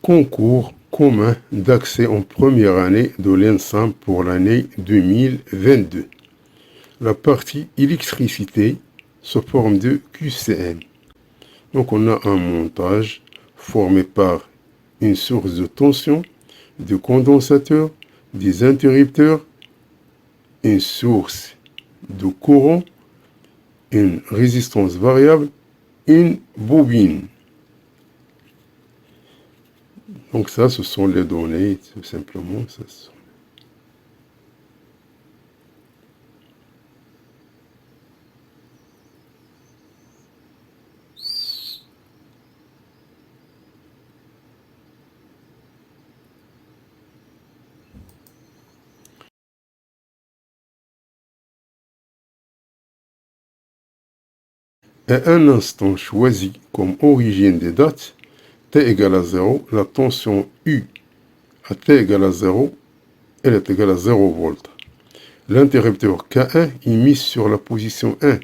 Concours commun d'accès en première année de l'ENSAM pour l'année 2022. La partie électricité sous forme de QCM. Donc on a un montage formé par une source de tension, de condensateur, des interrupteurs, une source de courant, une résistance variable, une bobine. Donc ça, ce sont les données, tout simplement. À un instant choisi comme origine des dates, t égale à 0, la tension U à t égale à 0, elle est égale à 0 volts. L'interrupteur K1 est mis sur la position 1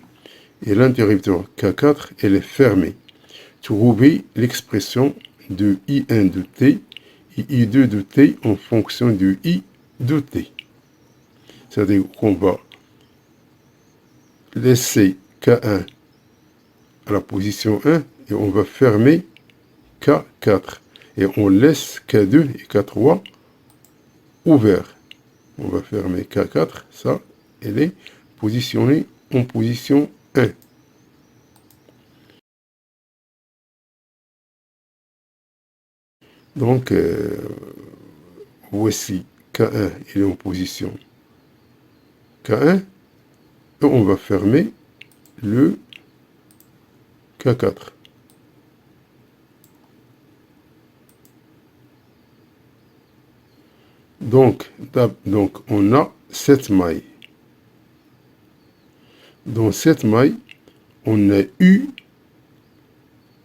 et l'interrupteur K4 elle est fermé. Trouvez l'expression de I1 de t et I2 de t en fonction de I de t. C'est-à-dire qu'on va laisser K1 à la position 1 et on va fermer K4 et on laisse K2 et K3 ouverts. On va fermer K4, ça, elle est positionnée en position 1. Donc, voici K1, il est en position K1, et on va fermer le K4. Donc, on a 7 mailles. Dans cette maille, on a U,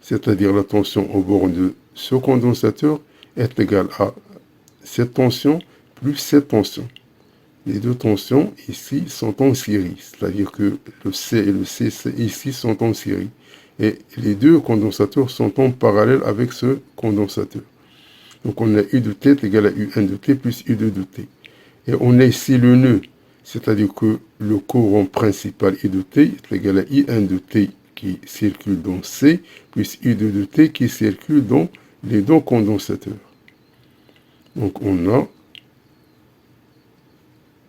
c'est-à-dire la tension au bord de ce condensateur, est égale à cette tension plus cette tension. Les deux tensions ici sont en série, c'est-à-dire que le C et le C ici sont en série. Et les deux condensateurs sont en parallèle avec ce condensateur. Donc on a U de T est égal à U1 de T plus U2 de T. Et on a ici le nœud, c'est-à-dire que le courant principal I de T est égal à I1 de T qui circule dans C, plus I2 de T qui circule dans les deux condensateurs. Donc on a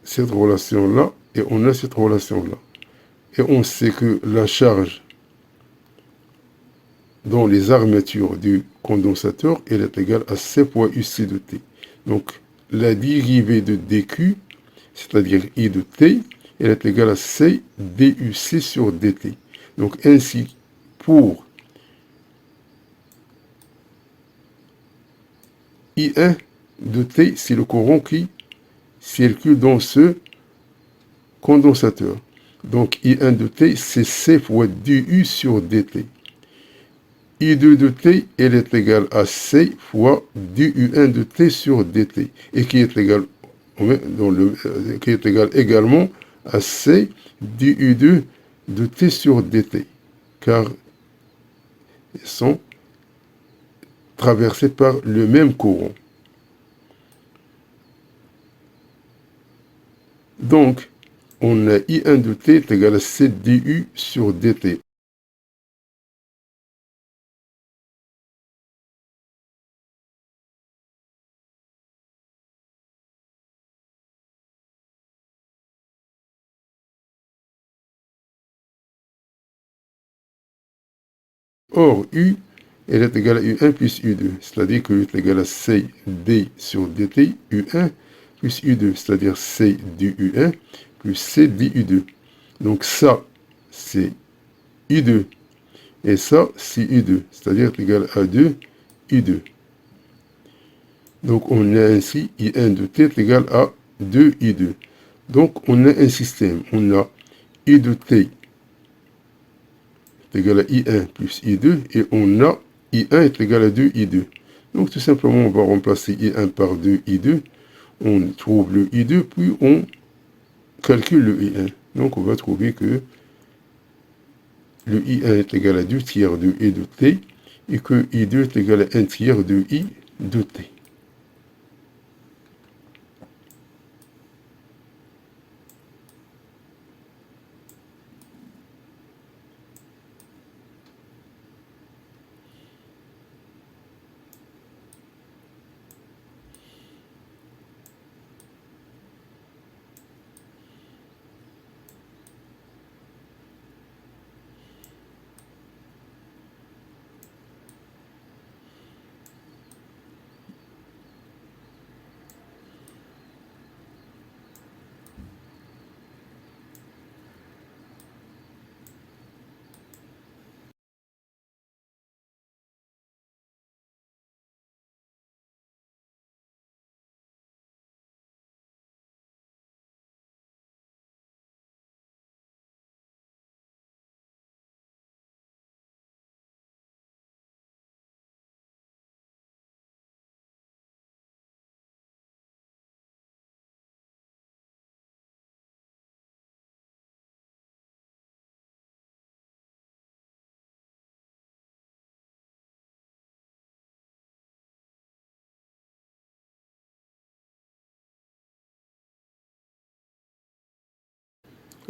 cette relation-là et on a cette relation-là. Et on sait que la charge dans les armatures du condensateur, elle est égale à C fois UC de T. Donc la dérivée de dQ, c'est-à-dire I de T, elle est égale à C DUC sur DT. Donc ainsi, pour I1 de T, c'est le courant qui circule dans ce condensateur. Donc I1 de T, c'est C fois DU sur DT. I2 de T, elle est égale à C fois DU1 de T sur DT. Et qui est égal, qui est égal également à C DU2 de T sur DT. Car ils sont traversés par le même courant. Donc, on a I1 de T est égal à C DU sur DT. Or, U, elle est égale à U1 plus U2, c'est-à-dire que U est égal à C D sur DT, U1 plus U2, c'est-à-dire C du U1 plus C du U2. Donc ça, c'est U2. Et ça, c'est U2, c'est-à-dire égal à 2 U2. Donc on a ainsi I1 de T est égal à 2 I2. Donc on a un système, on a I de T est égal à I1 plus I2 et on a I1 est égal à 2 I2. Donc tout simplement on va remplacer I1 par 2 I2, on trouve le I2 puis on calcule le I1. Donc on va trouver que le I1 est égal à 2 tiers de I de T et que I2 est égal à 1 tiers de I de T.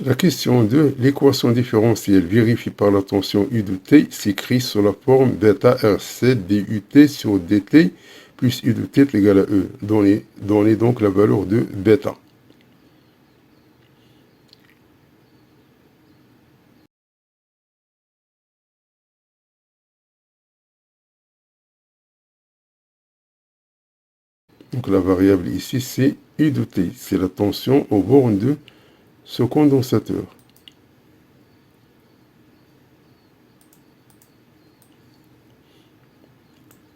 La question 2, l'équation différentielle vérifiée par la tension U de T s'écrit sous la forme bêta RC dUT sur dt plus U de T est égal à E. Donnez donc la valeur de bêta. Donc la variable ici, c'est U de T. C'est la tension aux bornes de ce condensateur.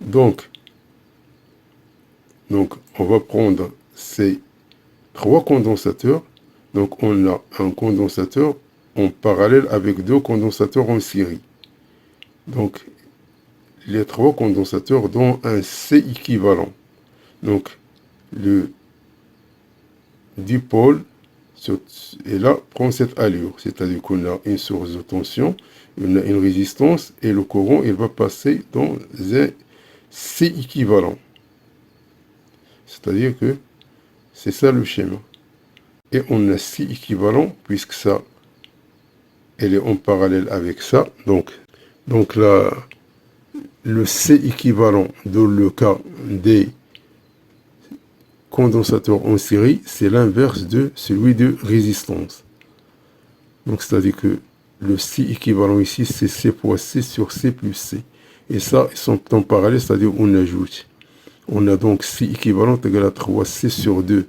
Donc, on va prendre ces trois condensateurs. Donc, on a un condensateur en parallèle avec deux condensateurs en série. Donc, les trois condensateurs dont un C équivalent. Donc, le dipôle et là prend cette allure, c'est-à-dire qu'on a une source de tension, on a une résistance et le courant il va passer dans un C équivalent. C'est-à-dire que c'est ça le schéma. Et on a C équivalent puisque ça, elle est en parallèle avec ça. Donc là, le C équivalent dans le cas des condensateurs en série, c'est l'inverse de celui de résistance. Donc, c'est-à-dire que le C équivalent ici, c'est C fois C sur C plus C. Et ça, ils sont en parallèle, c'est-à-dire on ajoute. On a donc C équivalent égal à 3C sur 2.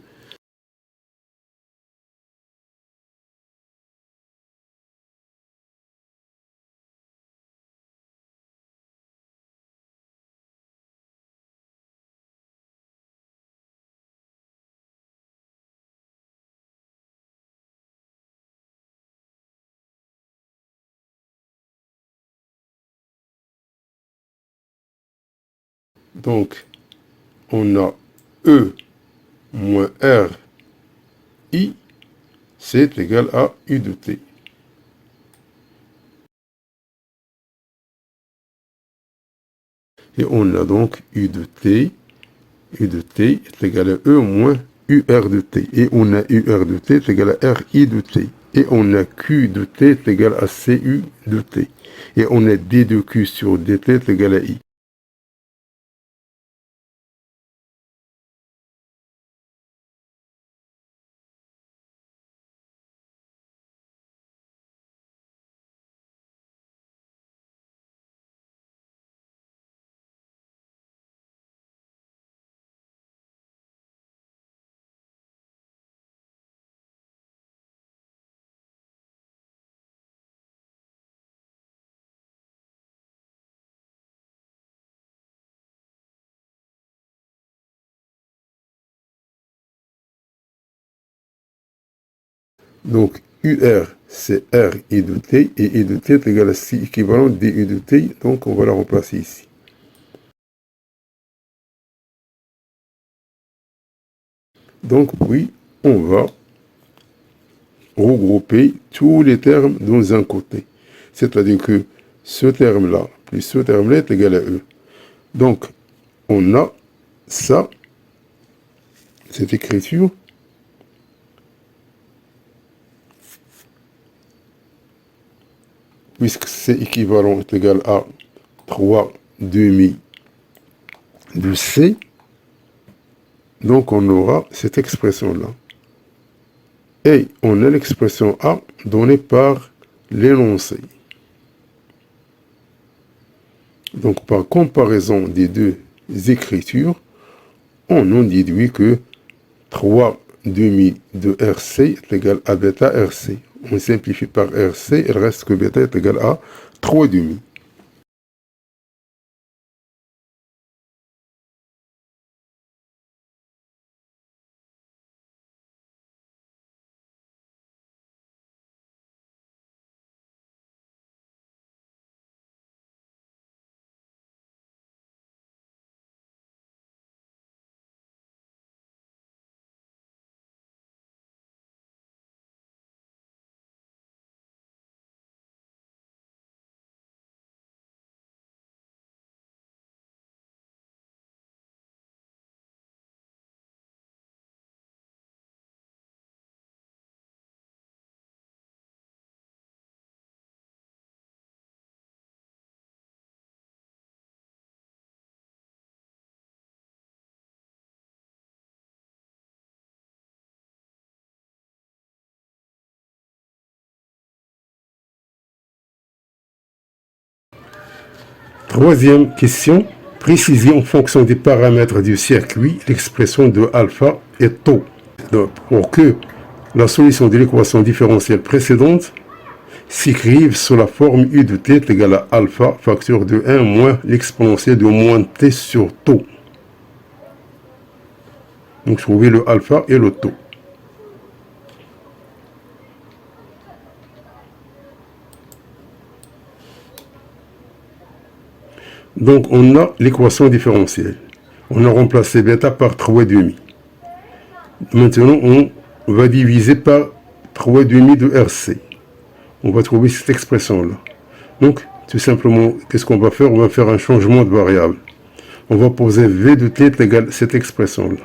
Donc, on a E moins R I, c'est égal à U de T. Et on a donc U de T est égal à E moins UR de T. Et on a UR de T est égal à RI de T. Et on a Q de T est égal à CU de T. Et on a D de Q sur DT est égal à I. Donc, UR, c'est RI de T, et I de T est égal à C équivalent DU de T, donc on va la remplacer ici. Donc, oui, on va regrouper tous les termes dans un côté. C'est-à-dire que ce terme-là plus ce terme-là est égal à E. Donc, on a ça, cette écriture, puisque c'est équivalent est égal à 3 demi de C, donc on aura cette expression-là. Et on a l'expression A donnée par l'énoncé. Donc par comparaison des deux écritures, on en déduit que 3 demi de RC est égal à bêta RC. On simplifie par RC, il reste que bêta est égal à 3 demi. Troisième question, préciser en fonction des paramètres du circuit l'expression de alpha et tau. Donc, pour que la solution de l'équation différentielle précédente s'écrive sous la forme U de t est égal à alpha facteur de 1 moins l'exponentielle de moins t sur tau. Donc, trouver le alpha et le tau. Donc, on a l'équation différentielle. On a remplacé bêta par 3,5. Maintenant, on va diviser par 3,5 de RC. On va trouver cette expression-là. Donc, tout simplement, qu'est-ce qu'on va faire? On va faire un changement de variable. On va poser V de t est égal à cette expression-là.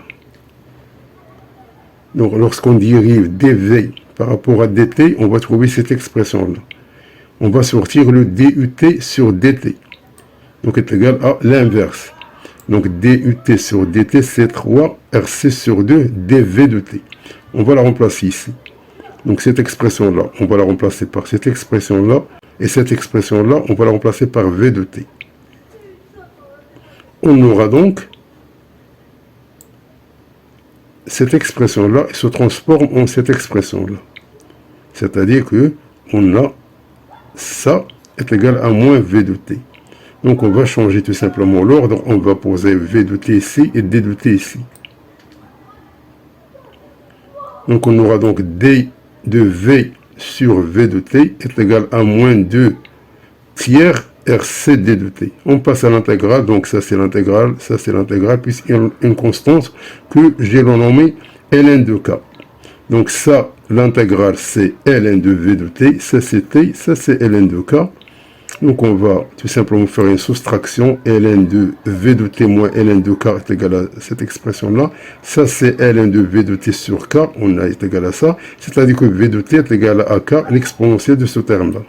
Donc, lorsqu'on dérive dV par rapport à dt, on va trouver cette expression-là. On va sortir le dUt sur dt. Donc, est égal à l'inverse. Donc, dUt sur dt, c'est 3 RC sur 2 dV de t. On va la remplacer ici. Donc, cette expression-là, on va la remplacer par cette expression-là. Et cette expression-là, on va la remplacer par V de t. On aura donc cette expression-là se transforme en cette expression-là. C'est-à-dire que on a ça est égal à moins V de t. Donc, on va changer tout simplement l'ordre. On va poser V de t ici et D de t ici. Donc, on aura donc D de V sur V de t est égal à moins 2 tiers RC D de t. On passe à l'intégrale. Donc, ça, c'est l'intégrale. Ça, c'est l'intégrale, puisqu'il y a une constante que j'ai renommée ln de k. Donc, ça, l'intégrale, c'est ln de V de t. Ça, c'est t. Ça, c'est ln de k. Donc, on va tout simplement faire une soustraction. Ln de V de t moins ln de k est égal à cette expression-là. Ça, c'est ln de V de t sur k. On a est égal à ça. C'est-à-dire que V de t est égal à k, l'exponentielle de ce terme-là.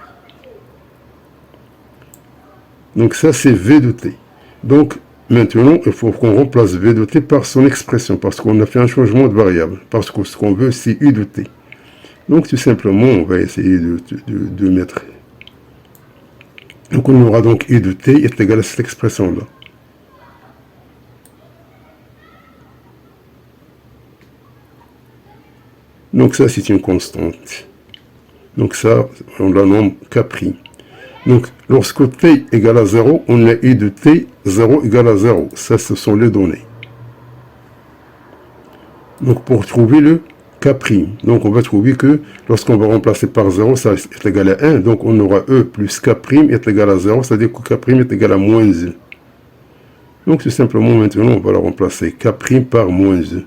Donc, ça, c'est V de t. Donc, maintenant, il faut qu'on remplace V de t par son expression, parce qu'on a fait un changement de variable. Parce que ce qu'on veut, c'est U de t. Donc, tout simplement, on va essayer de mettre... Donc, on aura donc U de t est égal à cette expression-là. Donc, ça, c'est une constante. Donc, ça, on la nomme K'. Donc, lorsque t égale à 0, on a U de t, 0 égale à 0. Ça, ce sont les données. Donc, pour trouver le K', donc on va trouver que lorsqu'on va remplacer par 0, ça est égal à 1. Donc, on aura E plus K' est égal à 0, c'est-à-dire que K' est égal à moins E. Donc, tout simplement, maintenant, on va la remplacer K' par moins E.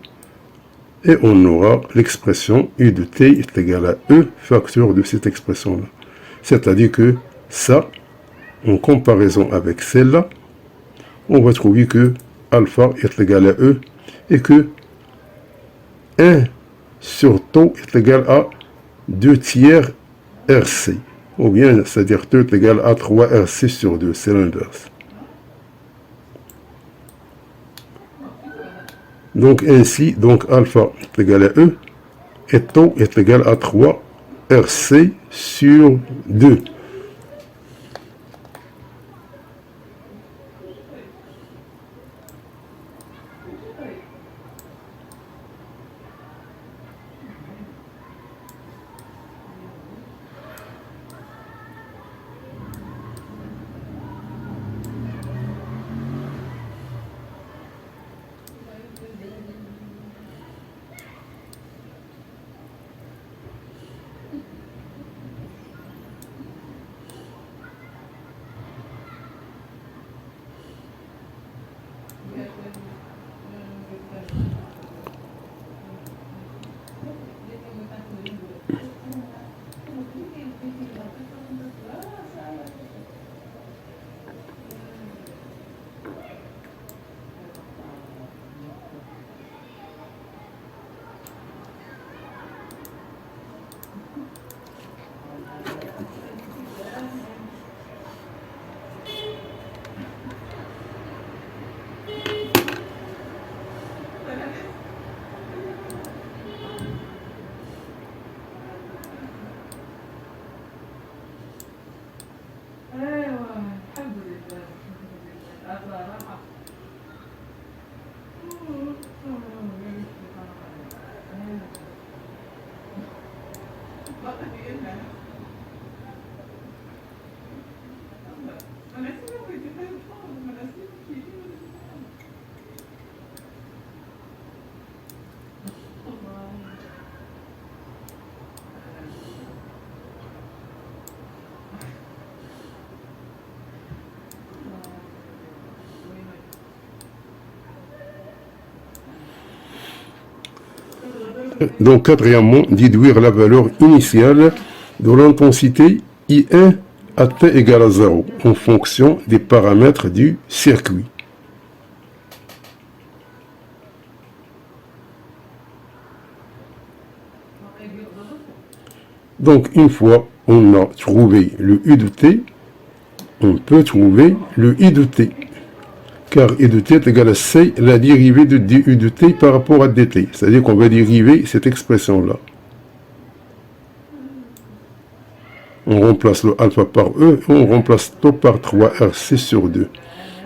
Et on aura l'expression U de T est égal à E facteur de cette expression-là. C'est-à-dire que ça, en comparaison avec celle-là, on va trouver que alpha est égal à E et que 1 sur tau est égal à 2 tiers RC. Ou bien, c'est-à-dire tau est égal à 3 RC sur 2, c'est l'inverse. Donc ainsi, donc alpha est égal à E et tau est égal à 3 RC sur 2. Donc, quatrièmement, déduire la valeur initiale de l'intensité I1 à T égale à 0 en fonction des paramètres du circuit. Donc, une fois on a trouvé le U de T, on peut trouver le I de T. Car I de T est égal à C, la dérivée de du de T par rapport à dt. C'est-à-dire qu'on va dériver cette expression-là. On remplace le alpha par E, et on remplace tau par 3RC sur 2.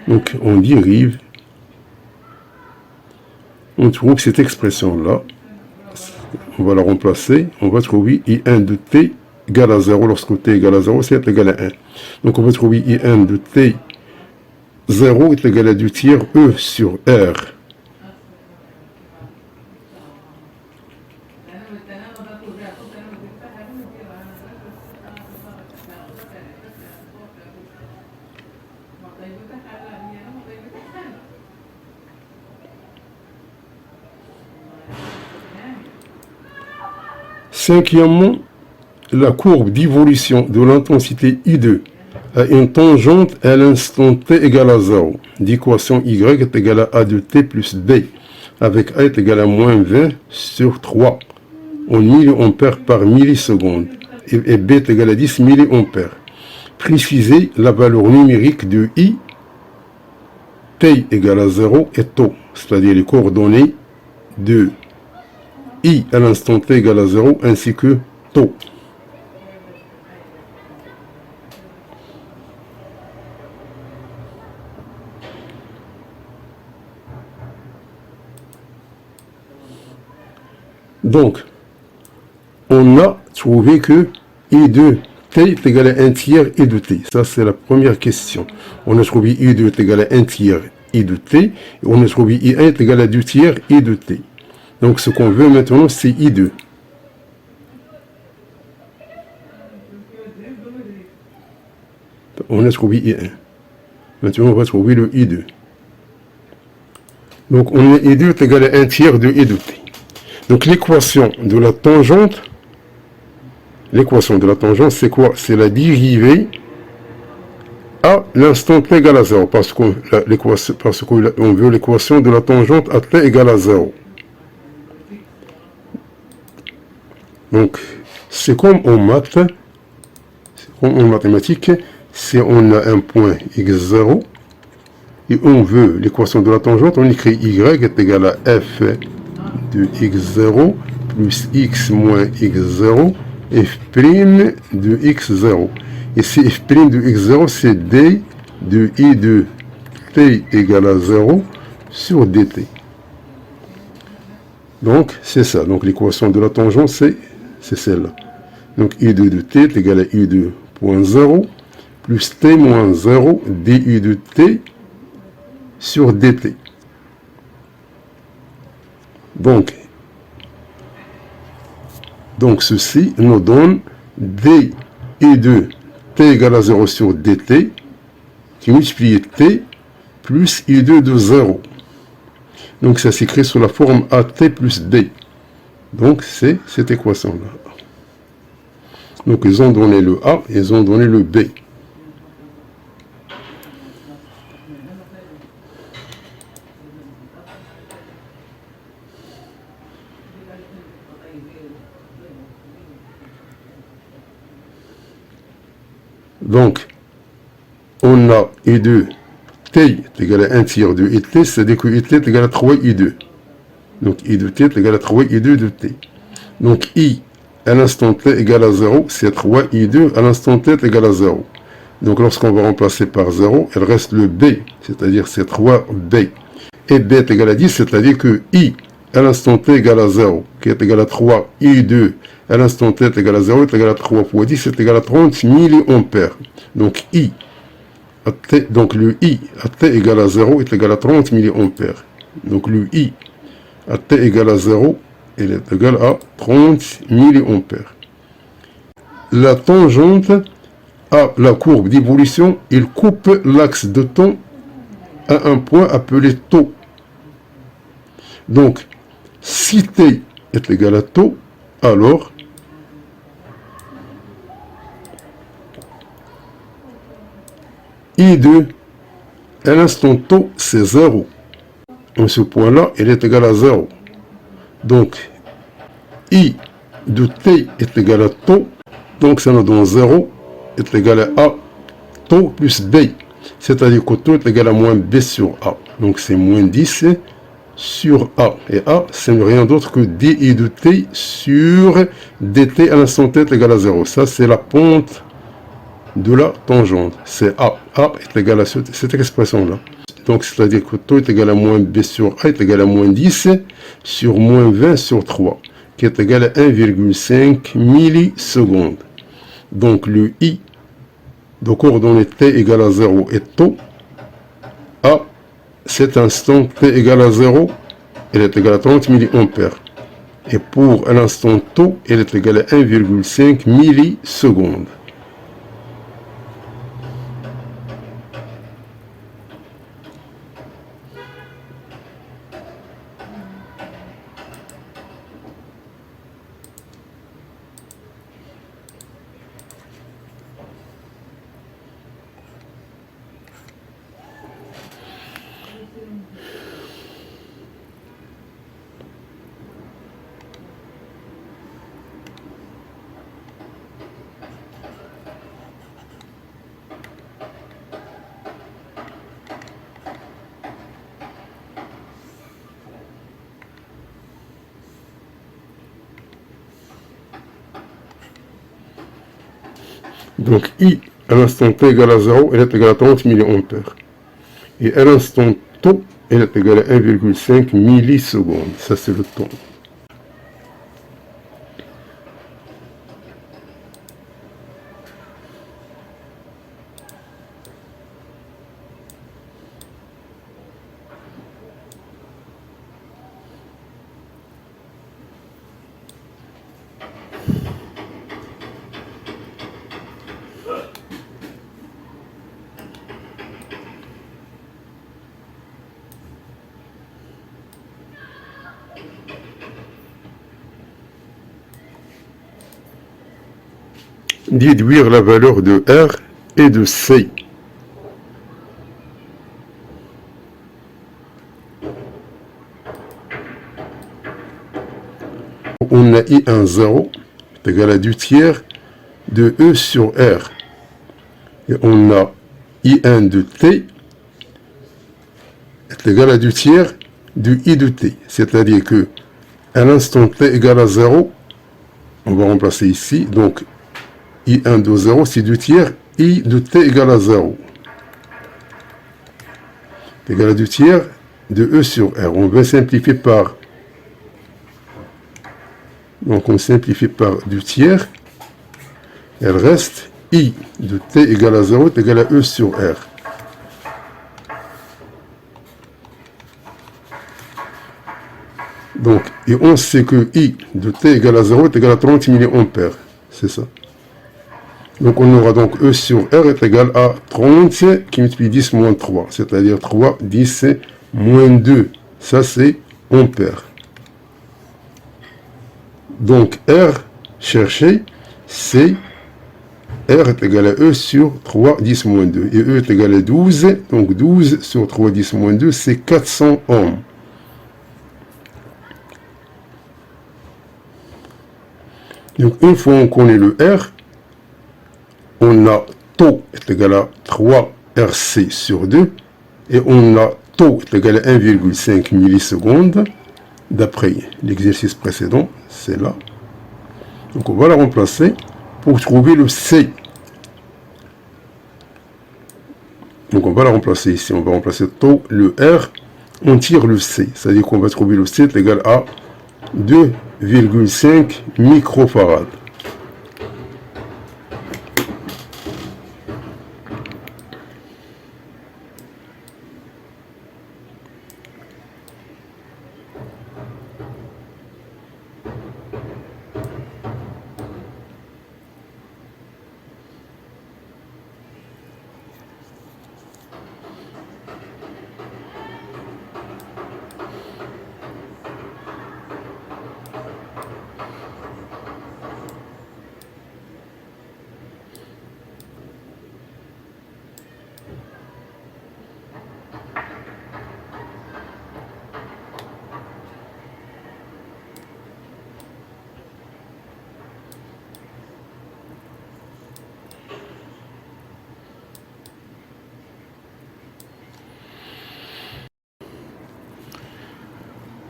Donc, on dérive. On trouve cette expression-là. On va la remplacer. On va trouver I1 de T égale à 0. Lorsque T égale à 0, c'est égal à 1. Donc, on va trouver I1 de T 0 est égal à 2 tiers E sur R. Cinquièmement, la courbe d'évolution de l'intensité I2 a une tangente à l'instant t égale à 0 d'équation y est égale à a de t plus b, avec a est égal à moins 20 sur 3 en milliampères par milliseconde et b est égal à 10 milliampères. Préciser la valeur numérique de I, t égale à 0 et tau, c'est-à-dire les coordonnées de I à l'instant t égale à 0 ainsi que tau. Donc, on a trouvé que I de T est égal à 1 tiers I de T. Ça, c'est la première question. On a trouvé I de est égal à 1 tiers I de T. Et on a trouvé I1 est égal à 2 tiers I de T. Donc, ce qu'on veut maintenant, c'est I2. On a trouvé I1. Maintenant, on va trouver le I2. Donc, on a I2 est égal à 1 tiers de I de T. Donc l'équation de la tangente, c'est quoi? C'est la dérivée à l'instant t égale à 0, parce qu'on veut l'équation de la tangente à t égale à 0. Donc, c'est comme en maths, comme en mathématiques, si on a un point x0 et on veut l'équation de la tangente, on écrit y est égal à f de x0 plus x moins x0 f' de x0. Ici, f' de x0, c'est d de i de t égale à 0 sur dt. Donc, c'est ça. Donc, l'équation de la tangente, c'est celle-là. Donc, i2 de t est égal à i2 point 0 plus t moins 0 di de t sur dt. Donc ceci nous donne di de t égale à 0 sur dt qui multiplie t plus i2 de 0. Donc ça s'écrit sous la forme at plus d. Donc c'est cette équation-là. Donc ils ont donné le a, ils ont donné le b. Donc, on a I2, t est égal à 1 tiers de IT, c'est-à-dire que IT est égal à 3 I2. Donc, I de t est égal à 3 I2 de t. Donc, I à l'instant t égale à 0, c'est 3 I2 à l'instant t est égal à 0. Donc, lorsqu'on va remplacer par 0, il reste le B, c'est-à-dire c'est 3B. Et B est égal à 10, c'est-à-dire que I à l'instant t égale à 0, qui est égal à 3 I2 à l'instant t est égal à 0, est égal à 3 fois 10, c'est égal à 30 milliampères. Donc I, donc le I à t égale à 0 est égal à 30 milliampères. Donc le I à t égale à 0, il est égal à 30 milliampères. La tangente à la courbe d'évolution, il coupe l'axe de temps à un point appelé taux. Donc, si t est égal à taux, alors I2 à l'instant taux, c'est 0. En ce point-là, il est égal à 0. Donc, I de t est égal à taux. Donc, ça nous donne 0 est égal à A taux plus B. C'est-à-dire que taux est égal à moins B sur A. Donc, c'est moins 10 sur A. Et A, c'est rien d'autre que dI de t sur dt à l'instant t est égal à 0. Ça, c'est la pente de la tangente. C'est A. A est égal à cette expression-là. Donc, c'est-à-dire que taux est égal à moins B sur A est égal à moins 10 sur moins 20 sur 3, qui est égal à 1,5 millisecondes. Donc, le I de coordonnées t égale à 0 est taux. À cet instant t égale à 0, elle est égale à 30 milliampères. Et pour un instant taux, elle est égale à 1,5 millisecondes. Donc I à l'instant t égale à 0, elle est égale à 30 milliampères. Et à l'instant taux, elle est égale à 1,5 millisecondes. Ça, c'est le temps. déduire la valeur de R et de C. On a I1 0 est égal à 2 tiers de E sur R. Et on a I1 de T est égal à 2 tiers de I de T. C'est-à-dire que à l'instant T égale à 0, on va remplacer ici. Donc I1 de 0, c'est 2 tiers. I de T égale à 0. Égale à 2 tiers de E sur R. On va simplifier par... Donc on simplifie par 2 tiers. Elle reste I de T égale à 0 est égal à E sur R. Donc, et on sait que I de T égale à 0 est égal à 30 mA. C'est ça. Donc on aura donc E sur R est égal à 30 qui multiplie 10 moins 3. C'est-à-dire 3, 10 moins 2. Ça c'est ampère. Donc R cherché, c'est R est égal à E sur 3, 10 moins 2. Et E est égal à 12. Donc 12 sur 3, 10 moins 2, c'est 400 ohms. Donc une fois on connaît le R, on a taux est égal à 3 RC sur 2. Et on a taux est égal à 1,5 millisecondes. D'après l'exercice précédent, c'est là. Donc on va la remplacer pour trouver le C. Donc on va la remplacer ici. On va remplacer taux, le R, on tire le C. C'est-à-dire qu'on va trouver le C est égal à 2,5 microfarad.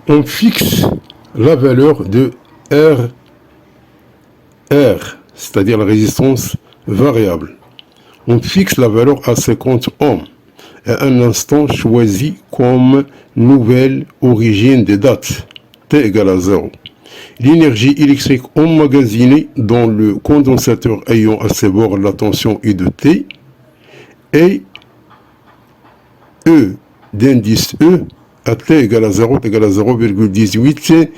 On fixe la valeur de R, c'est-à-dire la résistance variable. On fixe la valeur à 50 ohms à un instant choisi comme nouvelle origine des dates, T égale à 0. L'énergie électrique emmagasinée dans le condensateur ayant à ses bords la tension I de T et E d'indice E à T égale à 0 égale à 0,18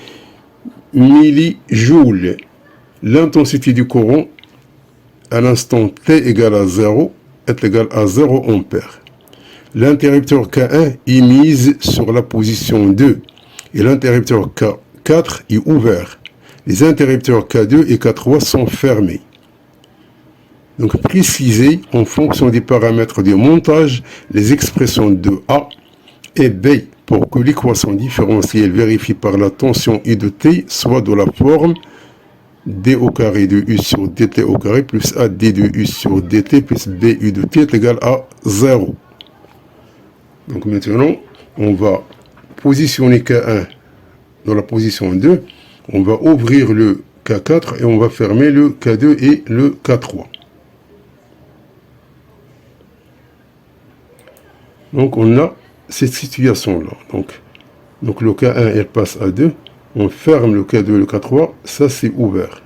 millijoules. L'intensité du courant à l'instant T égale à 0 est égale à 0 ampère. L'interrupteur K1 est mise sur la position 2 et l'interrupteur K4 est ouvert. Les interrupteurs K2 et K3 sont fermés. Donc préciser en fonction des paramètres de montage les expressions de A et B pour que l'équation différentielle vérifiée par la tension I de T soit de la forme D au carré de U sur dt au carré plus AD de U sur dt plus BU de T est égal à 0. Donc maintenant, on va positionner K1 dans la position 2. On va ouvrir le K4 et on va fermer le K2 et le K3. Donc on a cette situation-là. Donc le K1, elle passe à 2. On ferme le K2 et le K3. Ça, c'est ouvert.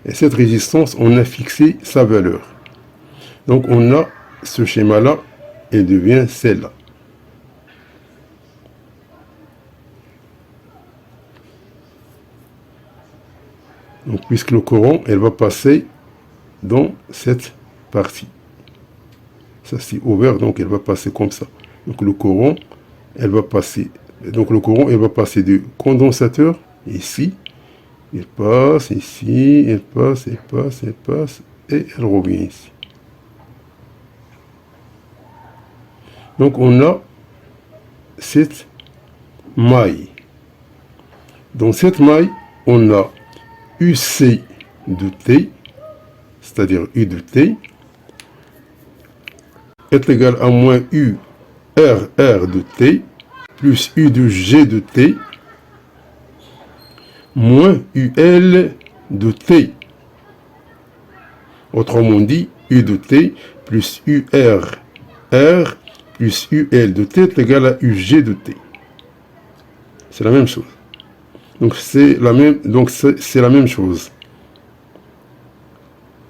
Et cette résistance, on a fixé sa valeur. Donc on a ce schéma-là et devient celle-là. Donc puisque le courant, elle va passer dans cette partie. Ça, c'est ouvert, donc elle va passer comme ça. Donc le courant, elle va passer. Donc le courant, elle va passer du condensateur ici. Il passe ici, il passe, il passe, il passe. et elle revient ici. Donc on a cette maille. Dans cette maille, on a UC de T, c'est-à-dire U de T, est égal à moins U RR de T, plus U de G de T, moins UL de T. Autrement dit, U de T plus UR R plus UL de T est égal à UG de T. C'est la même chose. Donc c'est la même chose.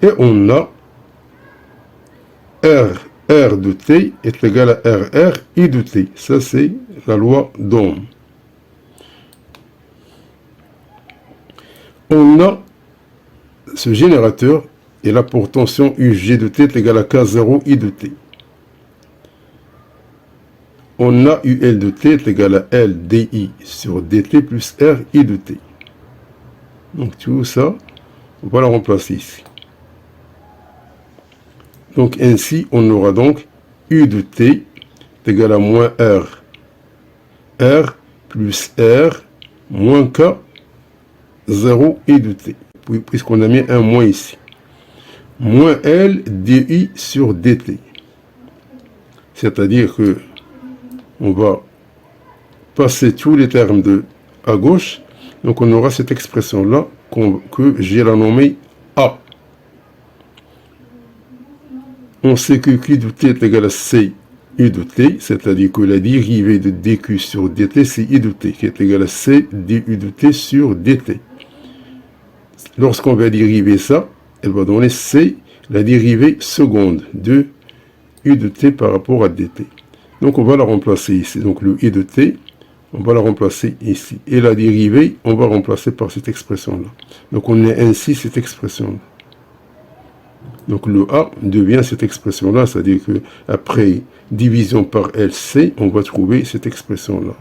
Et on a R de T est égal à RR I de T. Ça c'est la loi d'Ohm. On a ce générateur et là pour tension UG de T est égal à K0 I de T. On a UL de T est égal à L DI sur DT plus R I de T. Donc tout ça, on va la remplacer ici. Donc ainsi, on aura donc U de T est égal à moins R. R plus R moins K 0 I de T. Puisqu'on a mis un moins ici. Moins L DI sur DT. C'est-à-dire que on va passer tous les termes à gauche. Donc on aura cette expression-là que j'ai la nommée A. On sait que Q de T est égal à C U de T, c'est-à-dire que la dérivée de dQ sur dt, c'est I de T, qui est égal à C du de T sur dt. Lorsqu'on va dériver ça, elle va donner C, la dérivée seconde de U de T par rapport à dt. Donc on va la remplacer ici. Donc le I de T, on va la remplacer ici. Et la dérivée, on va remplacer par cette expression-là. Donc on a ainsi cette expression-là. Donc le A devient cette expression-là, c'est-à-dire que après division par LC, on va trouver cette expression-là.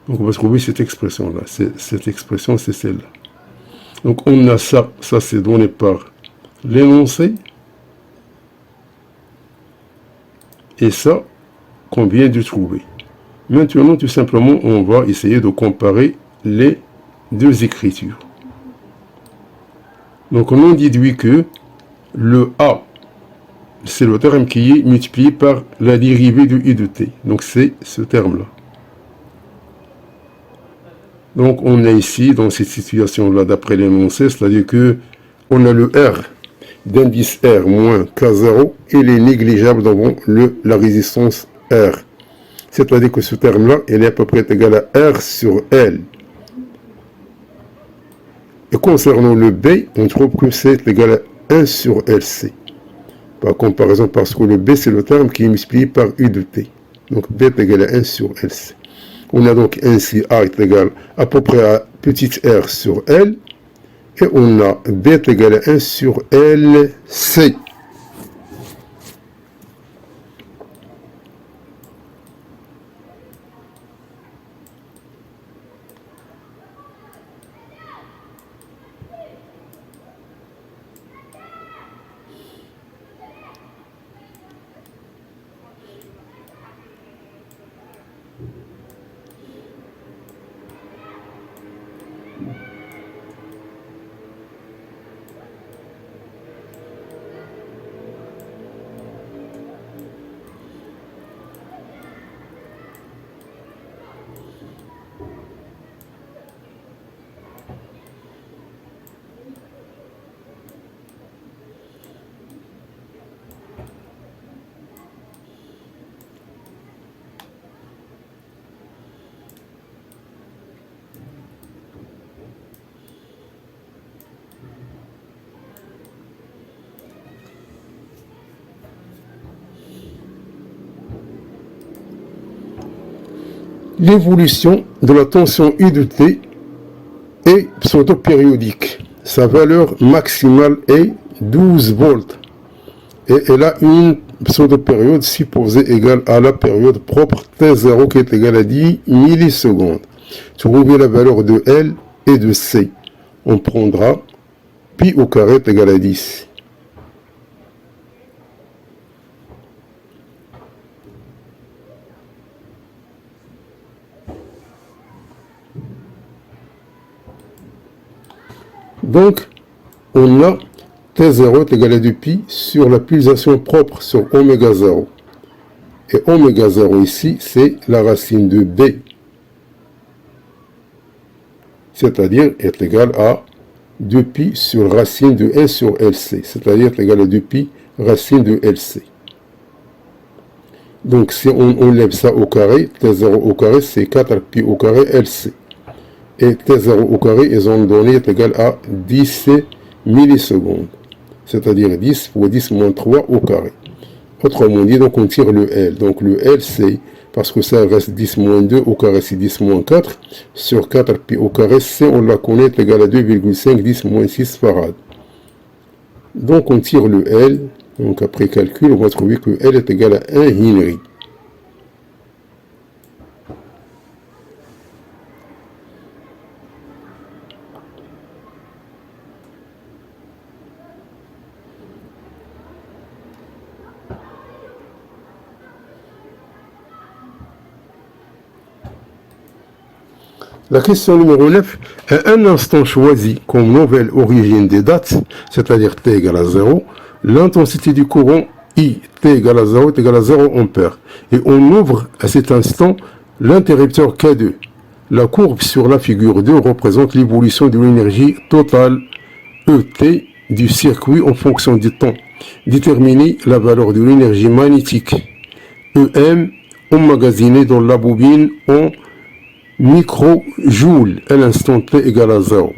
Donc on va trouver cette expression-là. Cette expression, c'est celle-là. Donc on a ça c'est donné par l'énoncé. Et ça, qu'on vient de trouver. Maintenant, tout simplement, on va essayer de comparer les deux écritures. Donc, on en déduit que le A, c'est le terme qui est multiplié par la dérivée de I de T. Donc, c'est ce terme-là. Donc, on a ici, dans cette situation-là, d'après l'énoncé, c'est-à-dire que on a le R d'indice R moins K0, il est négligeable devant la résistance R. C'est-à-dire que ce terme-là, il est à peu près égal à R sur L. Et concernant le B, on trouve que c'est égal à 1 sur LC. Par comparaison, parce que le B, c'est le terme qui est multiplié par U de T. Donc B est égal à 1 sur LC. On a donc ainsi A est égal à peu près à petit r sur L. Et on a B est égal à 1 sur LC. L'évolution de la tension U de T est pseudo-périodique. Sa valeur maximale est 12 volts. Et elle a une pseudo-période supposée égale à la période propre T0 qui est égale à 10 millisecondes. Trouver la valeur de L et de C. On prendra pi au carré est égal à 10. Donc, on a T0 est égal à 2 pi sur la pulsation propre sur oméga 0. Et oméga 0 ici, c'est la racine de B. C'est-à-dire est égal à 2 pi sur racine de 1 sur LC. C'est-à-dire est égal à 2 pi racine de LC. Donc si on enlève ça au carré, T0 au carré, c'est 4 pi au carré LC. Et T0 au carré, ils ont donné est égal à 10 millisecondes. C'est-à-dire 10 fois 10 moins 3 au carré. Autrement dit, donc on tire le L. Donc le L, c'est, parce que ça reste 10 moins 2 au carré, c'est 10 moins 4. Sur 4 pi au carré, C, on la connaît, est égal à 2,5, 10 moins 6 farad. Donc on tire le L. Donc après calcul, on va trouver que L est égal à 1 Henry. La question numéro 9, à un instant choisi comme nouvelle origine des dates, c'est-à-dire T égale à 0, l'intensité du courant I, T égale à 0, est égale à 0 ampère. Et on ouvre à cet instant l'interrupteur K2. La courbe sur la figure 2 représente l'évolution de l'énergie totale ET du circuit en fonction du temps. Déterminer la valeur de l'énergie magnétique EM emmagasinée dans la bobine en microjoules à l'instant T égale à 0.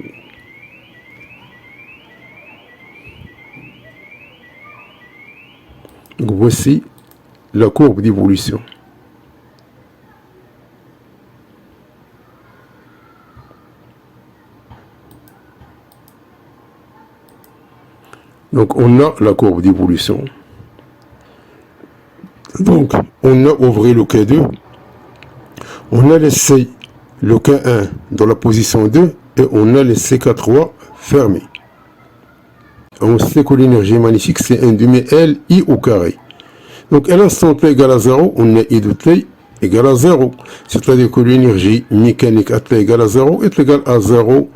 Donc voici la courbe d'évolution. Donc on a la courbe d'évolution. Donc on a ouvert le K2. On a laissé le K1 dans la position 2 et on a laissé K3 fermé. On sait que l'énergie magnétique c'est 1 demi L I au carré. Donc à l'instant T égale à 0, on a I de T égale à 0. C'est-à-dire que l'énergie mécanique à T égale à 0 est égale à 0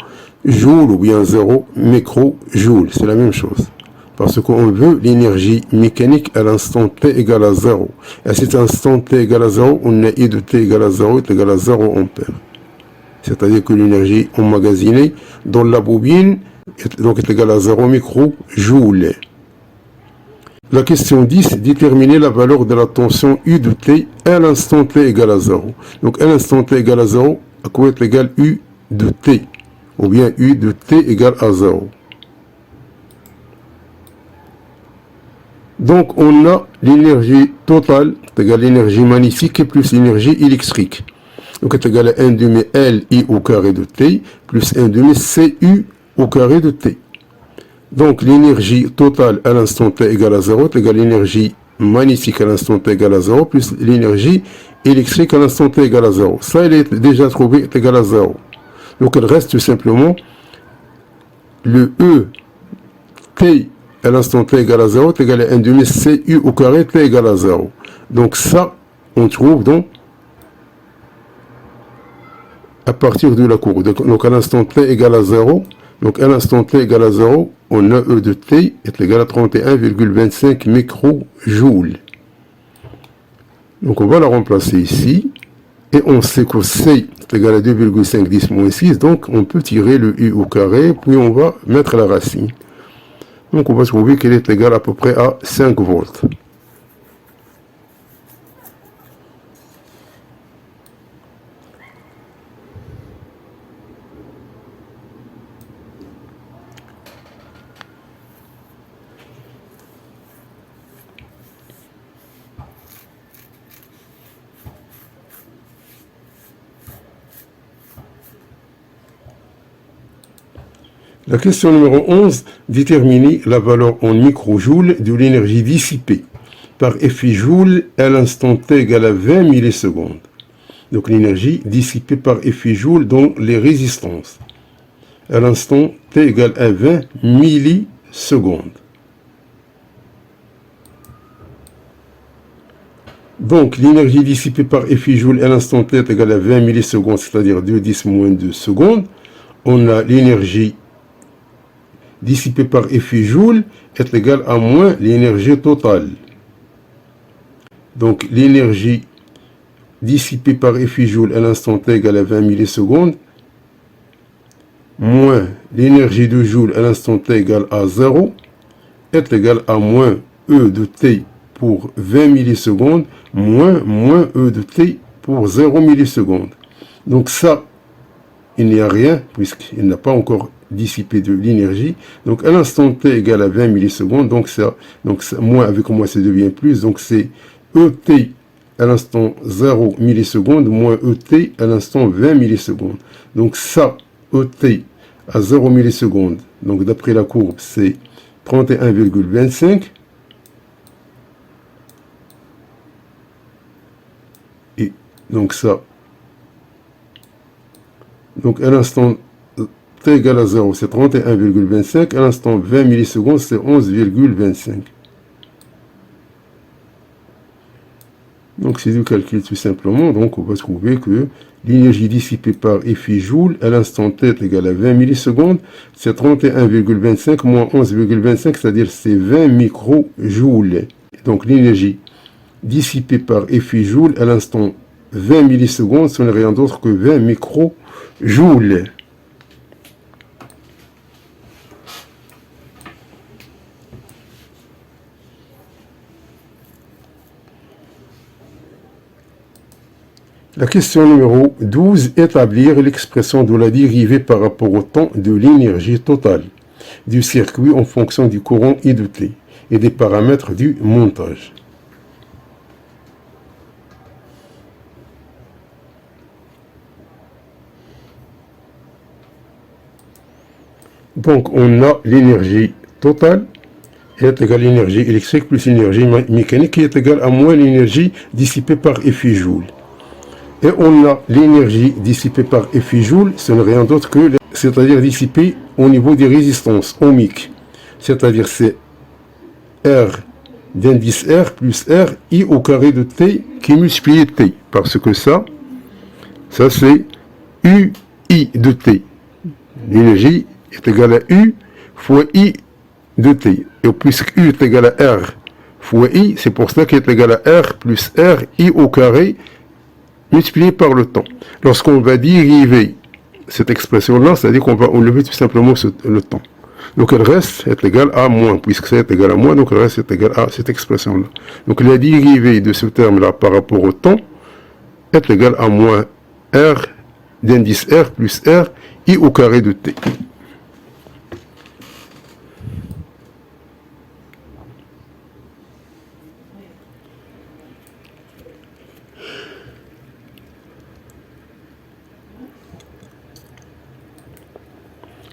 joule ou bien 0 microjoule. C'est la même chose. Parce qu'on veut l'énergie mécanique à l'instant T égale à 0. À cet instant T égale à 0, on a I de T égale à 0 est égal à 0 ampère. C'est-à-dire que l'énergie emmagasinée dans la bobine est égale à 0 microjoule. La question 10, déterminer la valeur de la tension U de T à l'instant T égale à 0. Donc à l'instant T égale à 0, à quoi est égal U de T? Ou bien U de T égale à 0. Donc on a l'énergie totale, est égale à l'énergie magnétique plus l'énergie électrique. Donc est égal à 1 demi L I au carré de T plus 1 demi CU au carré de T. Donc l'énergie totale à l'instant T égale à 0 est égale à l'énergie magnétique à l'instant T égale à 0 plus l'énergie électrique à l'instant T égale à 0. Ça, il est déjà trouvé, est égal à 0. Donc il reste tout simplement le E T à l'instant T égale à 0 est égal à 1 demi CU au carré T égale à 0. Donc ça, on trouve donc à partir de la courbe. Donc à l'instant T égale à 0, donc à l'instant T égale à 0, on a E de T est égal à 31,25 microjoules. Donc on va la remplacer ici. Et on sait que C est égal à 2,5 10 moins 6. Donc on peut tirer le U au carré, puis on va mettre la racine. Donc on va trouver qu'elle est égale à peu près à 5 volts. La question numéro 11, déterminer la valeur en microjoules de l'énergie dissipée par effet joule à l'instant T égale à 20 millisecondes. Donc l'énergie dissipée par effet joule dans les résistances. à l'instant t égale à 20 millisecondes. Donc, l'énergie dissipée par FJ à l'instant t est égale à 20 millisecondes, c'est-à-dire 2,10 moins 2 secondes. On a l'énergie dissipée par FJ est égale à moins l'énergie totale. Donc, l'énergie dissipée par FJ à l'instant t égale à 20 millisecondes, moins l'énergie de joule à l'instant t égale à 0, est égale à moins E de t pour 20 millisecondes, moins E de t pour 0 millisecondes. Donc ça, il n'y a rien, puisqu'il n'a pas encore dissipé de l'énergie. Donc à l'instant t égale à 20 millisecondes, donc ça, moins avec moi, ça devient plus. Donc c'est ET à l'instant 0 millisecondes, moins ET à l'instant 20 millisecondes. Donc ça, ET à 0 millisecondes, donc d'après la courbe, c'est 31,25. Et donc ça, donc à l'instant t égale à 0, c'est 31,25. À l'instant 20 millisecondes, c'est 11,25. Donc c'est du calcul tout simplement. Donc on va trouver que l'énergie dissipée par FJ à l'instant t est égale à 20 millisecondes, c'est 31,25 moins 11,25, c'est-à-dire c'est 20 microjoules. Donc l'énergie dissipée par FJ à l'instant 20 millisecondes, ce n'est rien d'autre que 20 microjoules. La question numéro 12, établir l'expression de la dérivée par rapport au temps de l'énergie totale du circuit en fonction du courant I de T et des paramètres du montage. Donc on a l'énergie totale est égale à l'énergie électrique plus l'énergie mécanique qui est égale à moins l'énergie dissipée par FJ. Et on a l'énergie dissipée par FJ, ce n'est rien d'autre que, c'est-à-dire dissipée au niveau des résistances ohmiques. C'est-à-dire c'est R d'indice R plus R I au carré de T qui multiplie T. Parce que ça c'est UI de T. L'énergie est égale à U fois I de T. Et puisque U est égal à R fois I, c'est pour cela qu'il est égal à R plus R I au carré multiplié par le temps. Lorsqu'on va dériver cette expression-là, c'est-à-dire qu'on va enlever tout simplement le temps. Donc le reste est égal à moins, puisque ça est égal à moins, donc le reste est égal à cette expression-là. Donc la dérivée de ce terme-là par rapport au temps est égal à moins R d'indice R plus R I au carré de T.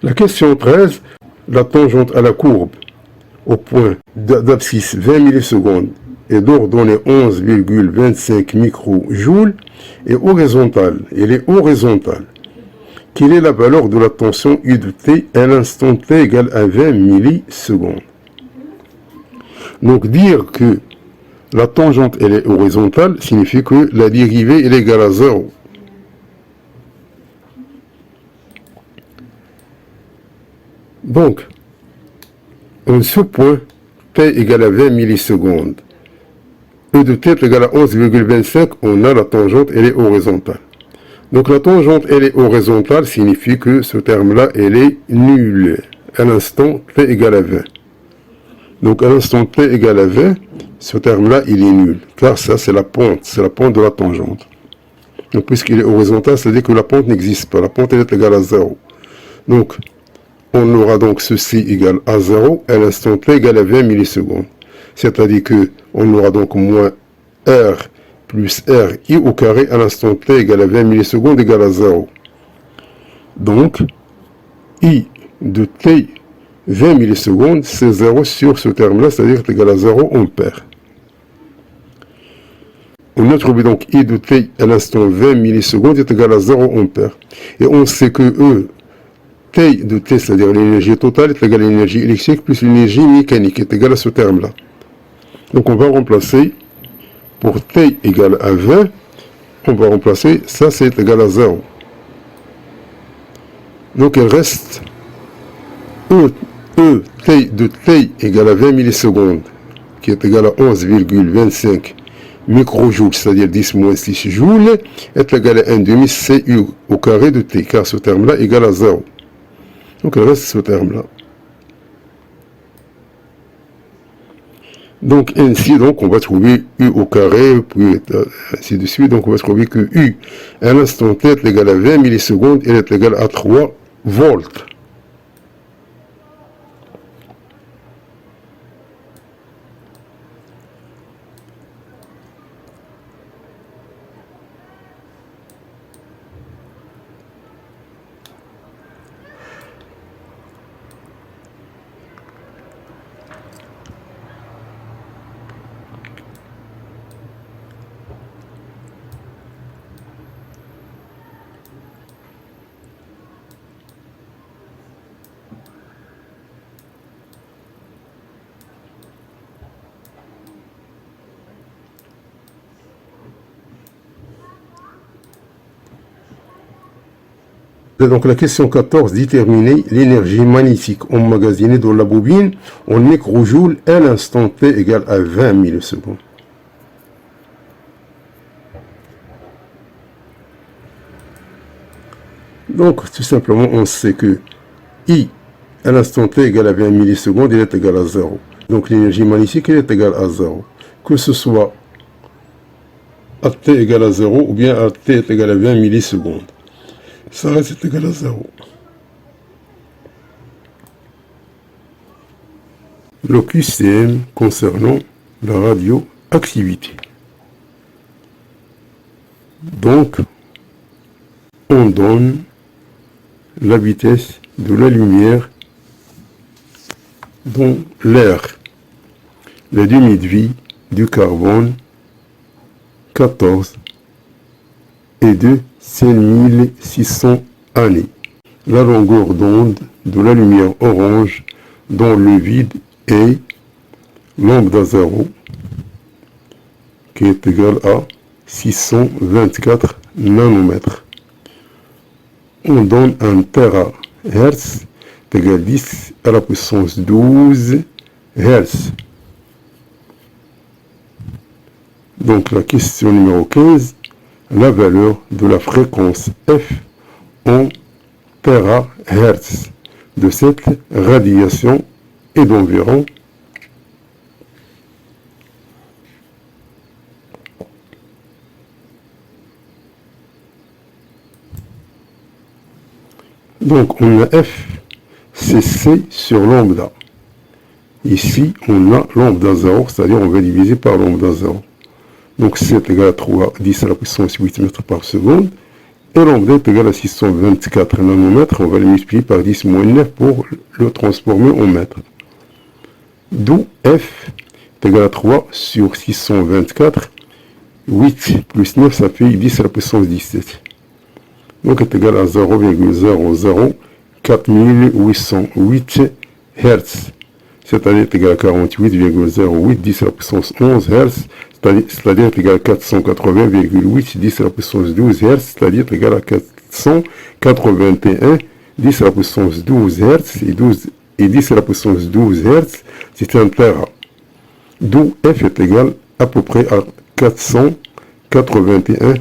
La question 13, la tangente à la courbe au point d'abscisse 20 millisecondes est d'ordonnée 11,25 microjoules et horizontale. Elle est horizontale. Quelle est la valeur de la tension U de T à l'instant T égale à 20 millisecondes? Donc dire que la tangente elle est horizontale signifie que la dérivée elle est égale à 0. Donc, en ce point, T égale à 20 millisecondes. E de T est égal à 11,25, on a la tangente, elle est horizontale. Donc la tangente, elle est horizontale, signifie que ce terme-là, elle est nulle. À l'instant T égale à 20. Donc à l'instant T égale à 20, ce terme-là, il est nul. Car ça, c'est la pente de la tangente. Donc puisqu'il est horizontal, c'est-à-dire que la pente n'existe pas. La pente, elle est égale à 0. Donc, on aura donc ceci égal à 0 à l'instant T égale à 20 millisecondes. C'est-à-dire que on aura donc moins R plus R I au carré à l'instant T égale à 20 millisecondes égale à 0. Donc, I de T 20 millisecondes, c'est 0 sur ce terme-là, c'est-à-dire égal à 0, on perd. On a trouvé donc I de T à l'instant 20 millisecondes est égal à 0, on perd. Et on sait que E T de T, c'est-à-dire l'énergie totale, est égal à l'énergie électrique plus l'énergie mécanique, est égal à ce terme-là. Donc on va remplacer, pour T égale à 20, on va remplacer, ça c'est égal à 0. Donc il reste T de T égale à 20 millisecondes, qui est égal à 11,25 microjoules, c'est-à-dire 10 moins 6 joules, est égal à 1 demi CU au carré de T, car ce terme-là est égal à 0. Donc il reste ce terme-là. Donc ainsi, donc, on va trouver U au carré, puis ainsi de suite. Donc on va trouver que U, à l'instant T, est égal à 20 millisecondes, et est égal à 3 volts. Donc la question 14, déterminer l'énergie magnétique emmagasinée dans la bobine en microjoules à l'instant T égale à 20 millisecondes. Donc tout simplement on sait que I à l'instant T égale à 20 millisecondes, il est égal à 0. Donc l'énergie magnétique elle est égale à 0. Que ce soit à T égale à 0 ou bien à T est égal à 20 millisecondes. Ça reste égal à 0. Le QCM concernant la radioactivité. Donc, on donne la vitesse de la lumière dans l'air. La limite de vie du carbone, 14 et de 5600 années. La longueur d'onde de la lumière orange dans le vide est lambda 0 qui est égal à 624 nanomètres. On donne un terahertz égal à 10 à la puissance 12 Hz. Donc la question numéro 15, la valeur de la fréquence F en terahertz de cette radiation est d'environ donc on a F, c'est C sur lambda. Ici, on a lambda 0, c'est-à-dire on va diviser par lambda 0. Donc C est égal à 3, 10 à la puissance 8 mètres par seconde. Et lambda est égal à 624 nanomètres. On va le multiplier par 10 moins 9 pour le transformer en mètres. D'où F est égal à 3 sur 624. 8 plus 9, ça fait 10 à la puissance 17. Donc est égal à 0,004808 Hz. C'est-à-dire est égal à 48,08 10 à la puissance 11 Hz. C'est-à-dire est égal à 480,8 10 à la puissance 12 Hz. C'est-à-dire est égal à 481 10 à la puissance 12 Hz. Et 10 à la puissance 12 Hz, c'est un tera. D'où F est égal à peu près à 481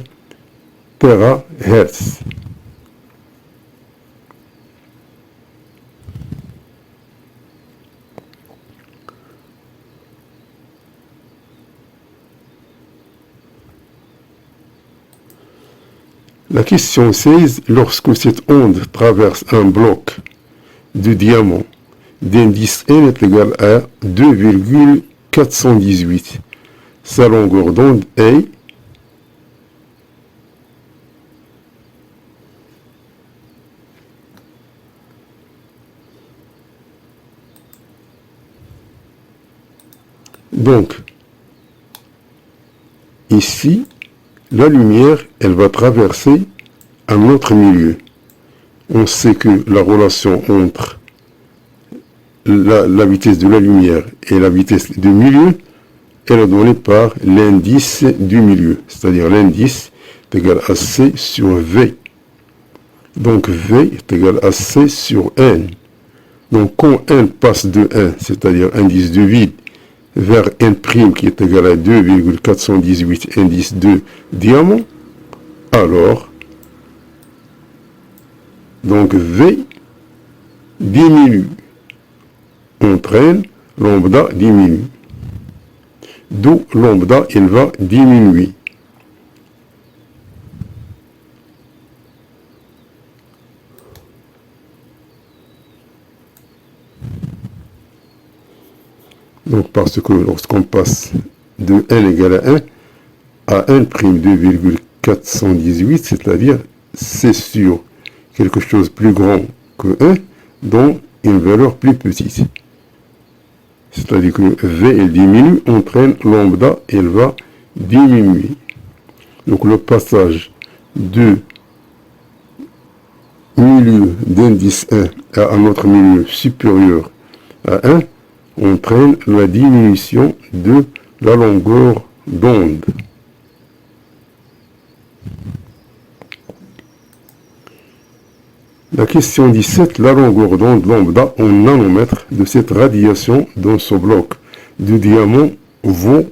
terahertz. La question 16, lorsque cette onde traverse un bloc de diamant d'indice N est égal à 2,418, sa longueur d'onde est donc ici la lumière, elle va traverser un autre milieu. On sait que la relation entre la vitesse de la lumière et la vitesse du milieu, elle est donnée par l'indice du milieu, c'est-à-dire l'indice est égal à C sur V. Donc V est égal à C sur N. Donc quand N passe de 1, c'est-à-dire indice de vide, vers N' qui est égal à 2,418 indice de diamant, alors donc V diminue, entraîne lambda diminue. D'où lambda, il va diminuer. Donc parce que lorsqu'on passe de n égale à 1 à n' 2,418, c'est-à-dire c'est sur quelque chose plus grand que 1, dont une valeur plus petite. C'est-à-dire que V elle diminue, entraîne lambda, elle va diminuer. Donc le passage de milieu d'indice 1 à un autre milieu supérieur à 1 entraîne la diminution de la longueur d'onde. La question 17, la longueur d'onde lambda en nanomètres de cette radiation dans ce bloc de diamant vaut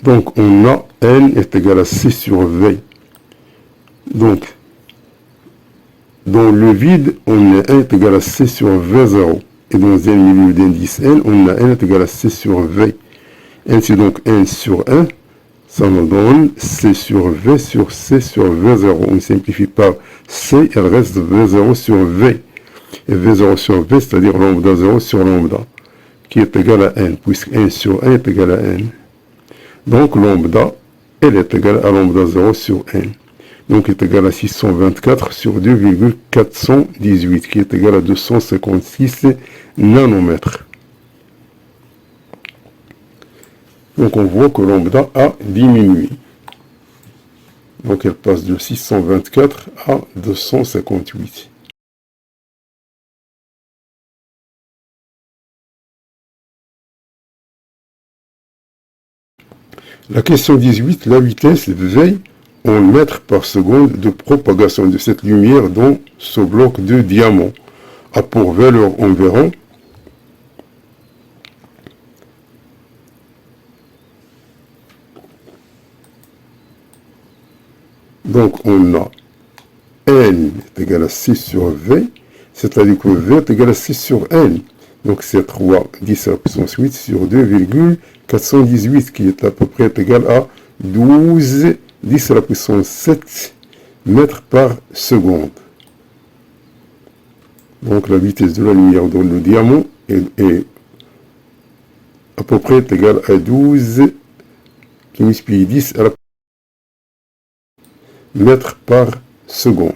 donc on a N est égal à C sur V. Donc, dans le vide, on a N est égal à C sur V0. Et dans un milieu d'indice N, on a N est égal à C sur V. Ainsi donc N sur 1, ça nous donne C sur V sur C sur V0. On simplifie par C, il reste V0 sur V. Et V0 sur V, c'est-à-dire lambda 0 sur lambda, qui est égal à N, puisque N sur 1 est égal à N. Donc lambda, elle est égale à lambda 0 sur N. Donc est égal à 624 sur 2,418, qui est égal à 256 nanomètres. Donc on voit que lambda a diminué. Donc elle passe de 624 à 258. La question 18, la vitesse V en mètres par seconde de propagation de cette lumière dans ce bloc de diamant a pour valeur environ donc on a N est égal à 6 sur V, c'est-à-dire que V est égal à 6 sur N. Donc c'est 3 10 à la puissance 8 sur 2,418 qui est à peu près égal à 12 10 à la puissance 7 mètres par seconde. Donc la vitesse de la lumière dans le diamant est à peu près égale à 12 qui multiplie 10 à la mètres par seconde.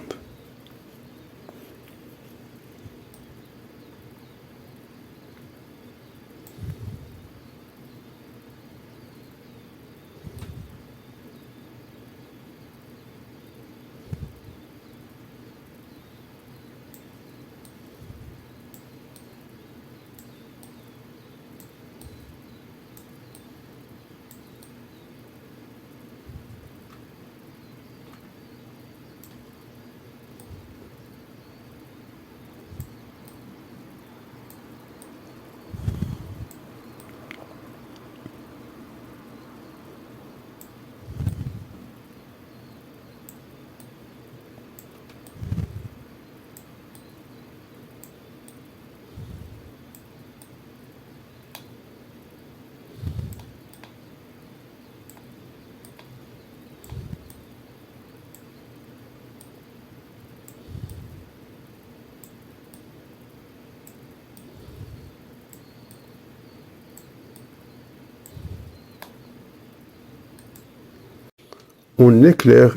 On éclaire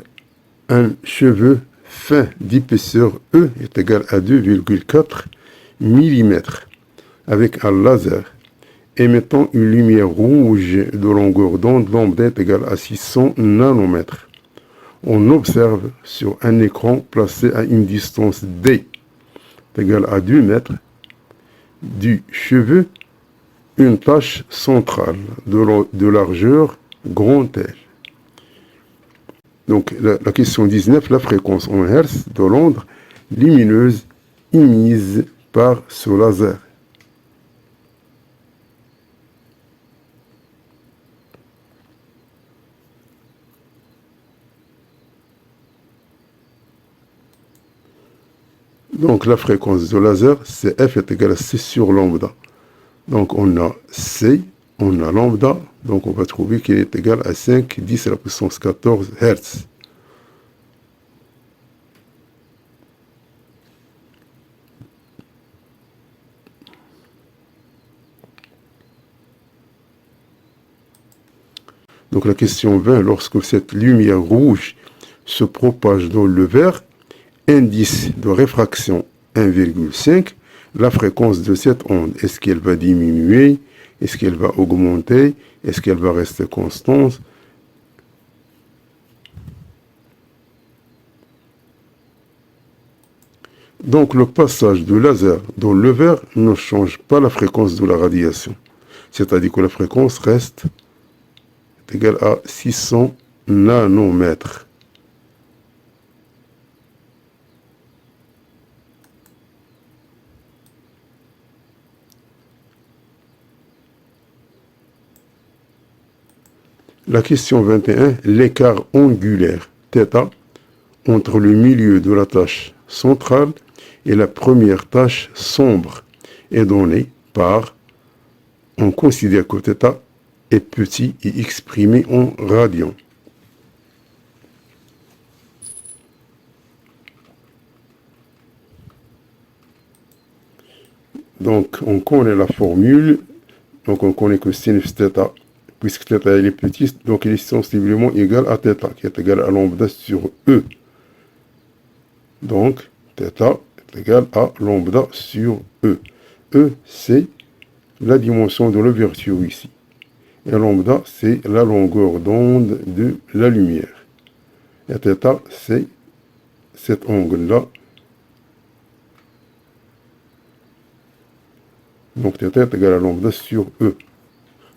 un cheveu fin d'épaisseur E est égal à 2,4 mm avec un laser émettant une lumière rouge de longueur d'onde lambda est égale à 600 nanomètres. On observe sur un écran placé à une distance D égale à 2 mètres du cheveu une tache centrale de largeur grand L. Donc la question 19, la fréquence en Hertz de l'onde lumineuse émise par ce laser. Donc la fréquence du laser, c'est F est égal à C sur lambda. Donc on a C, on a lambda, donc on va trouver qu'il est égal à 5, 10 à la puissance 14 Hertz. Donc la question 20, lorsque cette lumière rouge se propage dans le verre, indice de réfraction 1,5, la fréquence de cette onde, est-ce qu'elle va diminuer, est-ce qu'elle va augmenter, est-ce qu'elle va rester constante? Donc le passage du laser dans le verre ne change pas la fréquence de la radiation, c'est-à-dire que la fréquence reste égale à 600 nanomètres. La question 21, l'écart angulaire θ entre le milieu de la tache centrale et la première tache sombre est donné par, on considère que θ est petit et exprimé en radians. Donc on connaît la formule, donc on connaît que sinus θ, puisque θ elle est petite, donc il est sensiblement égal à θ, qui est égal à lambda sur E. Donc θ est égal à lambda sur E. E, c'est la dimension de l'ouverture ici. Et lambda, c'est la longueur d'onde de la lumière. Et θ, c'est cet angle-là. Donc θ est égal à lambda sur E.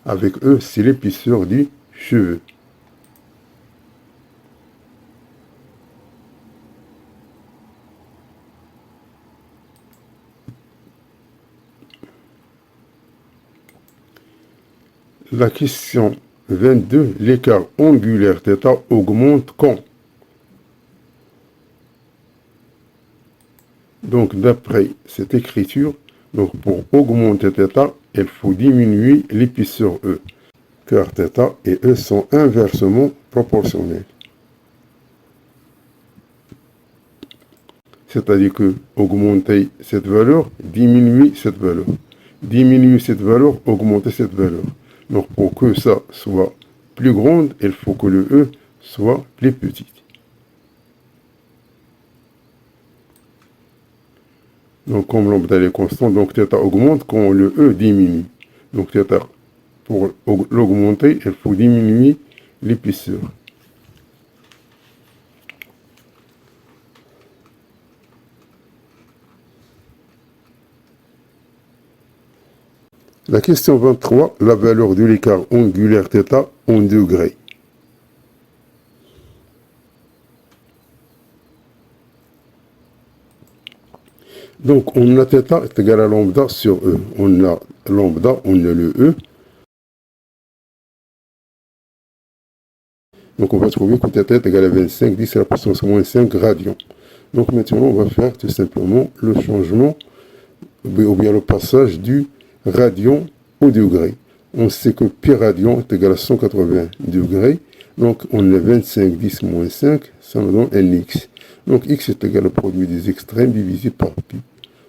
Avec E, c'est l'épaisseur du cheveu. La question 22, l'écart angulaire θ augmente quand? Donc d'après cette écriture, donc pour augmenter θ, il faut diminuer l'épaisseur E, car θ et E sont inversement proportionnels. C'est-à-dire que augmenter cette valeur, diminuer cette valeur. Diminuer cette valeur, augmenter cette valeur. Donc pour que ça soit plus grande, il faut que le E soit plus petit. Donc comme lambda est constant, donc θ augmente quand le E diminue. Donc θ, pour l'augmenter, il faut diminuer l'épaisseur. La question 23, la valeur de l'écart angulaire θ en degrés. Donc on a θ est égal à lambda sur E. On a lambda, on a le E. Donc on va trouver que θ est égal à 25, 10 à la puissance moins 5 radians. Donc maintenant on va faire tout simplement le changement, ou bien le passage du radian au degré. On sait que pi radian est égal à 180 degrés. Donc on a 25, 10 moins 5, ça nous donne un x. Donc x est égal au produit des extrêmes divisé par pi.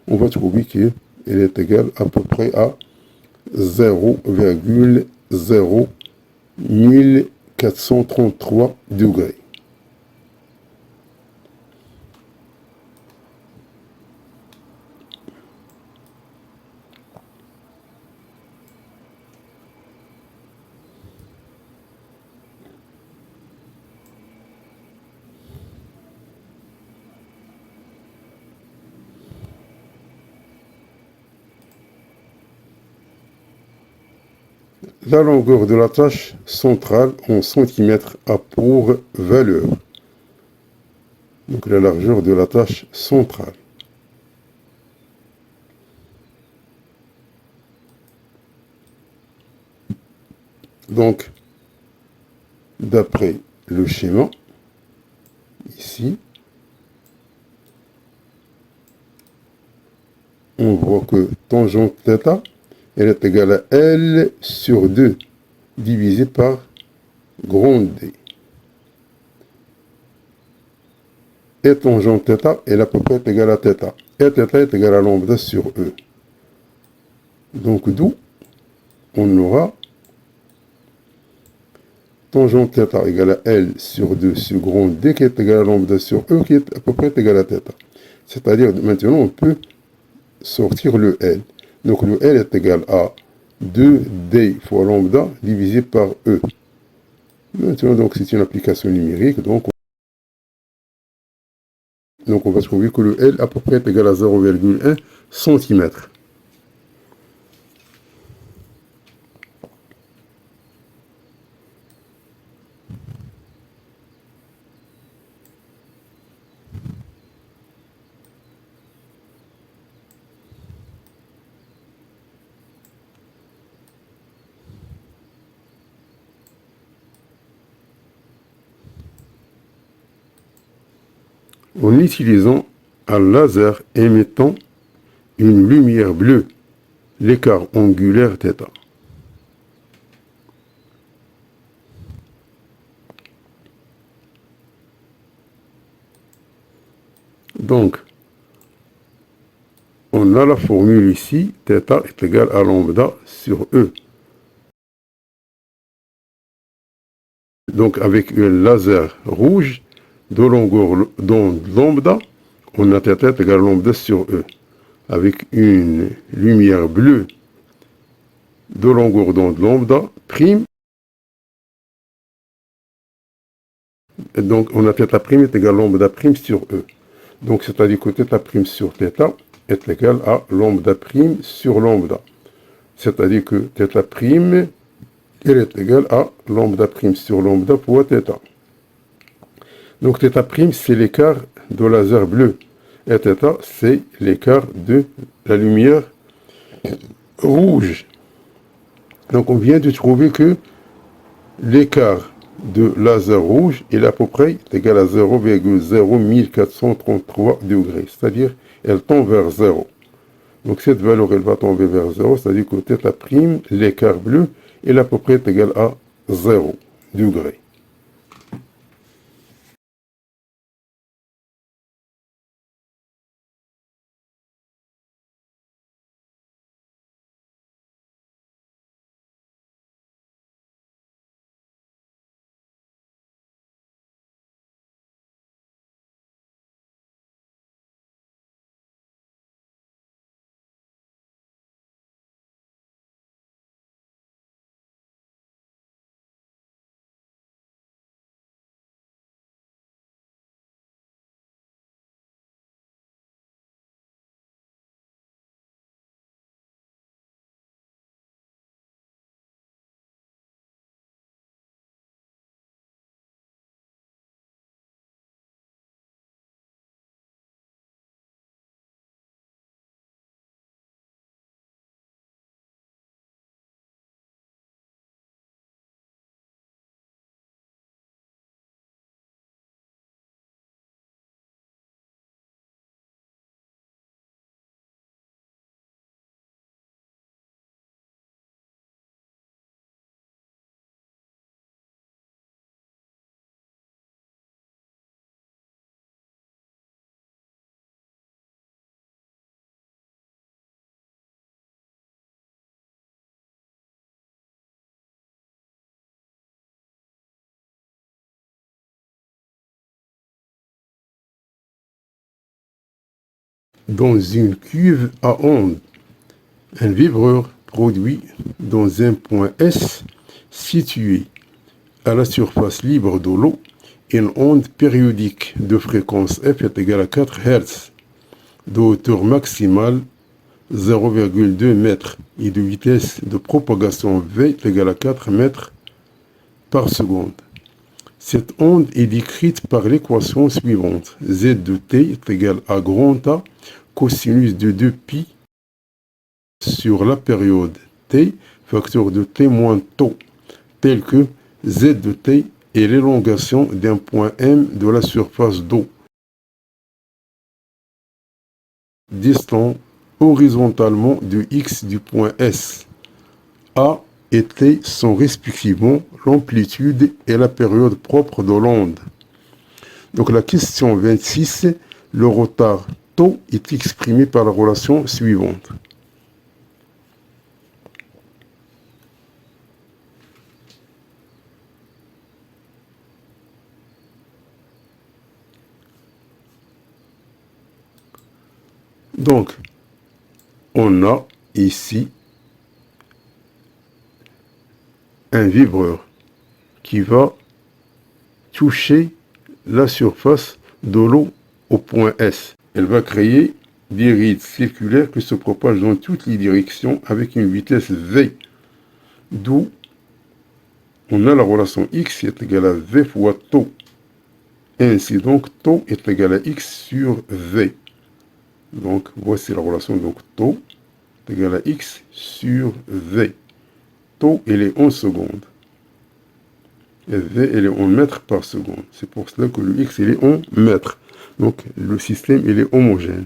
On va trouver qu'il est égal à peu près à 0,01433 degrés. La longueur de la tâche centrale en centimètres a pour valeur. Donc la largeur de la tâche centrale. Donc, d'après le schéma, ici, on voit que tangente θ, elle est égale à L sur 2, divisé par grand D. Et tangente θ, elle est à peu près égale à θ. Et θ est égal à lambda sur E. Donc, d'où on aura tangente θ égale à L sur 2 sur grand D qui est égal à lambda sur E qui est à peu près égal à θ. C'est-à-dire, maintenant, on peut sortir le L. Donc, le L est égal à 2D fois lambda divisé par E. Maintenant, donc, c'est une application numérique. Donc, on va trouver que le L à peu près est égal à 0,1 cm. En utilisant un laser émettant une lumière bleue, l'écart angulaire θ. Donc, on a la formule ici, θ est égal à lambda sur E. Donc, avec un laser rouge de longueur d'onde lambda, on a θ est égal à lambda sur E. Avec une lumière bleue de longueur d'onde lambda prime, et donc on a θ prime est égal à lambda prime sur E. Donc, c'est-à-dire que θ prime sur θ est égal à lambda prime sur lambda. C'est-à-dire que θ prime elle est égale à lambda prime sur lambda fois θ. Donc, θ prime, c'est l'écart de laser bleu. Et θ, c'est l'écart de la lumière rouge. Donc, on vient de trouver que l'écart de laser rouge est à peu près égal à 0,0433 degrés. C'est-à-dire, elle tend vers 0. Donc, cette valeur, elle va tomber vers 0. C'est-à-dire que θ prime, l'écart bleu, est à peu près égal à 0 degrés. Dans une cuve à ondes, un vibreur produit dans un point S situé à la surface libre de l'eau une onde périodique de fréquence f est égale à 4 Hz, de hauteur maximale 0,2 mètres et de vitesse de propagation v est égale à 4 mètres par seconde. Cette onde est décrite par l'équation suivante. Z de t est égal à grand A cosinus de 2pi sur la période t, facteur de t moins tau, tel que Z de t est l'élongation d'un point M de la surface d'eau, distant horizontalement de X du point S. A et T sont respectivement l'amplitude et la période propre de l'onde. Donc la question 26, le retard tau est exprimé par la relation suivante. Donc, on a ici un vibreur qui va toucher la surface de l'eau au point S. Elle va créer des rides circulaires qui se propagent dans toutes les directions avec une vitesse v, d'où on a la relation x est égale à v fois tau. Ainsi donc, tau est égal à x sur v. Donc, voici la relation. Donc, tau est égal à x sur v. Tau, il est en secondes. Et v, il est en mètres par seconde. C'est pour cela que le x, il est en mètres. Donc, le système, il est homogène.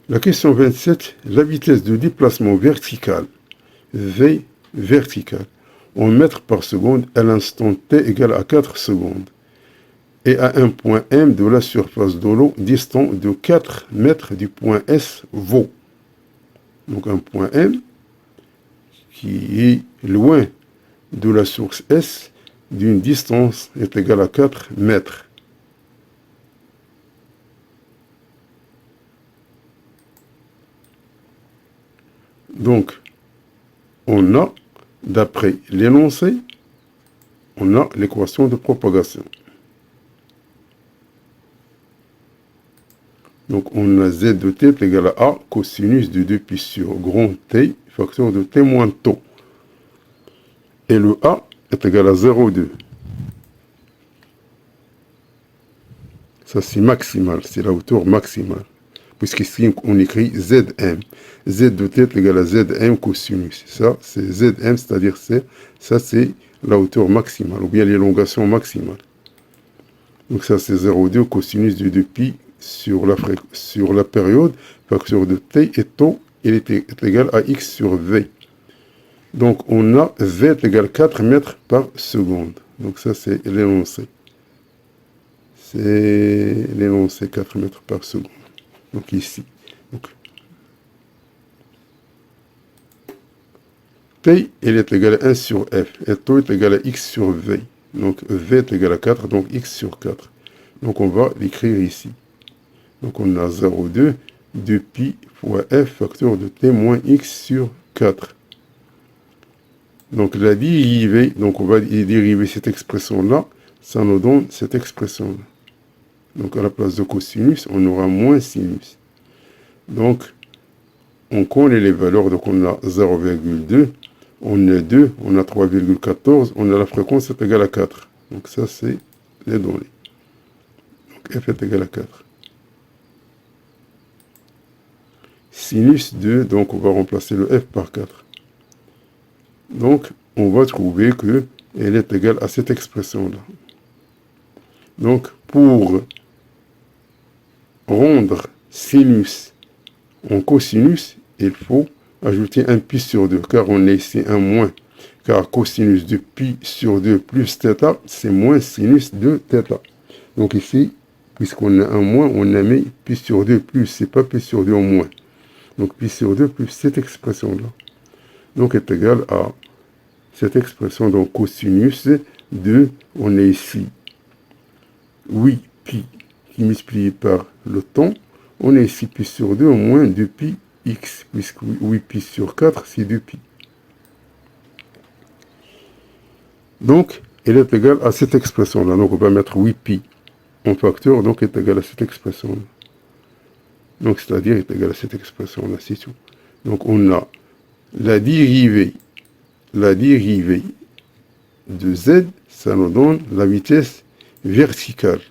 La question 27, la vitesse de déplacement vertical, v vertical, en mètres par seconde à l'instant t égale à 4 secondes, et à un point M de la surface de l'eau distant de 4 mètres du point S vaut. Donc un point M qui est loin de la source S d'une distance est égale à 4 mètres. Donc, on a, d'après l'énoncé, on a l'équation de propagation. Donc, on a Z de t est égal à A cosinus de 2pi sur grand T, facteur de T moins tau. Et le A est égal à 0,2. Ça, c'est maximal, c'est la hauteur maximale. Puisqu'ici, on écrit Zm. Z de t est égal à Zm cosinus. Ça, c'est Zm, c'est-à-dire ça, c'est la hauteur maximale, ou bien l'élongation maximale. Donc ça, c'est 0,2 cosinus de 2pi sur la période, facteur de t et tau, il est égal à x sur v. Donc on a v est égal à 4 mètres par seconde. Donc ça, c'est l'énoncé. C'est l'énoncé 4 mètres par seconde. Donc ici. Donc, T, il est égal à 1 sur F. Et tau est égal à X sur V. Donc V est égal à 4, donc X sur 4. Donc on va l'écrire ici. Donc on a 0,2 2pi fois F facteur de T moins X sur 4. Donc la dérivée, donc on va dériver cette expression-là, ça nous donne cette expression-là. Donc à la place de cosinus, on aura moins sinus. Donc, on connaît les valeurs, donc on a 0,2, on a 2, on a 3,14, on a la fréquence est égale à 4. Donc ça, c'est les données. Donc f est égal à 4. Sinus 2, donc on va remplacer le f par 4. Donc, on va trouver que elle est égale à cette expression-là. Donc, pour rendre sinus en cosinus, il faut ajouter un pi sur 2, car on a ici un moins. Car cosinus de pi sur 2 plus θ, c'est moins sinus de θ. Donc ici, puisqu'on a un moins, on a mis pi sur 2 plus, c'est pas pi sur 2 en moins. Donc pi sur 2 plus cette expression-là. Donc est égal à cette expression, donc cosinus de, on a ici 8 pi qui multiplié par le temps, on a ici pi sur 2 au moins 2pi x, puisque 8 pi sur 4, c'est 2pi. Donc, elle est égale à cette expression-là. Donc, on va mettre 8pi en facteur, donc est égal à cette expression-là. Donc, c'est-à-dire est égal à cette expression-là, c'est tout. Donc, on a la dérivée de z, ça nous donne la vitesse verticale,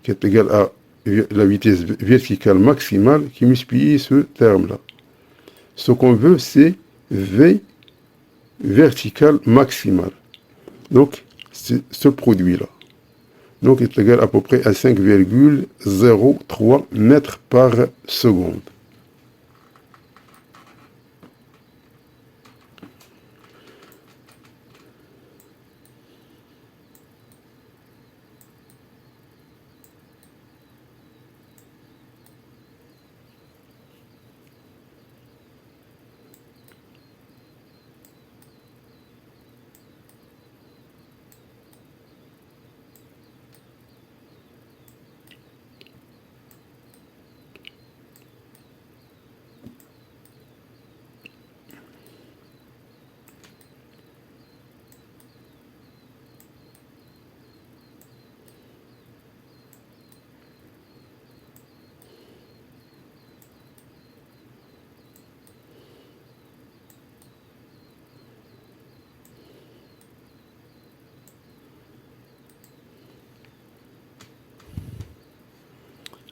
qui est égale à la vitesse verticale maximale qui multiplie ce terme-là. Ce qu'on veut, c'est v verticale maximale. Donc, c'est ce produit-là. Donc, est égal à peu près à 5,03 mètres par seconde.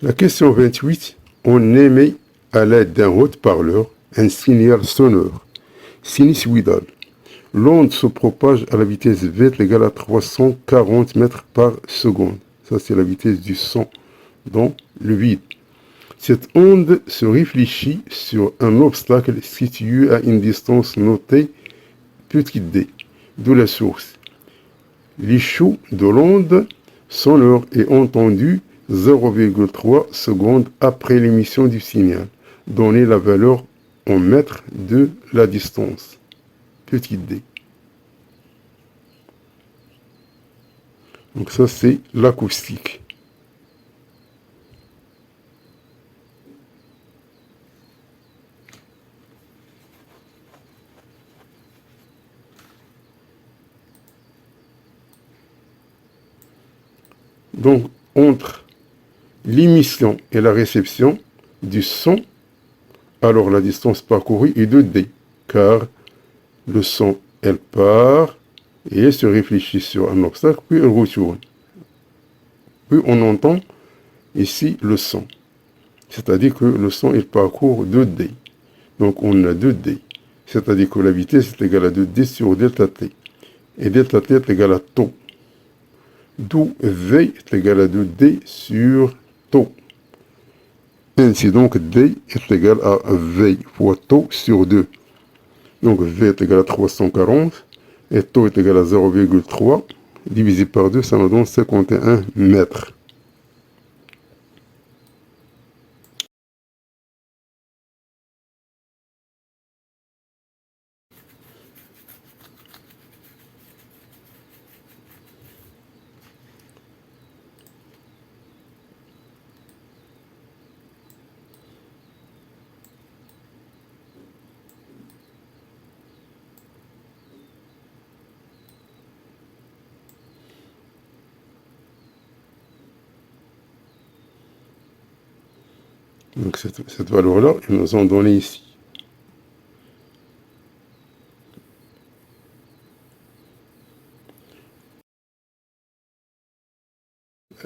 La question 28, on émet à l'aide d'un haut-parleur un signal sonore sinusoïdal. L'onde se propage à la vitesse v égale à 340 mètres par seconde. Ça, c'est la vitesse du son dans le vide. Cette onde se réfléchit sur un obstacle situé à une distance notée petit d, de la source. L'écho de l'onde sonore est entendu 0,3 secondes après l'émission du signal. Donnez la valeur en mètres de la distance. Petit d. Donc ça, c'est l'acoustique. Donc, entre l'émission et la réception du son, alors la distance parcourue est de d, car le son, elle part et elle se réfléchit sur un obstacle, puis elle retourne. Puis on entend ici le son. C'est-à-dire que le son, il parcourt 2D. Donc on a 2D. C'est-à-dire que la vitesse est égale à 2D sur delta t. Et delta t est égal à tau. D'où V est égal à 2D sur tau. Ainsi donc D est égal à V fois tau sur 2. Donc V est égal à 340 et tau est égal à 0,3 divisé par 2, ça nous donne 51 mètres. Donc cette valeur-là, ils nous ont donné ici.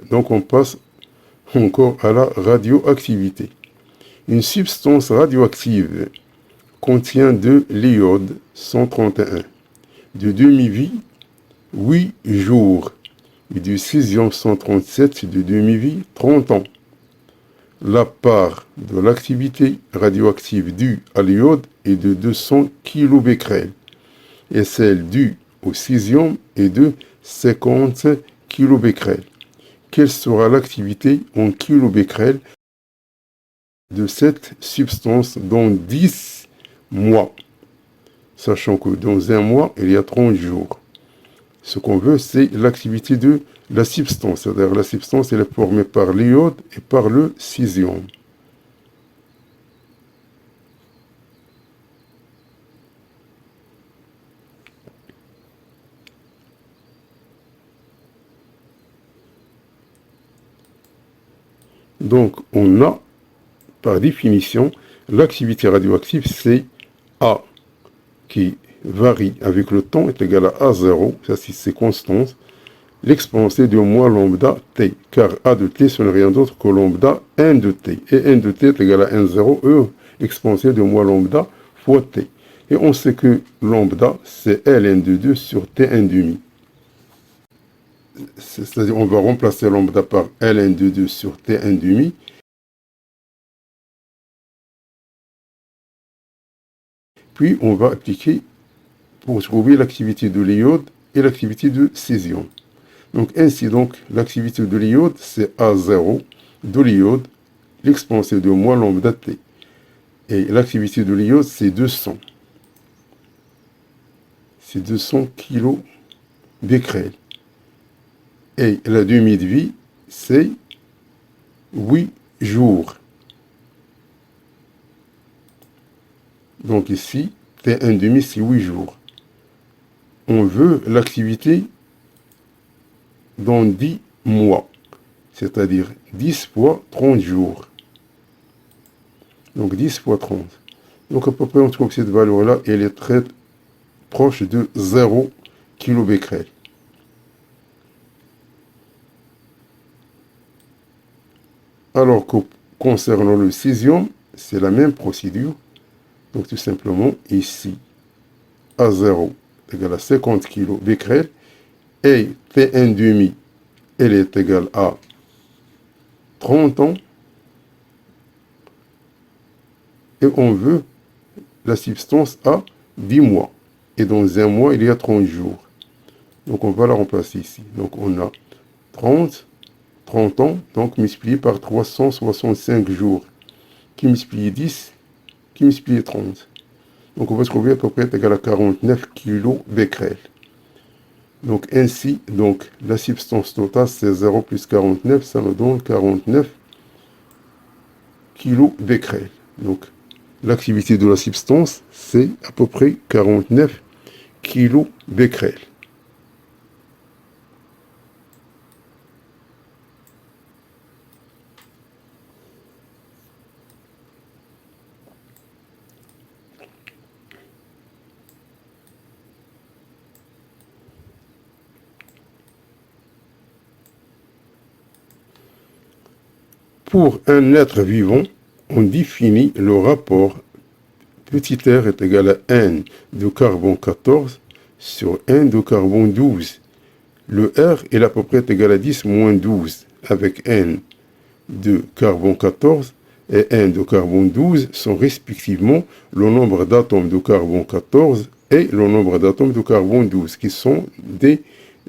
Donc on passe encore à la radioactivité. Une substance radioactive contient de l'iode 131, de demi-vie 8 jours et du césium 137 de demi-vie 30 ans. La part de l'activité radioactive due à l'iode est de 200 kBq et celle due au césium est de 50 kBq. Quelle sera l'activité en kBq de cette substance dans 10 mois, sachant que dans un mois, il y a 30 jours. Ce qu'on veut, c'est l'activité de la substance, c'est-à-dire la substance, elle est formée par l'iode et par le césium. Donc, on a, par définition, l'activité radioactive, c'est A, qui varie avec le temps, est égal à A0, ça c'est constante, l'exponenciée de moins lambda t, car A de t, ce n'est rien d'autre que lambda n de t, et n de t est égal à n0, exponenciée de moins lambda fois t. Et on sait que lambda, c'est ln de 2 sur tn demi. C'est-à-dire, on va remplacer lambda par ln de 2 sur tn demi. Puis, on va appliquer pour trouver l'activité de l'iode et l'activité de césium. Donc, ainsi, l'activité de l'iode, c'est A0 de l'iode, l'exponenciée de moins lambda t. Et l'activité de l'iode, c'est 200. C'est 200 kilo becquerel. Et la demi de vie, c'est 8 jours. Donc ici, T1 demi, c'est 8 jours. On veut l'activité dans 10 mois, c'est-à-dire 10 fois 30 jours. Donc 10 fois 30. Donc à peu près, on trouve que cette valeur-là, elle est très proche de 0 kilobecquerel. Alors que concernant le césium, c'est la même procédure. Donc tout simplement, ici, A0 est égal à 50 kilobecquerel et T1 demi, elle est égale à 30 ans. Et on veut la substance à 10 mois. Et dans un mois, il y a 30 jours. Donc on va la remplacer ici. Donc on a 30 ans, donc multiplié par 365 jours, qui multiplie 10, qui multiplie 30. Donc on va trouver à peu près égal à 49 kilobecquerel. Donc ainsi, la substance totale, c'est 0 plus 49, ça nous donne 49 kilobecquerel. Donc l'activité de la substance, c'est à peu près 49 kilobecquerel. Pour un être vivant, on définit le rapport petit r est égal à n de carbone 14 sur n de carbone 12. Le R est à peu près égal à 10 moins 12 avec n de carbone 14 et n de carbone 12 sont respectivement le nombre d'atomes de carbone 14 et le nombre d'atomes de carbone 12 qui sont des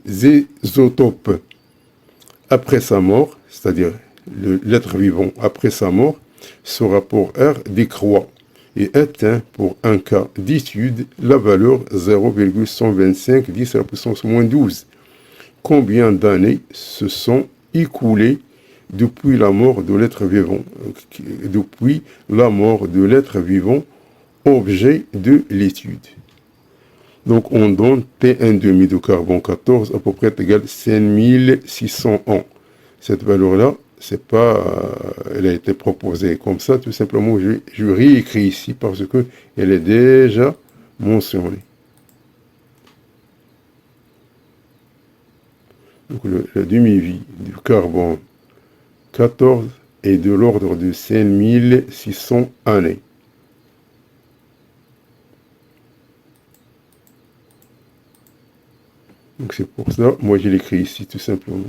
isotopes. Après sa mort, c'est-à-dire l'être vivant après sa mort, ce rapport R décroît et atteint pour un cas d'étude la valeur 0,125 10 à la puissance moins 12. Combien d'années se sont écoulées depuis la mort de l'être vivant, objet de l'étude. Donc on donne T1 demi de carbone 14 à peu près égal à 5600 ans. Cette valeur-là, c'est pas, elle a été proposée comme ça, tout simplement, je réécris ici parce que elle est déjà mentionnée. Donc la demi-vie du carbone 14 est de l'ordre de 5600 années. Donc c'est pour ça, moi je l'écris ici tout simplement.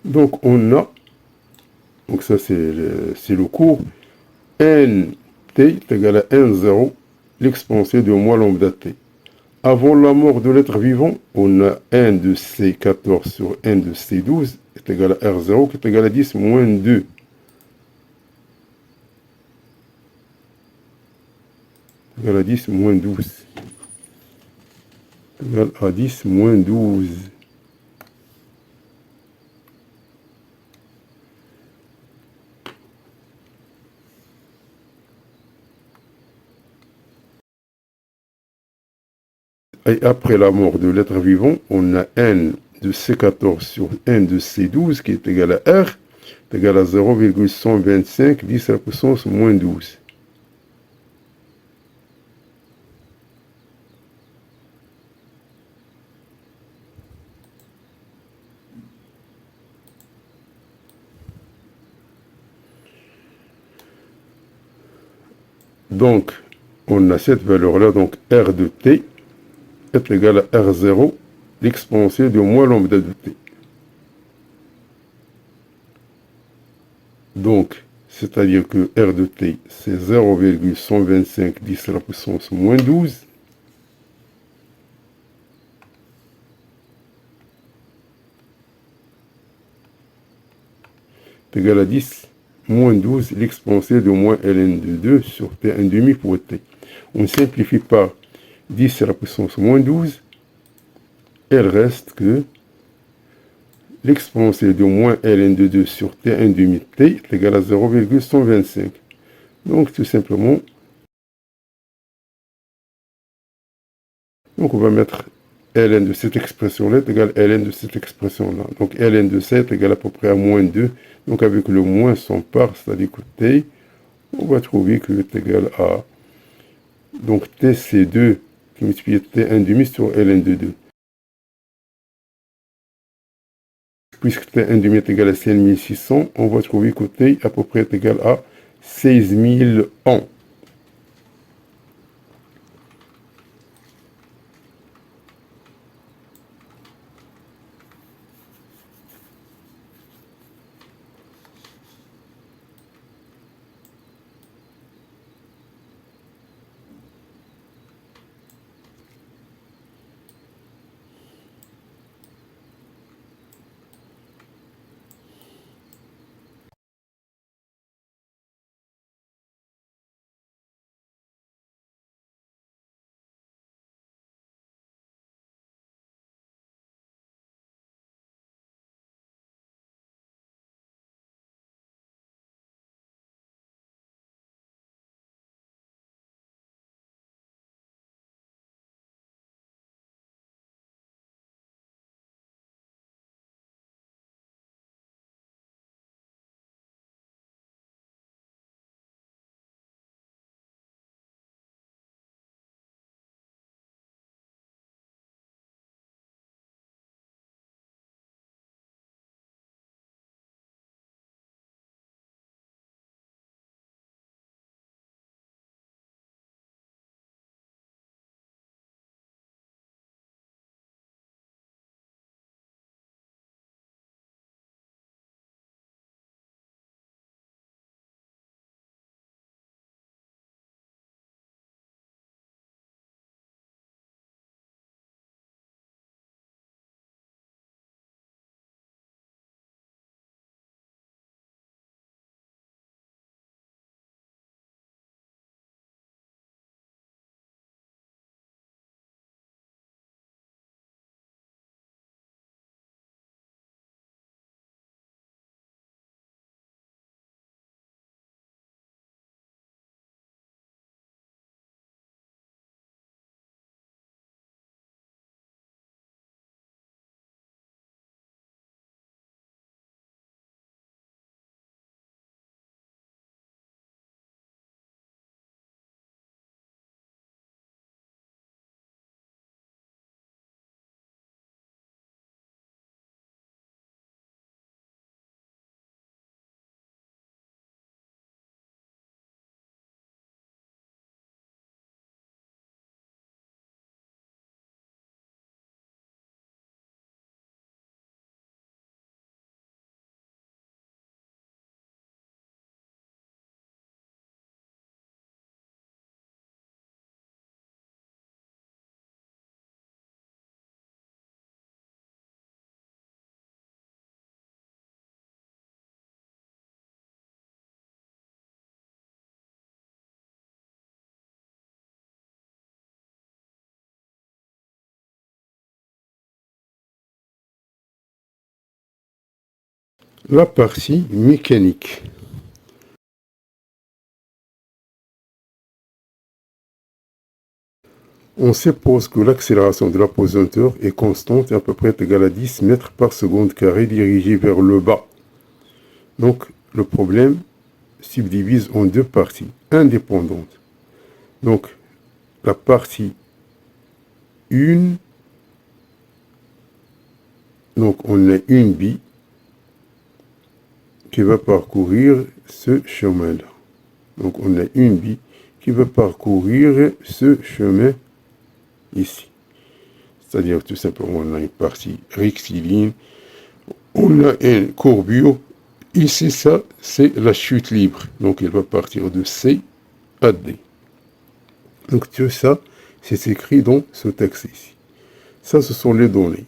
Donc on a, donc ça c'est le cours, nt est égal à n0, l'exponenciée de moins lambda t. Avant la mort de l'être vivant, on a n de C14 sur n de C12 est égal à R0 qui est égal à 10 moins 2. Égal à 10 moins 12. Égal à 10 moins 12. Et après la mort de l'être vivant, on a n de C14 sur n de C12 qui est égal à R, est égal à 0,125 10 à la puissance moins 12. Donc, on a cette valeur-là, donc R de T est égal à R0, l'exponentielle de moins lambda de T. Donc, c'est-à-dire que R de T, c'est 0,125 10 à la puissance moins 12. Est égal à 10 moins 12, l'exponentielle de moins ln de 2 sur T1 demi pour T. On simplifie par 10 à la puissance moins 12. Elle reste que l'exponentielle de moins ln de 2 sur T1 demi T est égal à 0,125. Donc, tout simplement, donc on va mettre ln de cette expression-là est égal à ln de cette expression-là. Donc, ln de 7 est égal à peu près à moins 2. Donc, avec le moins son part, c'est-à-dire que T, on va trouver que est égal à, donc, TC2 qui multiplie T1 demi sur ln de 2. Puisque T1 demi est égal à 5600, on va trouver que T à peu près est égal à 16 000 ans. La partie mécanique. On suppose que l'accélération de l'apesanteur est constante et à peu près égale à 10 mètres par seconde carré dirigée vers le bas. Donc, le problème subdivise en deux parties indépendantes. Donc, la partie 1, donc on a une bille qui va parcourir ce chemin-là. Donc, on a une bille qui va parcourir ce chemin ici. C'est-à-dire tout simplement, on a une partie rectiligne, on a une courbure. Ici, ça, c'est la chute libre. Donc, il va partir de C à D. Donc, tout ça, c'est écrit dans ce texte ici. Ça, ce sont les données.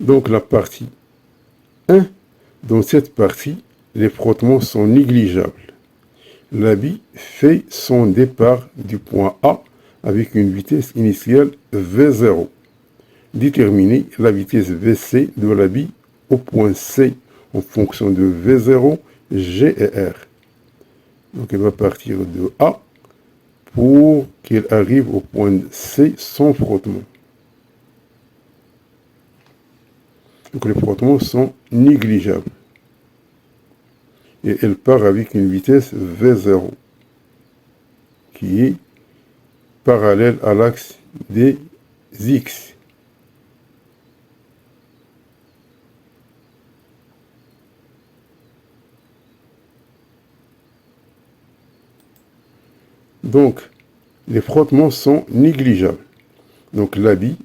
Donc, la partie 1, dans cette partie, les frottements sont négligeables. La bille fait son départ du point A avec une vitesse initiale V0. Déterminer la vitesse Vc de la bille au point C en fonction de V0, G et R. Donc elle va partir de A pour qu'elle arrive au point C sans frottement. Donc les frottements sont négligeables. Et elle part avec une vitesse V0 qui est parallèle à l'axe des X. Donc, les frottements sont négligeables. Donc, la bille,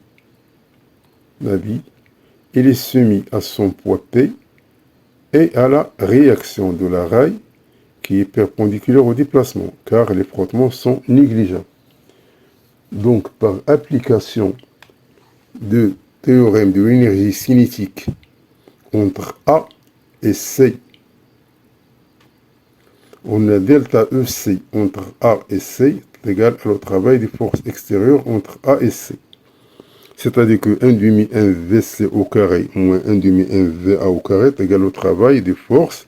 elle est soumise à son poids P et à la réaction de la raille qui est perpendiculaire au déplacement, car les frottements sont négligeables. Donc, par application de théorème de l'énergie cinétique entre A et C, on a delta EC entre A et C est égal au travail des forces extérieures entre A et C. C'est-à-dire que 1 demi 1 VC au carré moins 1 demi 1 VA au carré est égal au travail des forces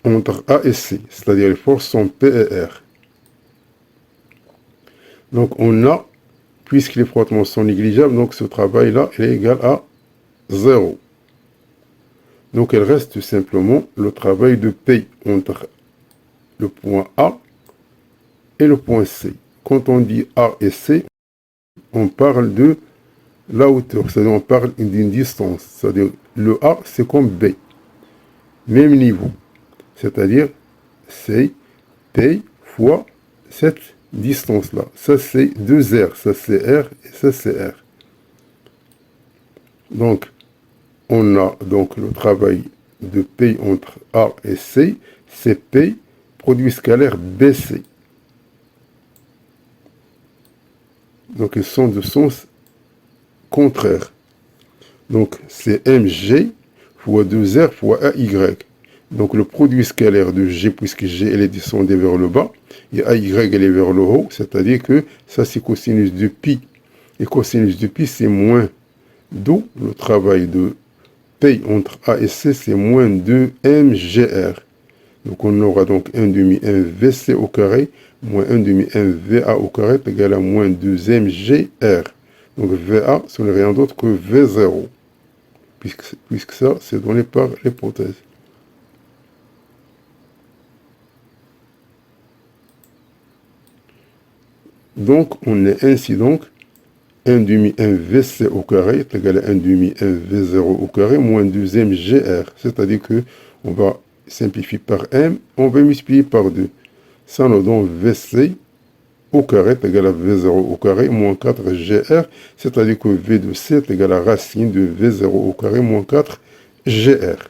entre A et C. C'est-à-dire les forces sont P et R. Donc on a, puisque les frottements sont négligeables, donc ce travail-là est égal à 0. Donc il reste tout simplement le travail de P entre le point A et le point C. Quand on dit A et C, on parle de la hauteur, c'est-à-dire on parle d'une distance. C'est-à-dire le A, c'est comme B. Même niveau. C'est-à-dire c'est P fois cette distance-là. Ça, c'est 2R. Ça, c'est R et ça, c'est R. Donc, on a donc le travail de P entre A et C. C'est P, produit scalaire BC. Donc, ils sont de sens contraire. Donc, c'est MG fois 2R fois AY. Donc, le produit scalaire de G, puisque G, elle est descendue vers le bas, et AY, elle est vers le haut, c'est-à-dire que ça, c'est cosinus de pi. Et cosinus de pi, c'est moins. D'où le travail de P entre A et C, c'est moins 2 MGR. Donc, on aura donc 1 demi 1 VC au carré, moins 1 demi 1 VA au carré, est égal à moins 2 MGR. Donc, VA, ce n'est rien d'autre que V0. Puisque ça, c'est donné par l'hypothèse. Donc, on est ainsi donc 1 demi 1 VC au carré est égal à 1 demi 1 V0 au carré moins 2 MGR. C'est-à-dire que on va simplifier par M, on va multiplier par 2. Ça nous donne VC au carré est égal à V0 au carré moins 4 GR. C'est-à-dire que V de C est égal à racine de V0 au carré moins 4 GR.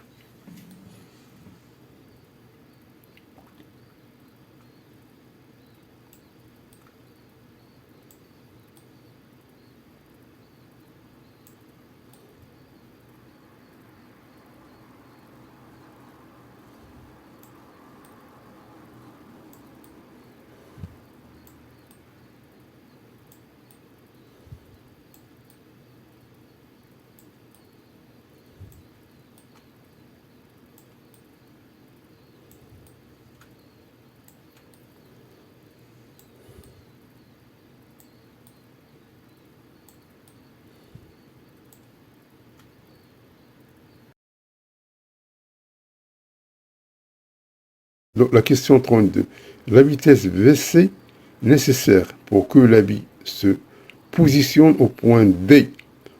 Donc, la question 32. La vitesse VC nécessaire pour que l'habit se positionne au point D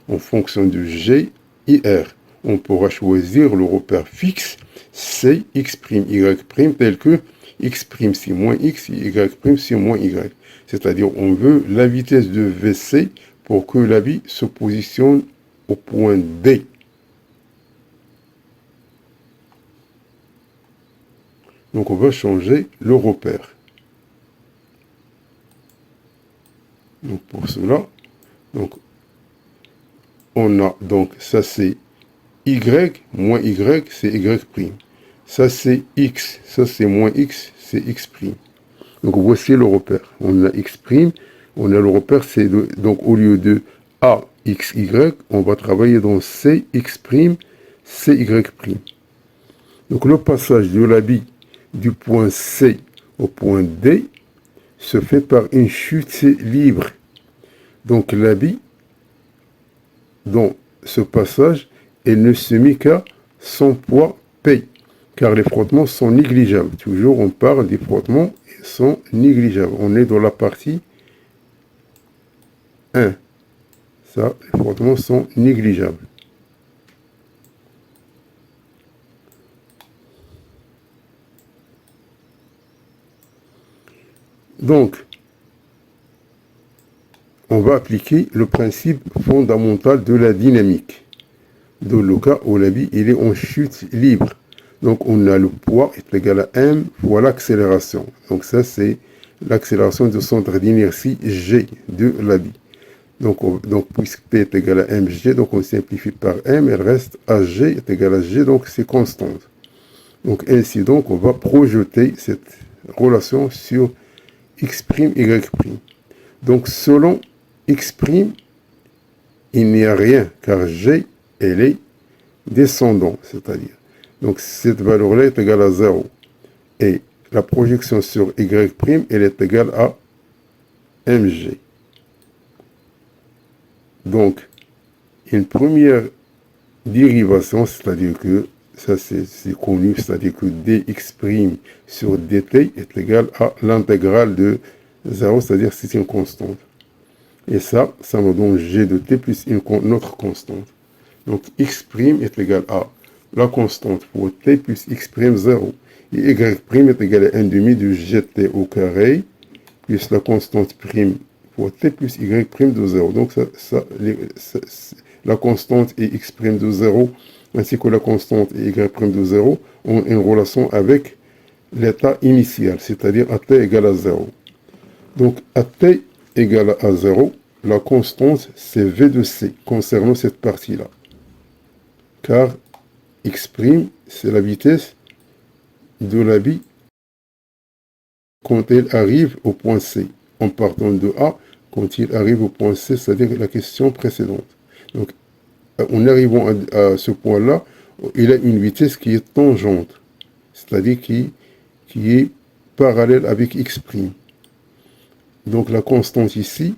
en fonction de G et R. On pourra choisir le repère fixe C, X', Y' tel que X' c'est moins X et Y' c'est moins Y. C'est-à-dire on veut la vitesse de VC pour que l'habit se positionne au point D. Donc on va changer le repère. Donc pour cela, donc on a donc ça c'est Y moins Y, c'est Y'. Ça c'est X, ça c'est moins X, c'est X'. Donc voici le repère. On a X', on a le repère, c'est donc au lieu de A, X, Y, on va travailler dans C, X', C, Y'. Donc le passage de l'habit du point C au point D se fait par une chute libre. Donc l'habit, dans ce passage, elle ne se met qu'à son poids P, car les frottements sont négligeables. Toujours on parle des frottements, ils sont négligeables. On est dans la partie 1. Ça, les frottements sont négligeables. Donc, on va appliquer le principe fondamental de la dynamique. Dans le cas où l'habit il est en chute libre. Donc, on a le poids est égal à m fois l'accélération. Donc, ça, c'est l'accélération du centre d'inertie G de l'habit. Donc, puisque P est égal à mg, donc on simplifie par m, il reste ag est égal à g, donc c'est constante. Donc, ainsi, donc, on va projeter cette relation sur x', y'. Donc, selon x', il n'y a rien, car g, elle est descendant, c'est-à-dire. Donc, cette valeur-là est égale à 0. Et la projection sur y', elle est égale à mg. Donc, une première dérivation, c'est-à-dire que, ça c'est connu, c'est-à-dire que dx' sur dt est égal à l'intégrale de 0, c'est-à-dire c'est une constante. Et ça me donne g de t plus une autre constante. Donc, x' est égal à la constante pour t plus x' 0. Et y' est égal à 1 demi de gt au carré, plus la constante prime pour t plus y' de 0. Donc, la constante et x' de 0, ainsi que la constante et y' de 0, ont une relation avec l'état initial, c'est-à-dire à t égale à 0. Donc, à t égale à 0, la constante, c'est v de c, concernant cette partie-là. Car x', c'est la vitesse de l'habit quand elle arrive au point C, en partant de A, quand il arrive au point C, c'est-à-dire la question précédente. Donc, en arrivant à ce point-là, il a une vitesse qui est tangente, c'est-à-dire qui est parallèle avec x'. Donc, la constante ici,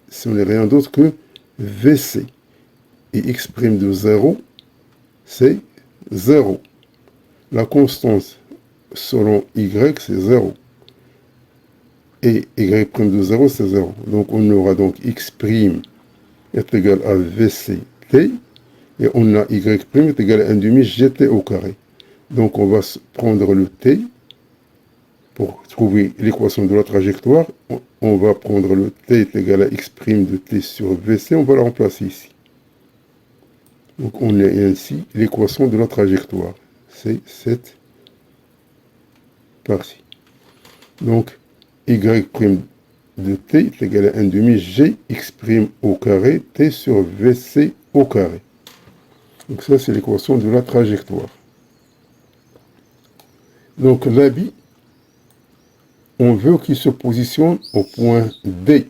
ce n'est rien d'autre que Vc. Et x' de 0, c'est 0. La constante selon y, c'est 0. Et y' de 0, c'est 0. Donc, on aura donc x' est égal à vct, et on a y' est égal à 1 demi gt au carré. Donc, on va prendre le t pour trouver l'équation de la trajectoire. On va prendre le t est égal à x' de t sur vc, on va la remplacer ici. Donc, on a ainsi l'équation de la trajectoire. C'est cette partie. Donc, y' de t est égal à 1 demi gx' au carré t sur vc au carré. Donc ça, c'est l'équation de la trajectoire. Donc l'habit, on veut qu'il se positionne au point D.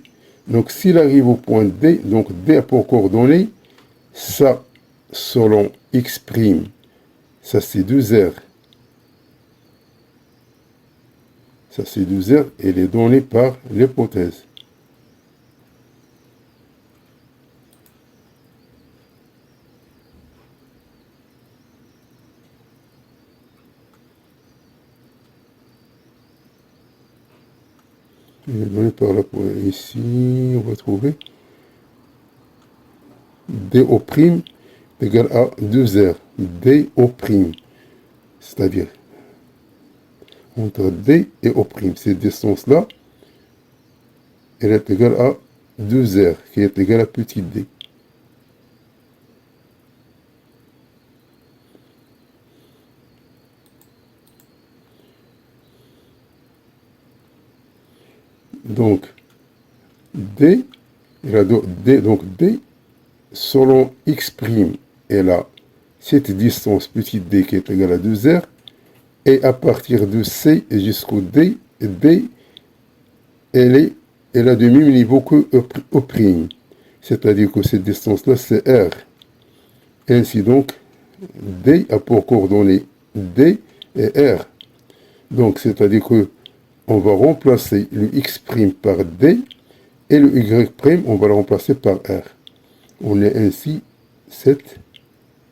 Donc s'il arrive au point D, donc D pour coordonnées, ça, selon x', ça c'est 2R. Ça c'est 2R, et elle est donnée par l'hypothèse. donné par là pour ici, on va trouver DO' égale à 2R. DO', c'est-à-dire entre D et O', cette distance-là, elle est égale à 2R, qui est égale à petit d. Donc, D, donc D, selon X', elle a cette distance petit d qui est égale à 2R, et à partir de C jusqu'au D, D, elle a du même niveau que E'. C'est-à-dire que cette distance-là, c'est R. Ainsi donc, D a pour coordonnées D et R. Donc, c'est-à-dire que on va remplacer le X' par D et le Y', on va le remplacer par R. On a ainsi cette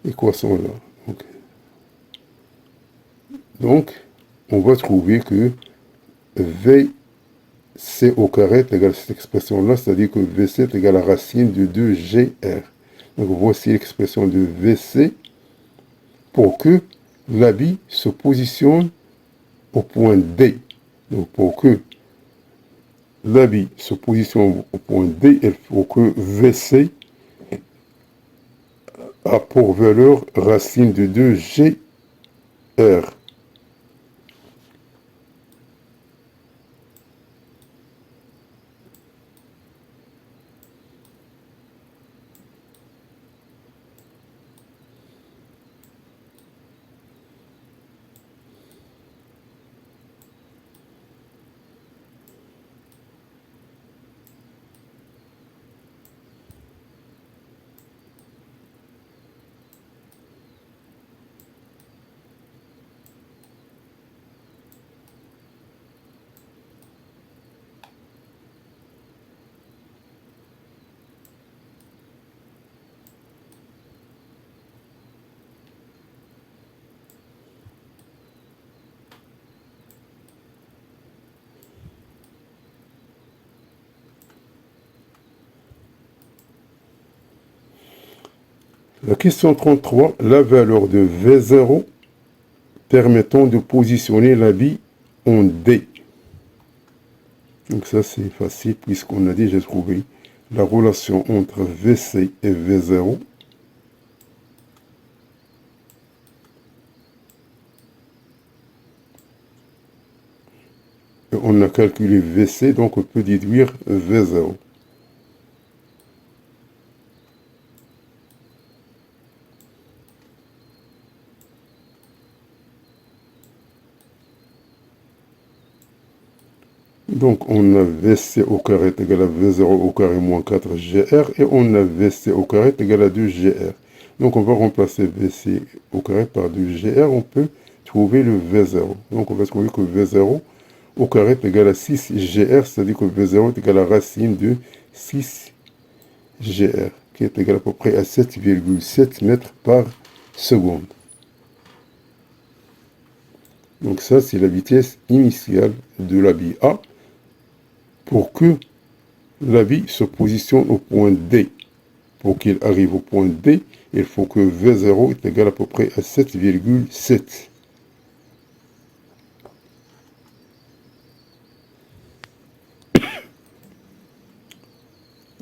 équation-là. Donc, on va trouver que VC au carré est égal à cette expression-là, c'est-à-dire que VC est égal à la racine de 2GR. Donc, voici l'expression de VC pour que l'habit se positionne au point D. Donc, pour que l'habit se positionne au point D, il faut que VC a pour valeur racine de 2GR. La question 33, la valeur de V0 permettant de positionner l'habit en D. Donc ça c'est facile puisqu'on a déjà trouvé la relation entre VC et V0. Et on a calculé VC, donc on peut déduire V0. Donc, on a VC au carré est égal à V0 au carré moins 4GR et on a VC au carré est égal à 2GR. Donc, on va remplacer VC au carré par 2GR. On peut trouver le V0. Donc, on va trouver que V0 au carré est égal à 6GR, c'est-à-dire que V0 est égal à la racine de 6GR, qui est égal à peu près à 7,7 mètres par seconde. Donc, ça, c'est la vitesse initiale de l'habit A. Pour que l'habit se positionne au point D. Pour qu'il arrive au point D, il faut que V0 est égal à peu près à 7,7.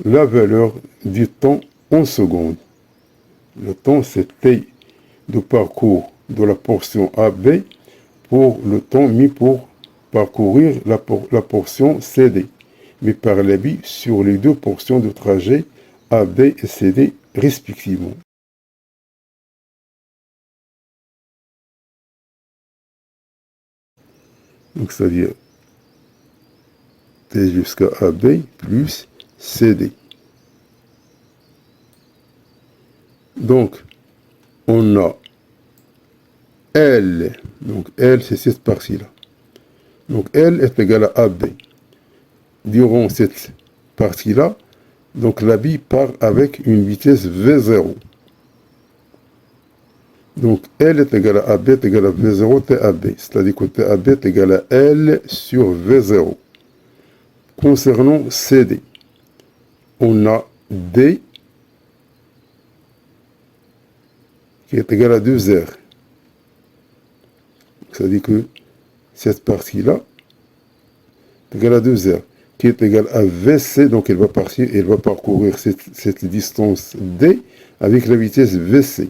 La valeur du temps en secondes. Le temps, c'est T de parcours de la portion AB pour le temps mis pour parcourir la portion CD, mais par l'habit sur les deux portions de trajet AB et CD respectivement. Donc, c'est-à-dire T jusqu'à AB plus CD. Donc, on a L. Donc, L, c'est cette partie-là. Donc, L est égal à AB. Durant cette partie-là, donc l'habit part avec une vitesse V0. Donc, L est égal à AB est égal à V0 TAB. C'est-à-dire que TAB est égal à L sur V0. Concernant CD, on a D qui est égal à 2R. Ça dit que cette partie-là est égale à 2R, qui est égale à VC, donc elle va parcourir cette distance D avec la vitesse VC.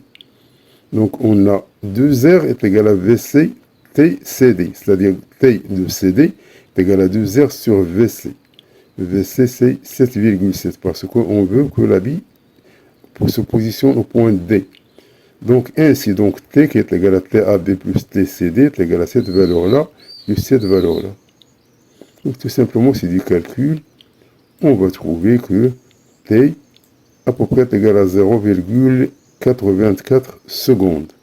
Donc on a 2R est égal à VC TCD, c'est-à-dire T de CD est égal à 2R sur VC. VC c'est 7,7 parce qu'on veut que la bille se positionne au point D. Donc ainsi, donc T qui est égal à TAB plus TCD est égal à cette valeur-là plus cette valeur-là. Donc tout simplement, c'est du calcul. On va trouver que T à peu près est égal à 0,84 secondes.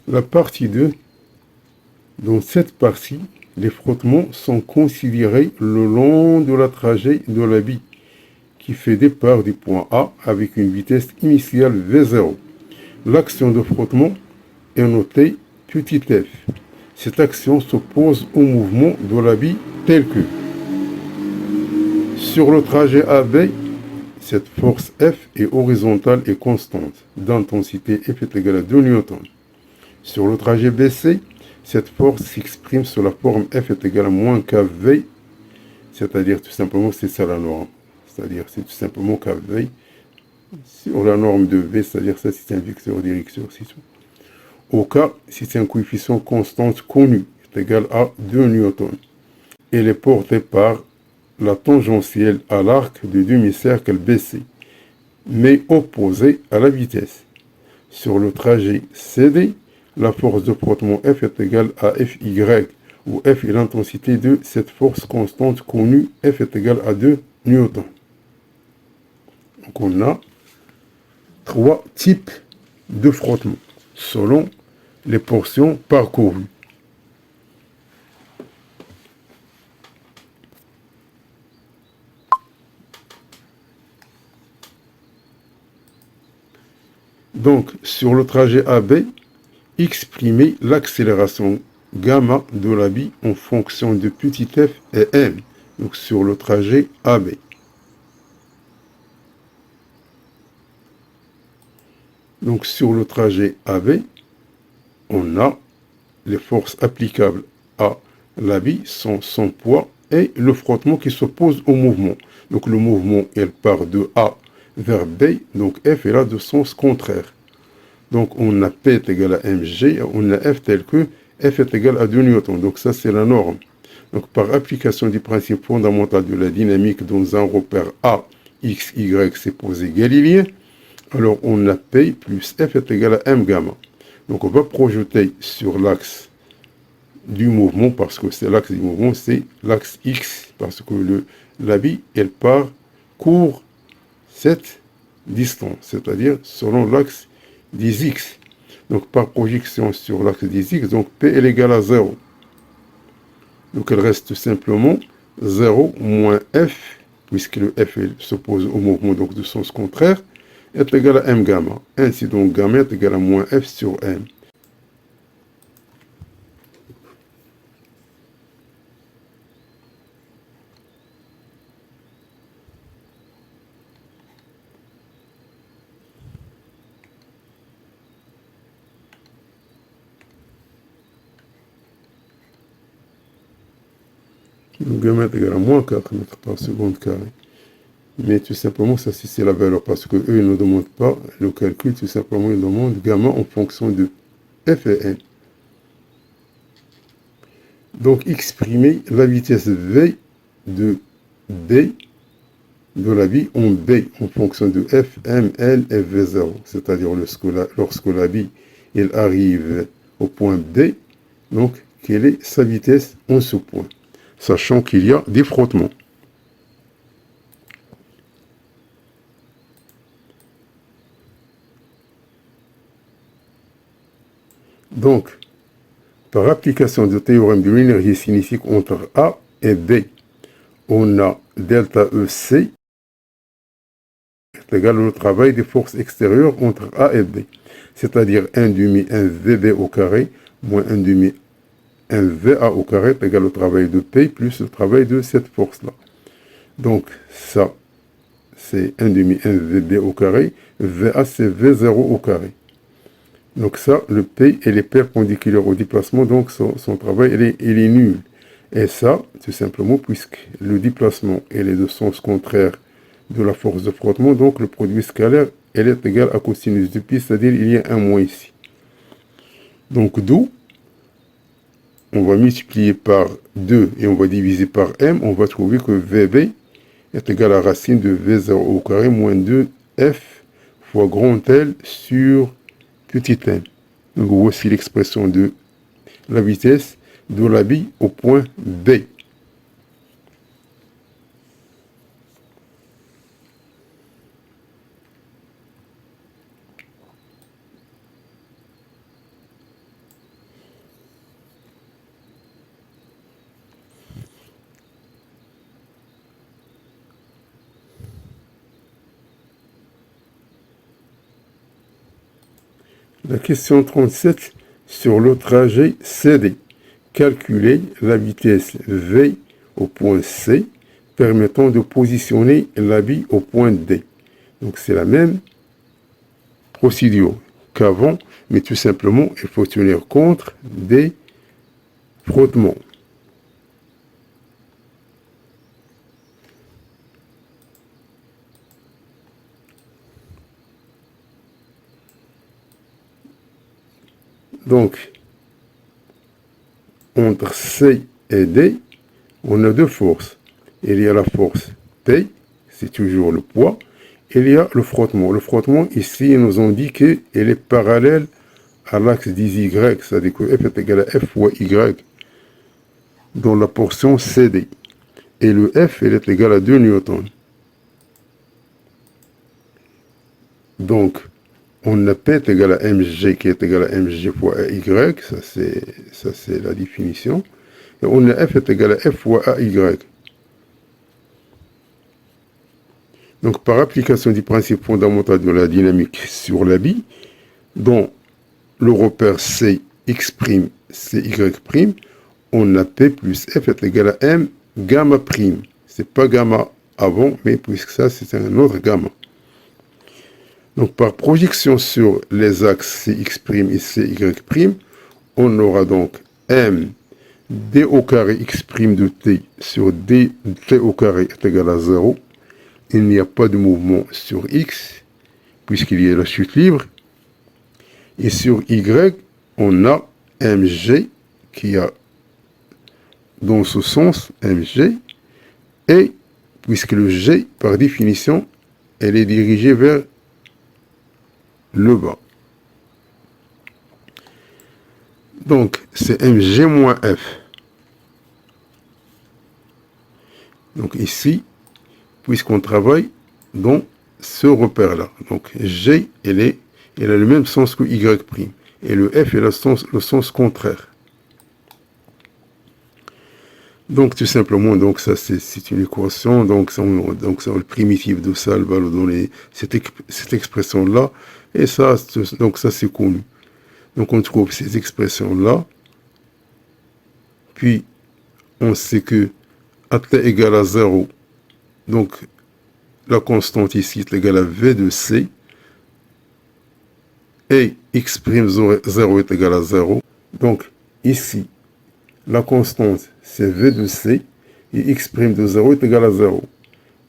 La partie 2, dans cette partie, les frottements sont considérés le long de la trajet de la bille qui fait départ du point A avec une vitesse initiale V0. L'action de frottement est notée petit f. Cette action s'oppose au mouvement de la bille tel que sur le trajet AB, cette force F est horizontale et constante, d'intensité F est égale à 2 newtons. Sur le trajet BC, cette force s'exprime sous la forme F est égale à moins kV, c'est-à-dire tout simplement, c'est ça la norme. C'est-à-dire, c'est tout simplement kV sur la norme de V, c'est-à-dire ça, c'est un vecteur directeur, c'est tout. Au cas, si c'est un coefficient constant connu, est égal à 2 newtons. Elle est portée par la tangentielle à l'arc du demi-cercle BC, mais opposée à la vitesse. Sur le trajet CD, la force de frottement F est égale à Fy, où F est l'intensité de cette force constante connue, F est égale à 2 newtons. Donc on a 3 types de frottement selon les portions parcourues. Donc, sur le trajet AB, exprimer l'accélération gamma de l'habit en fonction de petit f et m, donc sur le trajet AB. Donc sur le trajet AB, on a les forces applicables à l'habit sont son poids et le frottement qui s'oppose au mouvement. Donc le mouvement, il part de A vers B, donc F est là de sens contraire. Donc on a P est égal à mg, on a F tel que F est égal à 2 newtons. Donc ça c'est la norme. Donc par application du principe fondamental de la dynamique dans un repère A, X, Y supposé galiléen, alors on a P plus F est égal à m gamma. Donc on va projeter sur l'axe du mouvement, parce que c'est l'axe du mouvement, c'est l'axe X, parce que l'habit, elle court cette distance, c'est-à-dire selon l'axe des X. Donc par projection sur l'axe des X, donc P est égal à 0. Donc elle reste tout simplement 0 moins F, puisque le F s'oppose au mouvement donc de sens contraire, est égal à m gamma. Ainsi donc gamma est égal à moins F sur m. Donc gamma est égal à moins 4 mètres par seconde carré. Mais tout simplement, ça c'est la valeur, parce que eux ils ne demandent pas le calcul, tout simplement ils demandent gamma en fonction de f et n. Donc exprimer la vitesse v de B de la vie en B en fonction de f, m, l et v0. C'est-à-dire lorsque la vie elle arrive au point B, donc quelle est sa vitesse en ce point, sachant qu'il y a des frottements. Donc, par application du théorème de l'énergie cinétique entre A et B, on a delta EC est égal au travail des forces extérieures entre A et B, c'est-à-dire 1 demi 1 VB au carré moins 1 demi 1 VA au carré est égal au travail de P plus le travail de cette force-là. Donc, ça, c'est 1 demi 1 VB au carré, VA c'est V0 au carré. Donc ça, le P, elle est perpendiculaire au déplacement, donc son travail, il est nul. Et ça, tout simplement, puisque le déplacement, elle est de sens contraire de la force de frottement, donc le produit scalaire, elle est égal à cosinus de pi, c'est-à-dire il y a un moins ici. Donc d'où, on va multiplier par 2 et on va diviser par m, on va trouver que VB est égal à racine de V0 au carré moins 2F fois grand L sur petit m. Donc voici l'expression de la vitesse de la bille au point B. La question 37 sur le trajet CD. Calculer la vitesse V au point C permettant de positionner la bille au point D. Donc c'est la même procédure qu'avant, mais tout simplement il faut tenir compte des frottements. Donc, entre C et D, on a deux forces. Il y a la force P, c'est toujours le poids. Il y a le frottement. Le frottement, ici, il nous dit qu'il est parallèle à l'axe des Y, c'est-à-dire que F est égal à F fois Y dans la portion CD. Et le F, il est égal à 2 newtons. Donc, on a P est égal à mg qui est égal à mg fois AY, ça c'est la définition. Et on a F est égal à F fois AY. Donc par application du principe fondamental de la dynamique sur la bille, dont le repère C exprime CY', on a P plus F est égal à M gamma prime. C'est pas gamma avant, mais puisque ça, c'est un autre gamma. Donc, par projection sur les axes CX' et CY', on aura donc M d au carré x' de t sur d t au carré est égal à 0. Il n'y a pas de mouvement sur x, puisqu'il y a la chute libre. Et sur y, on a mg qui a dans ce sens mg, et puisque le g, par définition, elle est dirigée vers le bas. Donc, c'est mg moins f. Donc ici, puisqu'on travaille dans ce repère-là. Donc g, elle a le même sens que y'. Et le f est le sens contraire. Donc tout simplement, donc ça c'est une équation, donc c'est le primitif de ça, va nous donner cette expression-là, et ça, donc ça c'est connu. Donc on trouve ces expressions-là, puis on sait que à t égale à 0, donc la constante ici est égale à v de c, et x'0 est égal à 0, donc ici, la constante, c'est V de C, et x' de 0 est égal à 0.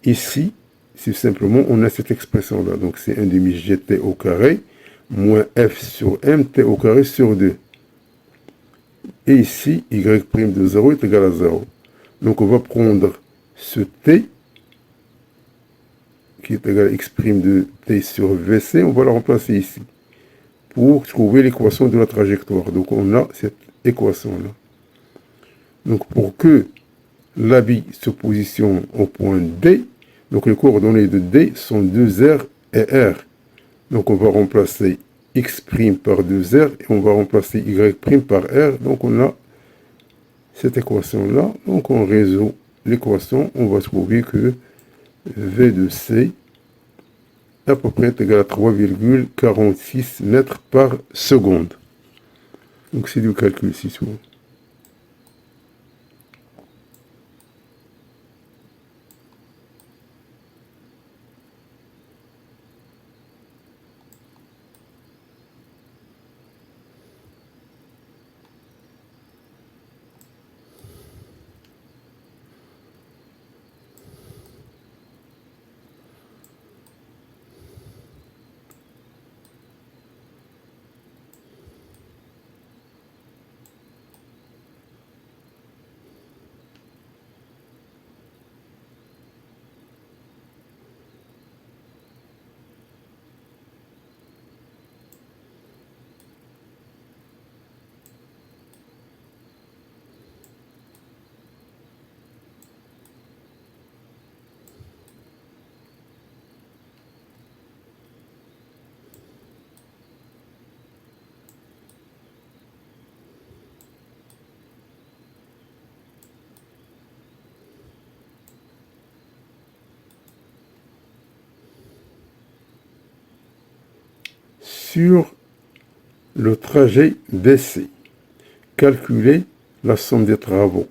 Ici, c'est simplement, on a cette expression-là. Donc, c'est 1 demi gt au carré, moins f sur m, t au carré sur 2. Et ici, y' de 0 est égal à 0. Donc, on va prendre ce t, qui est égal à x' de t sur vc, on va le remplacer ici, pour trouver l'équation de la trajectoire. Donc, on a cette équation-là. Donc, pour que l'habit se positionne au point D, donc les coordonnées de D sont 2R et R. Donc, on va remplacer x' par 2R et on va remplacer y' par R. Donc, on a cette équation-là. Donc, on résout l'équation. On va trouver que V de C à peu près est égal à 3,46 mètres par seconde. Donc, c'est du calcul si souvent. Sur le trajet d'essai, calculer la somme des travaux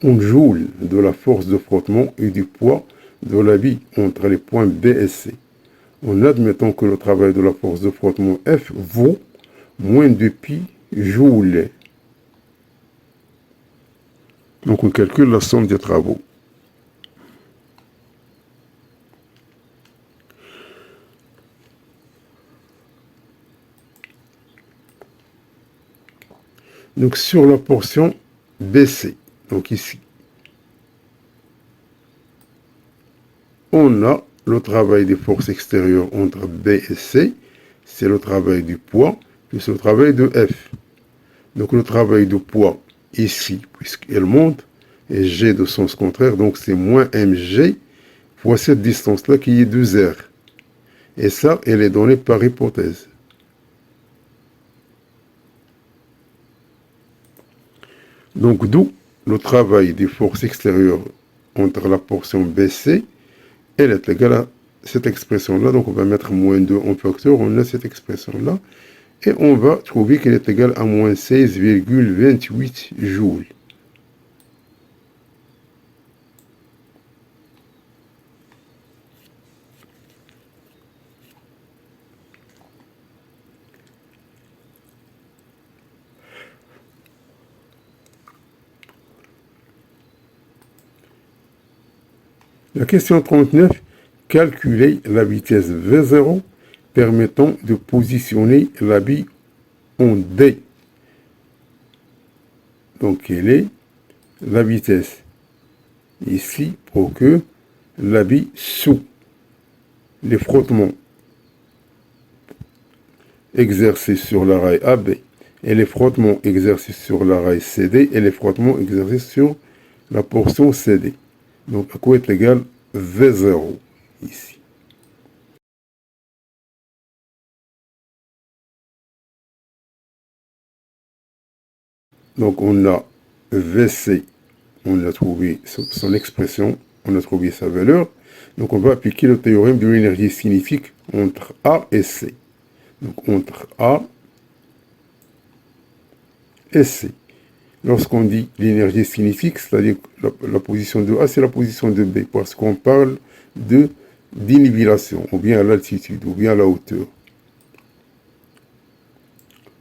en joules de la force de frottement et du poids de l'habit entre les points B et C. En admettant que le travail de la force de frottement F vaut moins de pi joules. Donc on calcule la somme des travaux. Donc sur la portion BC, donc ici, on a le travail des forces extérieures entre B et C, c'est le travail du poids, plus le travail de F. Donc le travail de poids ici, puisqu'elle monte, est G de sens contraire, donc c'est moins mg fois cette distance-là qui est 2r. Et ça, elle est donnée par hypothèse. Donc, d'où le travail des forces extérieures entre la portion BC, elle est égale à cette expression-là. Donc, on va mettre moins 2 en facteur, on a cette expression-là. Et on va trouver qu'elle est égale à moins 16,28 joules. La question 39, calculer la vitesse V0 permettant de positionner l'habit en D. Donc, quelle est la vitesse ici pour que l'habit sous les frottements exercés sur la rail AB et les frottements exercés sur la rail CD et les frottements exercés sur la portion CD. Donc, à quoi est égal V0 ici. Donc, on a VC, on a trouvé son expression, on a trouvé sa valeur. Donc, on va appliquer le théorème de l'énergie cinétique entre A et C. Donc, entre A et C. Lorsqu'on dit l'énergie cinétique, c'est-à-dire la position de A, c'est la position de B, parce qu'on parle d'inhibilation, ou bien à l'altitude, ou bien à la hauteur.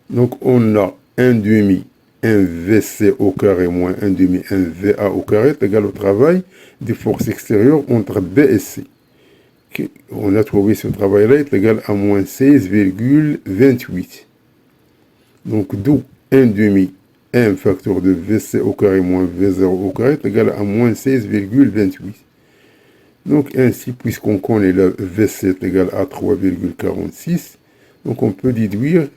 Donc, on a 1 demi, 1 VC au carré moins 1 demi, 1 VA au carré est égal au travail des forces extérieures entre B et C. On a trouvé ce travail-là est égal à moins 16,28. Donc, d'où 1 demi, 1 facteur de VC au carré moins V0 au carré est égal à moins 16,28. Donc, ainsi, puisqu'on connaît le VC est égal à 3,46, donc on peut déduire,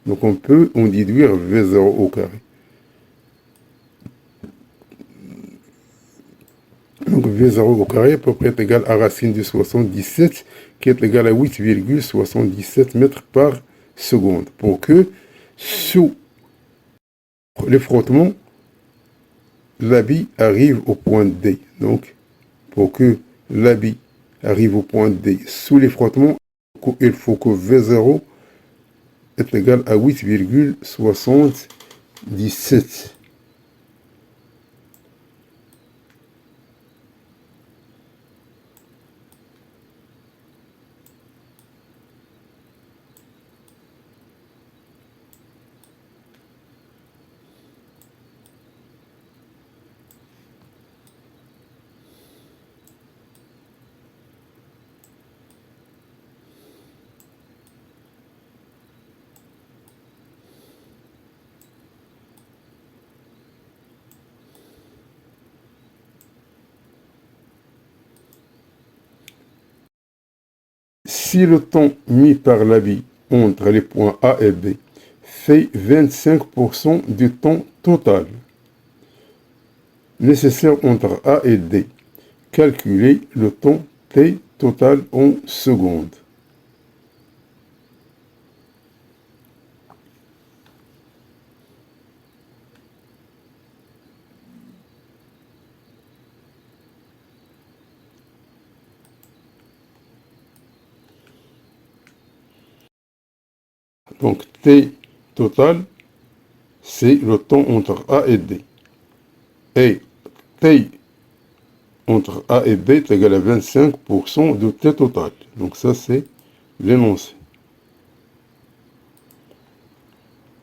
déduire V0 au carré. Donc, V0 au carré à peu près est égal à racine de 77, qui est égal à 8,77 mètres par seconde. Pour que, sous les frottements, l'habit arrive au point D. Donc, pour que l'habit arrive au point D sous les frottements, il faut que V0 est égal à 8,77. Si le temps mis par l'habit entre les points A et B fait 25% du temps total nécessaire entre A et D, calculez le temps T total en secondes. Donc, T total, c'est le temps entre A et D. Et T entre A et B est égal à 25% de T total. Donc, ça, c'est l'énoncé.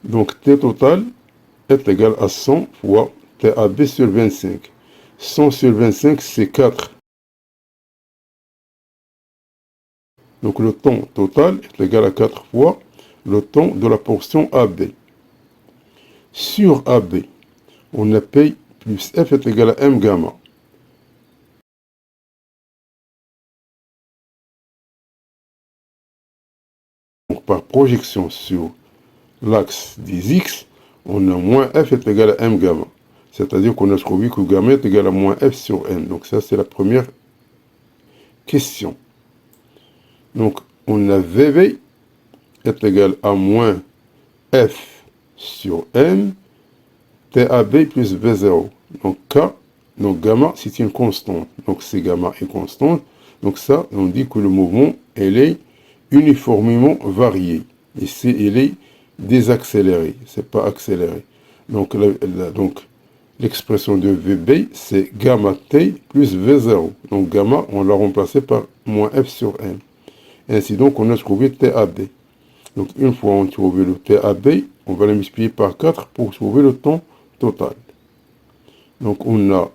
Donc, T total est égal à 100 fois TAB sur 25. 100 sur 25, c'est 4. Donc, le temps total est égal à 4 fois le temps de la portion AB. Sur AB, on a P plus F est égal à M gamma. Donc, par projection sur l'axe des X, on a moins F est égal à M gamma. C'est-à-dire qu'on a trouvé que gamma est égal à moins F sur M. Donc, ça, c'est la première question. Donc, on a VV est égal à moins F sur M, TAB plus V0. Donc, K, donc gamma, c'est une constante. Donc, c'est gamma est constante. Donc, ça, on dit que le mouvement, elle est uniformément varié. Ici, il est désaccéléré, c'est pas accéléré. Donc, l'expression de VB, c'est gamma T plus V0. Donc, gamma, on l'a remplacé par moins F sur M. Ainsi donc, on a trouvé TAB. Donc, une fois on a trouvé le TAB, on va le multiplier par 4 pour trouver le temps total. Donc, on a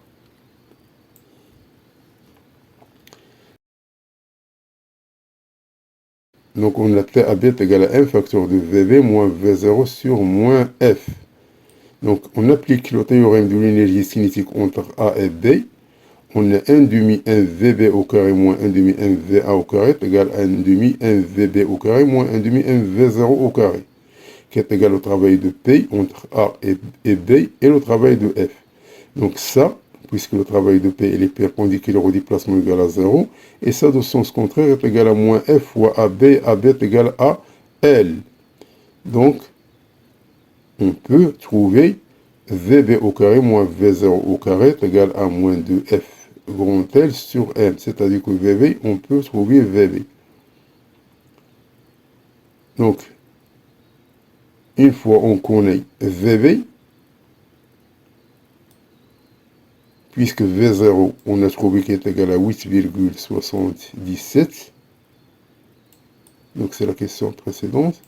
TAB est égal à M facteur de VB moins V0 sur moins F. Donc, on applique le théorème de l'énergie cinétique entre A et B. On a 1 demi 1 VB au carré moins 1 demi 1 VA au carré est égal à 1 demi 1 VB au carré moins 1 demi 1 V0 au carré, qui est égal au travail de P entre A et B et le travail de F. Donc ça, puisque le travail de P est perpendiculaire au déplacement égal à 0, et ça de sens contraire est égal à moins F fois AB est égal à L. Donc, on peut trouver VB au carré moins V0 au carré est égal à moins 2F grand L sur M. C'est-à-dire que VB, on peut trouver VB. Donc, une fois on connaît VB, puisque V0, on a trouvé qu'il est égal à 8,77. Donc, c'est la question précédente.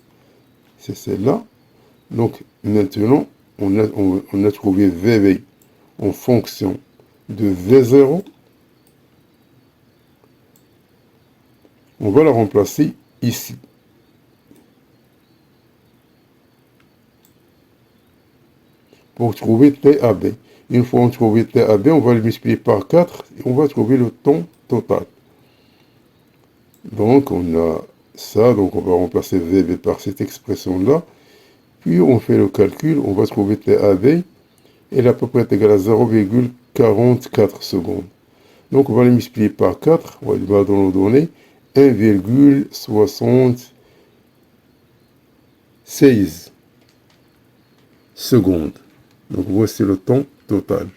C'est celle-là. Donc, maintenant, on a trouvé VB en fonction de V0. On va la remplacer ici. Pour trouver TAB. Une fois on trouve TAB, on va le multiplier par 4 et on va trouver le temps total. Donc, on a ça. Donc, on va remplacer VB par cette expression-là. Puis, on fait le calcul. On va trouver TAB. Et à peu près est égal à 0,44 secondes. Donc, on va le multiplier par 4. On va dans nos données 1,76 secondes. Donc, voici le temps total.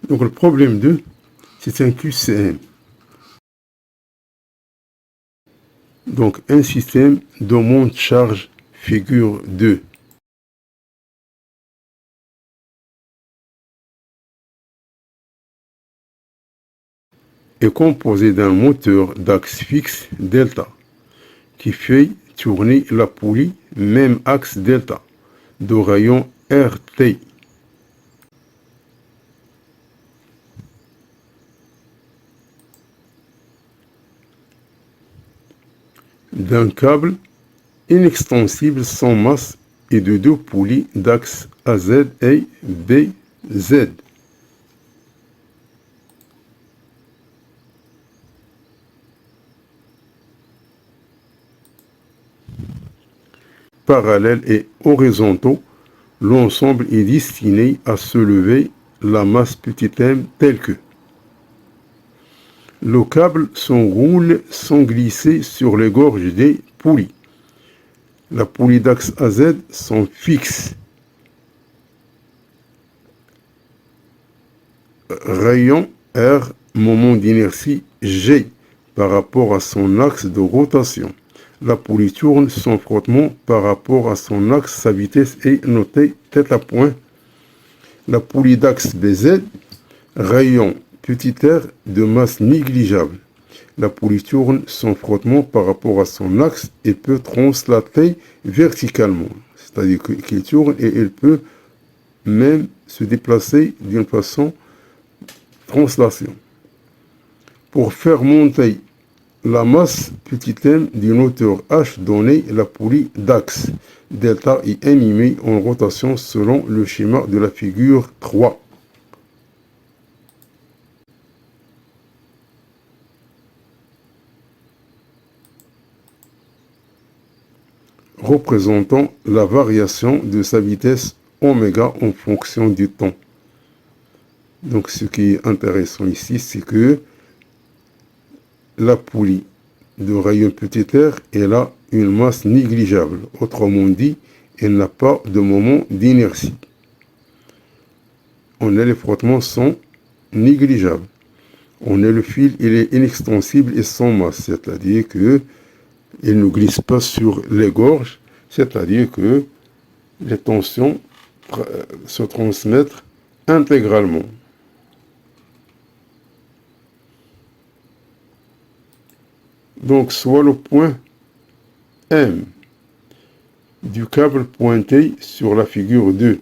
Donc le problème 2, c'est un QCM. Donc un système de monte-charge figure 2. Est composé d'un moteur d'axe fixe delta qui fait tourner la poulie même axe delta de rayon RT. D'un câble inextensible sans masse et de deux poulies d'axe AZ et BZ. Parallèles et horizontaux, l'ensemble est destiné à soulever la masse petit m telle que le câble s'enroule sans glisser sur les gorges des poulies. La poulie d'axe AZ sont fixes. Rayon R, moment d'inertie G par rapport à son axe de rotation. La poulie tourne sans frottement par rapport à son axe. Sa vitesse est notée tête à point. La poulie d'axe BZ, rayon petit r de masse négligeable. La poulie tourne sans frottement par rapport à son axe et peut translater verticalement. C'est-à-dire qu'il tourne et elle peut même se déplacer d'une façon translation. Pour faire monter la masse petit m d'une hauteur h donnée, la poulie d'axe delta est animée en rotation selon le schéma de la figure 3. Représentant la variation de sa vitesse oméga en fonction du temps. Donc ce qui est intéressant ici, c'est que la poulie de rayon petit r, elle a une masse négligeable. Autrement dit, elle n'a pas de moment d'inertie. On a les frottements sont négligeables. On a le fil, il est inextensible et sans masse, c'est-à-dire que il ne glisse pas sur les gorges, c'est-à-dire que les tensions se transmettent intégralement. Donc, soit le point M du câble pointé sur la figure 2.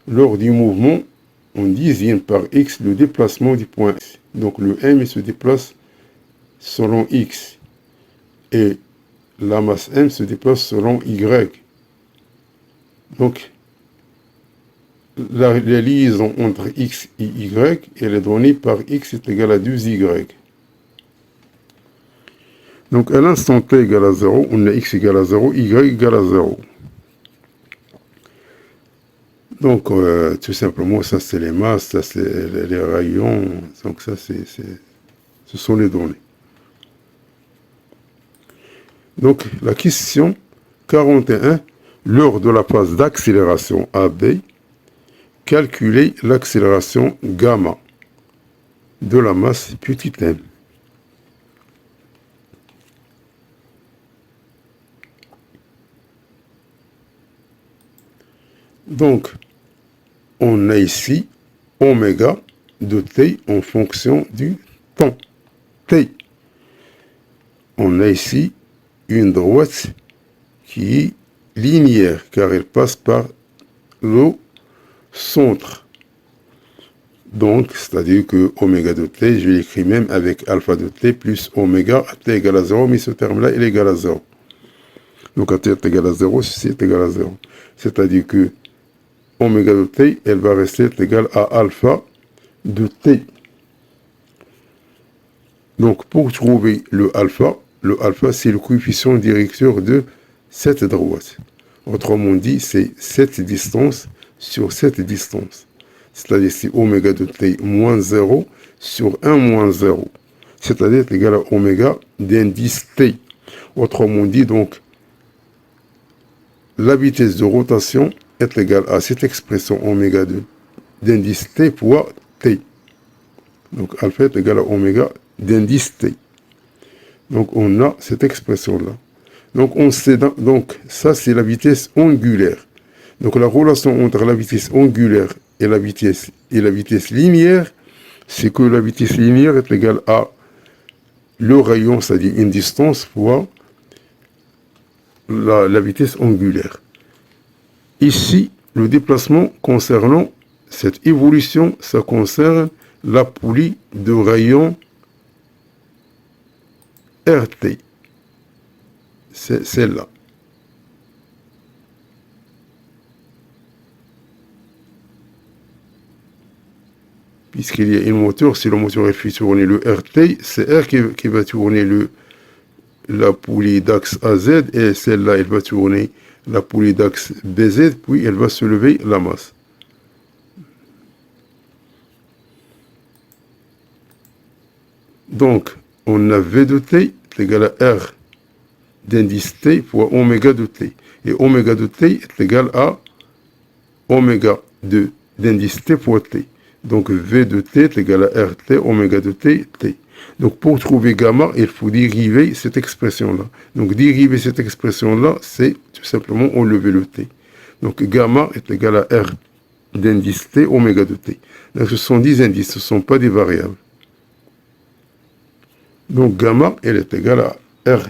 Lors du mouvement, on désigne par X le déplacement du point X. Donc, le M se déplace selon X. Et la masse M se déplace selon Y. Donc, la liaison entre X et Y, elle est donnée par X est égal à 2Y. Donc, à l'instant t égale à 0, on a x égale à 0, y égale à 0. Donc, tout simplement, ça c'est les masses, ça c'est les rayons. Donc, ça ce sont les données. Donc, la question 41, lors de la phase d'accélération AB, calculez l'accélération gamma de la masse petit m. Donc, on a ici oméga de t en fonction du temps t. On a ici une droite qui est linéaire car elle passe par le centre. Donc, c'est-à-dire que oméga de t, je l'écris même avec alpha de t plus oméga à t égale à 0, mais ce terme-là, il est égal à 0. Donc, à t est égal à 0, ceci est égal à 0. C'est-à-dire que oméga de t, elle va rester égale à alpha de t. Donc, pour trouver le alpha c'est le coefficient directeur de cette droite. Autrement dit, c'est cette distance sur cette distance. C'est-à-dire c'est oméga de t moins 0 sur 1 moins 0. C'est-à-dire égal à oméga d'indice t. Autrement dit, donc, la vitesse de rotation est égale à cette expression oméga 2 d'indice t fois t. Donc alpha est égal à oméga d'indice t. Donc on a cette expression-là. Donc on sait, donc ça c'est la vitesse angulaire. Donc la relation entre la vitesse angulaire et la vitesse linéaire, c'est que la vitesse linéaire est égale à le rayon, c'est-à-dire une distance fois la vitesse angulaire. Ici, le déplacement concernant cette évolution, ça concerne la poulie de rayon RT. C'est celle-là. Puisqu'il y a une moteur, si le moteur fait tourner le RT, c'est R qui va tourner la poulie d'axe AZ, et celle-là, elle va tourner la poulie d'axe BZ, puis elle va soulever la masse. Donc, on a V de T est égal à R d'indice T fois oméga de T. Et oméga de T est égal à oméga d'indice T fois T. Donc, V de T est égal à RT, oméga de T, T. Donc, pour trouver gamma, il faut dériver cette expression-là. Donc, dériver cette expression-là, c'est tout simplement enlever le T. Donc, gamma est égal à R d'indice T, oméga de T. Donc, ce sont des indices, ce ne sont pas des variables. Donc, gamma, elle est égale à R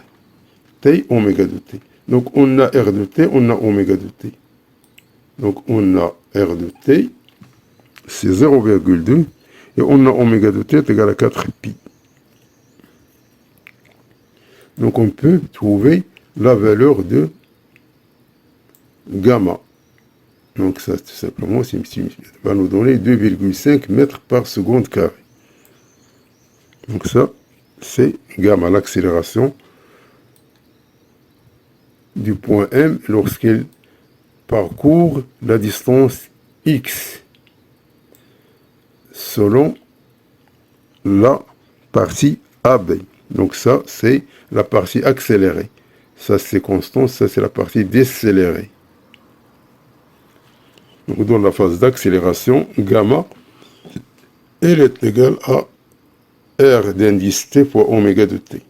T, oméga de T. Donc, on a R de T, on a oméga de T. Donc, on a R de T, c'est 0,2, et on a oméga de T est égal à 4pi. Donc, on peut trouver la valeur de gamma. Donc, ça, tout simplement, ça va nous donner 2,5 mètres par seconde carré. Donc, ça, c'est gamma, l'accélération du point M lorsqu'elle parcourt la distance x selon la partie AB. Donc ça, c'est la partie accélérée. Ça, c'est constant. Ça, c'est la partie décélérée. Donc dans la phase d'accélération, gamma, elle est égale à R d'indice T fois oméga de T.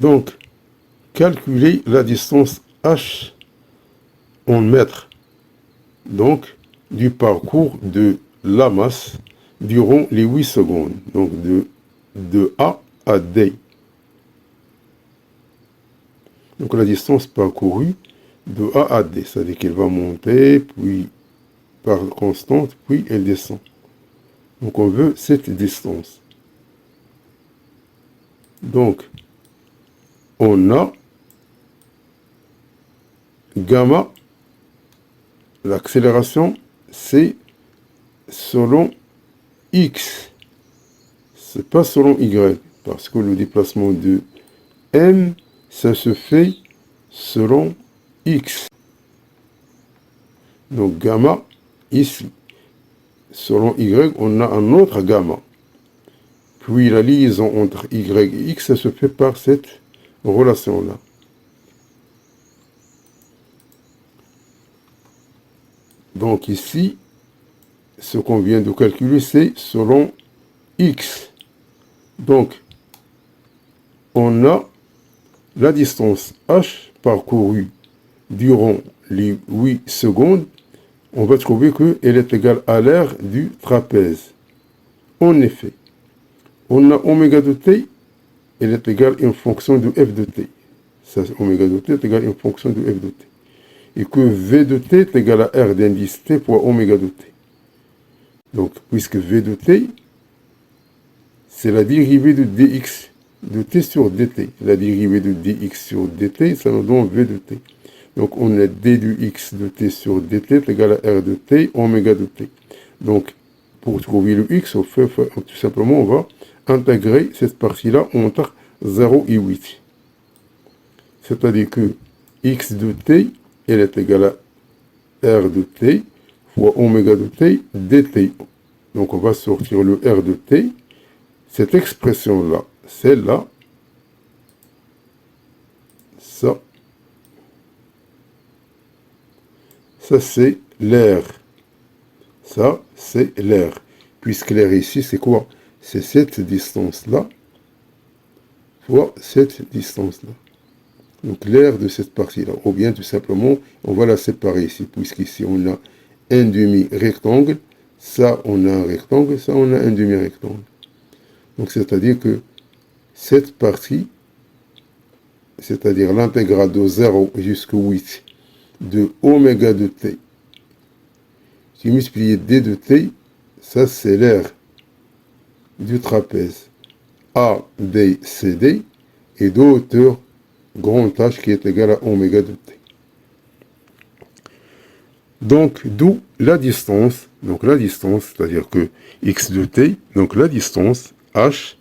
Donc, calculer la distance H en mètres, donc du parcours de la masse durant les 8 secondes, donc de A à D. Donc la distance parcourue de A à D, c'est-à-dire qu'elle va monter, puis par constante, puis elle descend. Donc on veut cette distance. Donc, on a gamma, l'accélération, c'est selon x. C'est pas selon y, parce que le déplacement de m, ça se fait selon x. Donc gamma, ici. Selon y, on a un autre gamma. Puis la liaison entre y et x, ça se fait par cette relation-là. Donc ici, ce qu'on vient de calculer, c'est selon x. Donc, on a la distance h parcourue durant les 8 secondes. On va trouver qu'elle est égale à l'aire du trapèze. En effet, on a oméga de t, elle est égale à une fonction de f de t. Ça, oméga de t est égal à une fonction de f de t. Et que v de t est égal à r d'indice t fois oméga de t. Donc, puisque v de t, c'est la dérivée de dx de t sur dt. La dérivée de dx sur dt, ça nous donne v de t. Donc, on a d du x de t sur dt est égal à r de t, oméga de t. Donc, pour trouver le x, tout simplement, on va intégrer cette partie-là entre 0 et 8. C'est-à-dire que x de t, elle est égale à r de t fois oméga de t dt. Donc, on va sortir le r de t. Cette expression-là, celle-là, Ça, c'est l'air. Ça, c'est l'air. Puisque l'air ici, c'est quoi? C'est cette distance-là fois cette distance-là. Donc l'air de cette partie-là. Ou bien tout simplement, on va la séparer ici. Puisqu'ici, on a un demi-rectangle. Ça, on a un rectangle. Ça, on a un demi-rectangle. Donc c'est-à-dire que cette partie, c'est-à-dire l'intégrale de 0 jusqu'à 8 de oméga de t, qui multiplié d de t, ça c'est l'air du trapèze ABCD et de hauteur grand H qui est égal à oméga de t. Donc d'où la distance, c'est-à-dire que x de t, donc la distance h,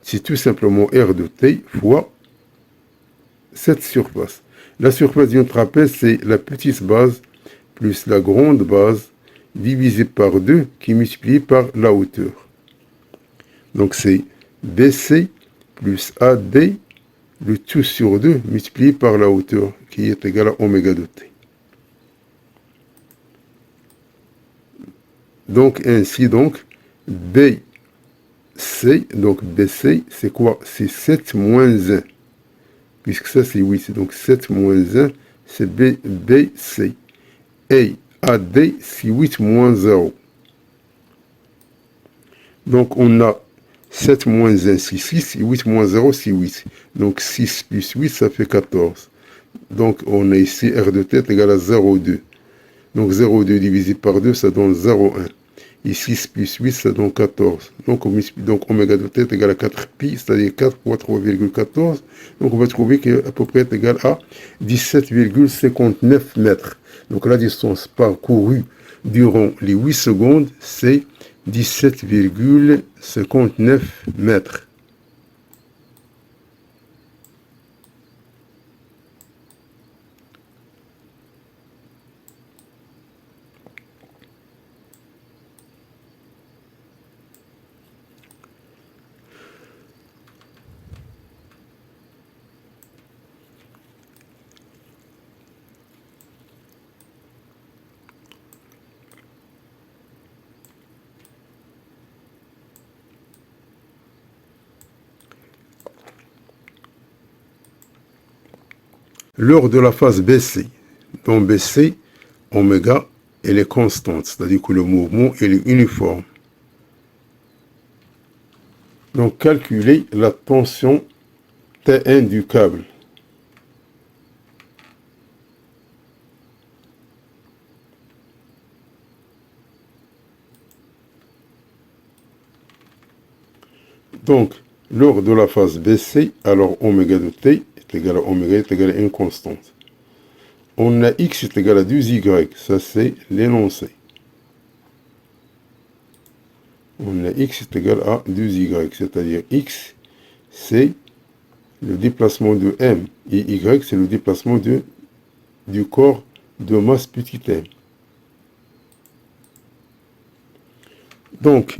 c'est tout simplement r de t fois cette surface. La surface d'un trapèze, c'est la petite base plus la grande base divisée par 2 qui est multipliée par la hauteur. Donc c'est BC plus AD, le tout sur 2 multiplié par la hauteur qui est égal à oméga de t. Donc ainsi, BC, BC, c'est quoi? C'est 7 moins 1. Puisque ça c'est 8, donc 7 moins 1, c'est BC. Et AD, c'est 8 moins 0. Donc on a 7 moins 1, c'est 6, et 8 moins 0, c'est 8. Donc 6 plus 8, ça fait 14. Donc on a ici R de t est égal à 0,2. Donc 0,2 divisé par 2, ça donne 0,1. Et 6 plus 8, ça donne 14. Donc oméga de t est égal à 4 pi, c'est-à-dire 4 fois 3,14. Donc on va trouver qu'à peu près est égal à 17,59 mètres. Donc la distance parcourue durant les 8 secondes, c'est 17,59 mètres. Lors de la phase BC, dans BC, oméga, elle est constante, c'est-à-dire que le mouvement est uniforme. Donc, calculer la tension T1 du câble. Donc, lors de la phase BC, alors oméga de t est égal à oméga est égal à une constante. On a x est égal à 2y, ça c'est l'énoncé. On a x est égal à 2y, c'est-à-dire x c'est le déplacement de m et y c'est le déplacement du corps de masse petit m. Donc,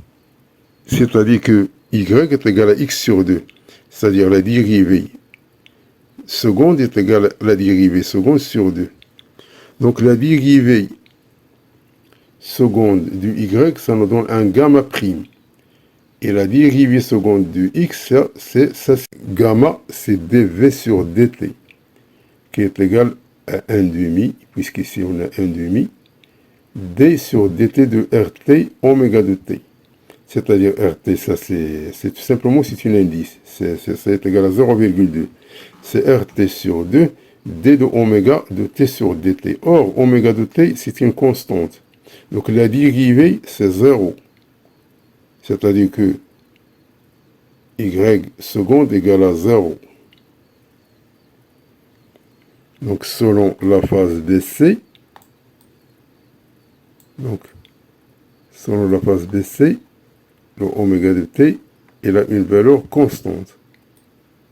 c'est-à-dire que y est égal à x sur 2, c'est-à-dire la dérivée seconde est égale à la dérivée seconde sur 2. Donc la dérivée seconde du y, ça nous donne un gamma prime. Et la dérivée seconde du x, c'est gamma, c'est dv sur dt, qui est égal à 1 demi, puisqu'ici on a 1 demi, d sur dt de rt oméga de t. C'est-à-dire RT, ça c'est tout simplement, c'est un indice. C'est égal à 0,2. C'est RT sur 2, D de oméga de T sur dt. Or, oméga de T, c'est une constante. Donc la dérivée, c'est 0. C'est-à-dire que Y seconde égale à 0. Donc selon la phase BC, le oméga de t, il a une valeur constante.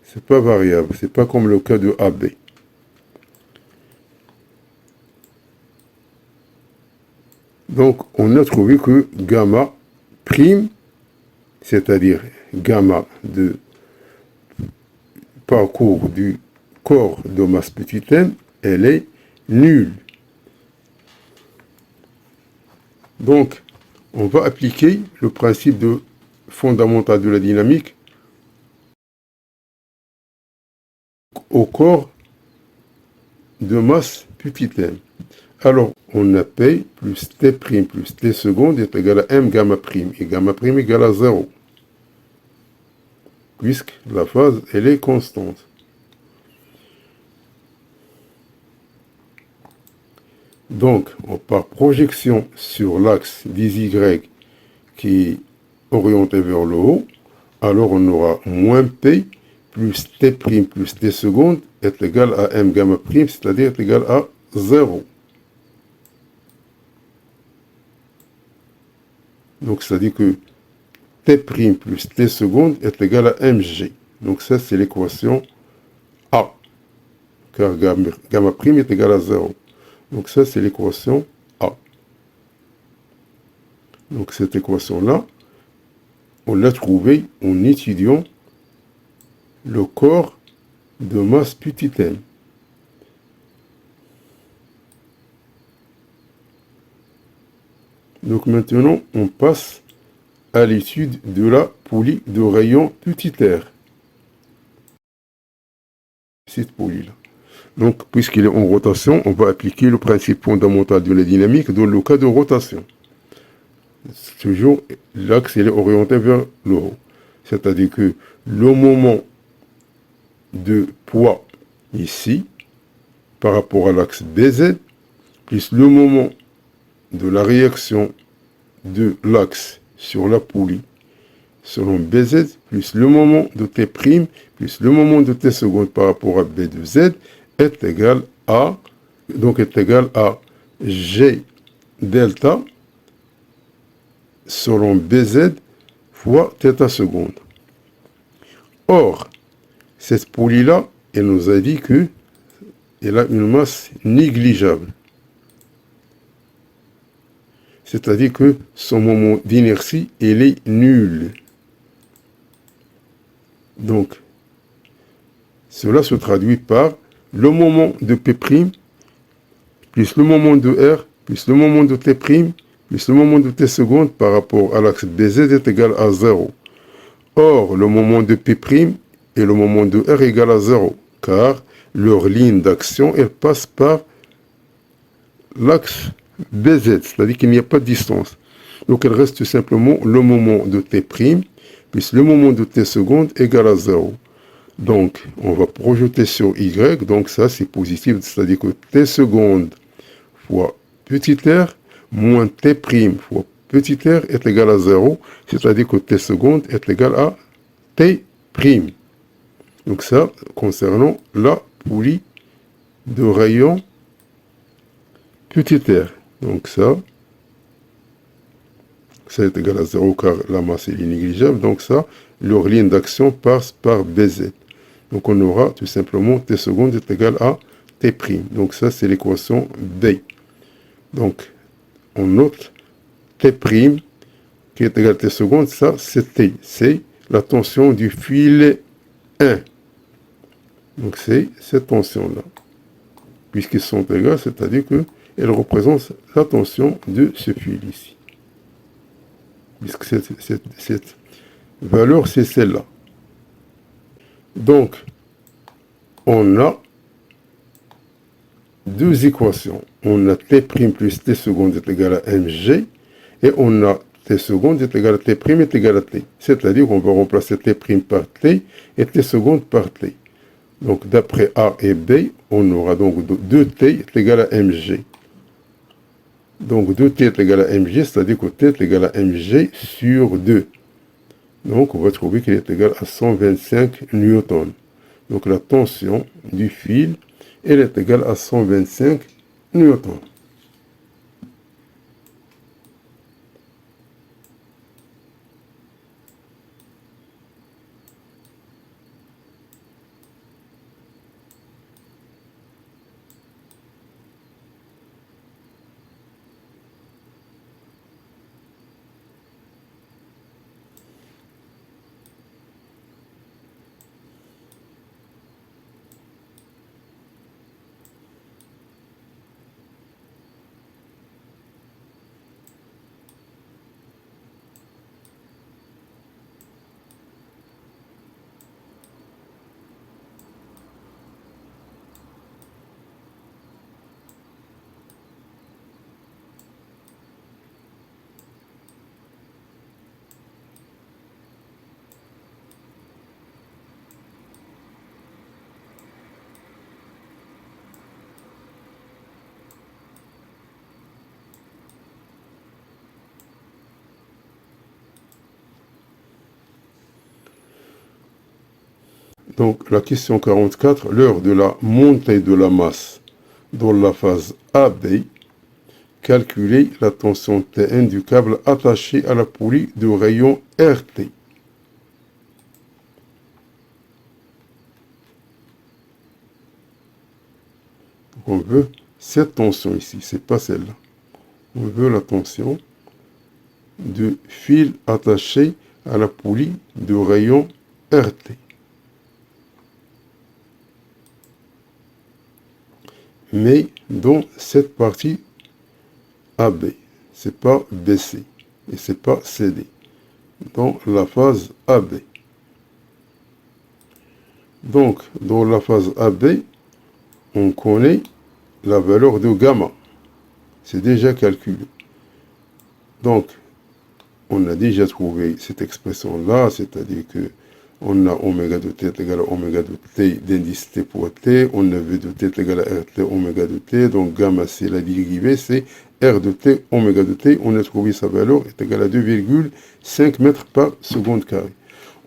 C'est pas variable, c'est pas comme le cas de AB. Donc, on a trouvé que gamma prime, c'est-à-dire gamma de parcours du corps de masse petit m, elle est nulle. Donc, on va appliquer le principe fondamental de la dynamique au corps de masse petit m. Alors, on a P plus T' plus T seconde est égal à M gamma prime. Et gamma prime égale à 0. Puisque la phase, elle est constante. Donc, par projection sur l'axe d'IY qui est orienté vers le haut, alors on aura moins P plus T' plus T seconde est égal à M gamma prime, c'est-à-dire est égal à 0. Donc, c'est-à-dire que T' plus T seconde est égal à mg. Donc, ça, c'est l'équation A, car gamma prime est égal à 0. Donc, ça, c'est l'équation A. Donc, cette équation-là, on l'a trouvée en étudiant le corps de masse petit m. Donc, maintenant, on passe à l'étude de la poulie de rayon petit r. Cette poulie-là. Donc, puisqu'il est en rotation, on va appliquer le principe fondamental de la dynamique dans le cas de rotation. Toujours, l'axe est orienté vers le haut. C'est-à-dire que le moment de poids ici, par rapport à l'axe BZ, plus le moment de la réaction de l'axe sur la poulie selon BZ, plus le moment de T', plus le moment de T seconde par rapport à B de Z, est égal à, G delta selon BZ fois θ seconde. Or, cette poulie-là, elle nous a dit qu'elle a une masse négligeable. C'est-à-dire que son moment d'inertie, elle est nulle. Donc, cela se traduit par le moment de P', plus le moment de R, plus le moment de T', plus le moment de T seconde par rapport à l'axe BZ est égal à 0. Or, le moment de P' et le moment de R est égal à 0, car leur ligne d'action, elle passe par l'axe BZ, c'est-à-dire qu'il n'y a pas de distance. Donc, il reste tout simplement le moment de T', plus le moment de T seconde égal à 0. Donc, on va projeter sur Y, donc ça c'est positif, c'est-à-dire que T seconde fois petit r moins T' fois petit r est égal à 0, c'est-à-dire que T seconde est égal à T'. Donc ça, concernant la poulie de rayon petit r. Donc ça est égal à 0 car la masse est négligeable. Donc ça, leur ligne d'action passe par BZ. Donc on aura tout simplement T seconde est égal à T'. Donc ça, c'est l'équation B. Donc, on note T' qui est égal à T seconde, ça c'est T. C'est la tension du fil 1. Donc c'est cette tension-là. Puisqu'ils sont égales, c'est-à-dire qu'elles représentent la tension de ce fil ici. Puisque cette valeur, c'est celle-là. Donc, on a deux équations. On a T' plus T seconde est égal à mg, et on a T seconde est égal à T' est égal à T. C'est-à-dire qu'on va remplacer T' par T et T seconde par T. Donc, d'après A et B, on aura donc 2T est égal à mg. Donc, 2T est égal à mg, c'est-à-dire que T est égal à mg sur 2. Donc, on va trouver qu'il est égal à 125 newtons. Donc, la tension du fil, elle est égale à 125 newtons. Donc la question 44, l'heure de la montée de la masse dans la phase AB, calculez la tension T1 du câble attaché à la poulie de rayon RT. Donc on veut cette tension ici, c'est pas celle-là. On veut la tension de fil attaché à la poulie de rayon RT. Mais dans cette partie AB, c'est pas BC et c'est pas CD. Dans la phase AB. Donc, dans la phase AB, on connaît la valeur de gamma. C'est déjà calculé. Donc, on a déjà trouvé cette expression-là, c'est-à-dire que on a oméga de t est égal à oméga de t d'indice t pour t, on a v de t est égal à rt oméga de t, donc gamma c'est la dérivée, c'est r de t oméga de t, on a trouvé sa valeur est égale à 2,5 mètres par seconde carré.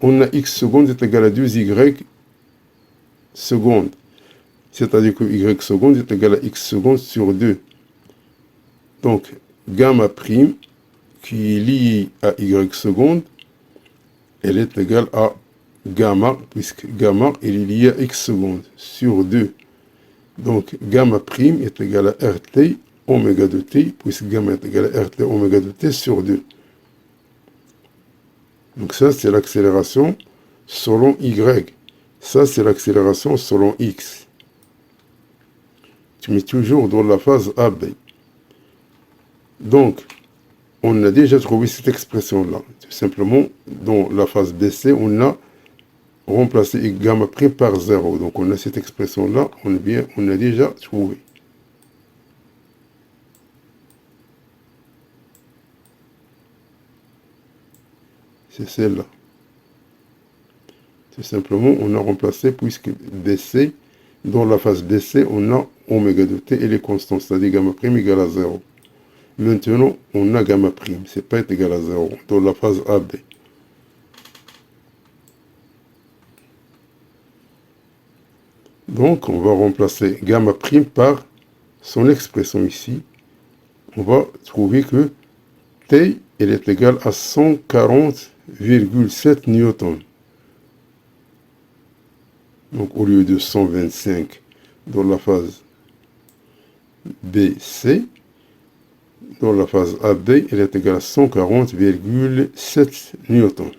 On a x seconde est égal à 2y seconde, c'est-à-dire que y seconde est égal à x seconde sur 2. Donc, gamma prime, qui est liée à y seconde, elle est égale à gamma, puisque gamma est lié à x seconde sur 2. Donc, gamma prime est égal à RT oméga de t, puisque gamma est égal à RT oméga de t sur 2. Donc ça, c'est l'accélération selon y. Ça, c'est l'accélération selon x. Tu mets toujours dans la phase AB. Donc, on a déjà trouvé cette expression-là. Tout simplement, dans la phase BC, on a remplacé gamma prime par 0. Donc, on a cette expression-là, on a déjà trouvé. C'est celle-là. Tout simplement, on a remplacé, puisque BC, dans la phase BC, on a oméga de t et les constantes, c'est-à-dire gamma prime égale à 0. Maintenant, on a gamma prime, c'est pas égal à 0, dans la phase AB. Donc, on va remplacer gamma prime par son expression ici. On va trouver que T, elle est égale à 140,7 newtons. Donc, au lieu de 125 dans la phase BC, dans la phase AB, elle est égale à 140,7 newtons.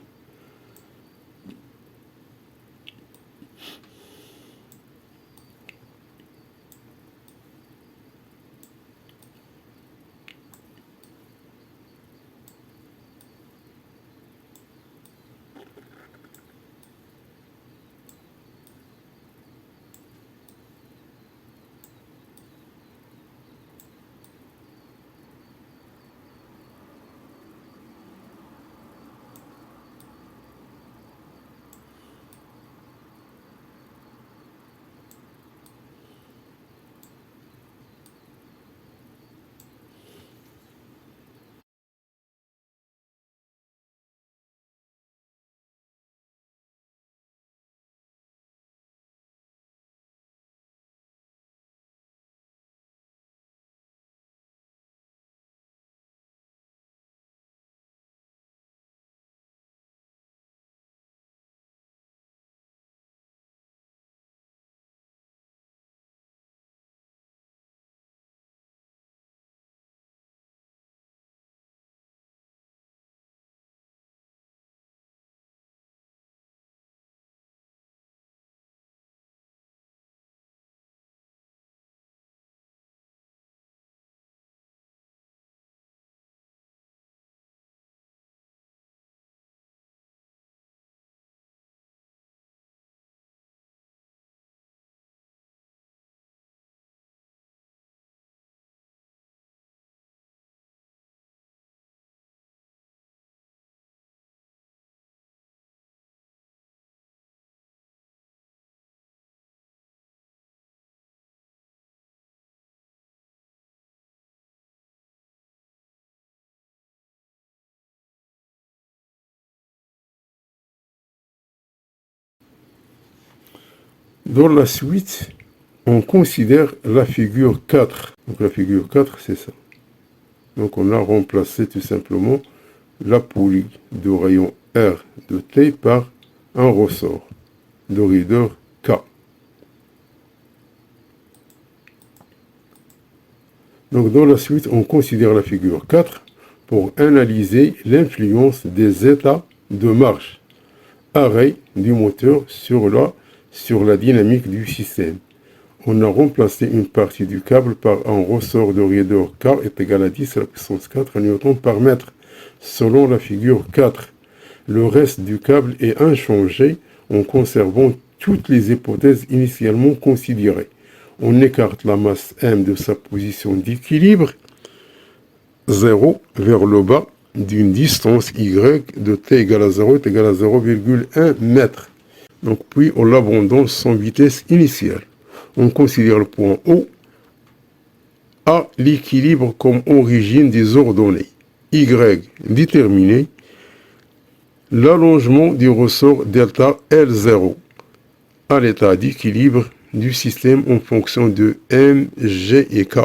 Dans la suite, on considère la figure 4. Donc la figure 4, c'est ça. Donc on a remplacé tout simplement la poulie de rayon R de T par un ressort de raideur K. Donc dans la suite, on considère la figure 4 pour analyser l'influence des états de marche, arrêt du moteur sur la dynamique du système. On a remplacé une partie du câble par un ressort de raideur K est égal à 10 à la puissance 4 newtons par mètre, selon la figure 4. Le reste du câble est inchangé en conservant toutes les hypothèses initialement considérées. On écarte la masse M de sa position d'équilibre 0 vers le bas d'une distance Y de T égale à 0 est égal à 0,1 mètre. Donc puis on l'abandonne sans vitesse initiale. On considère le point O à l'équilibre comme origine des ordonnées. Y déterminé, l'allongement du ressort delta L0 à l'état d'équilibre du système en fonction de M, G et K.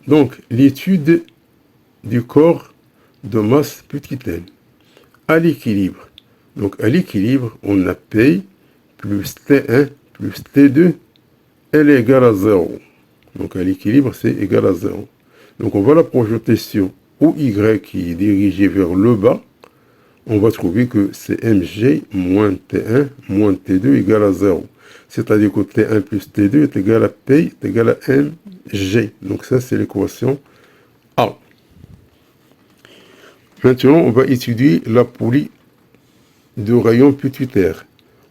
Donc, l'étude du corps de masse petit n à l'équilibre. Donc, à l'équilibre, on a P plus T1 plus T2, elle est égale à 0. Donc, à l'équilibre, c'est égal à 0. Donc, on va la projeter sur OY qui est dirigé vers le bas. On va trouver que c'est Mg moins T1 moins T2 égale à 0. C'est-à-dire que T1 plus T2 est égal à P est égal à Mg. Donc ça, c'est l'équation A. Maintenant, on va étudier la poulie de rayon pituitaire.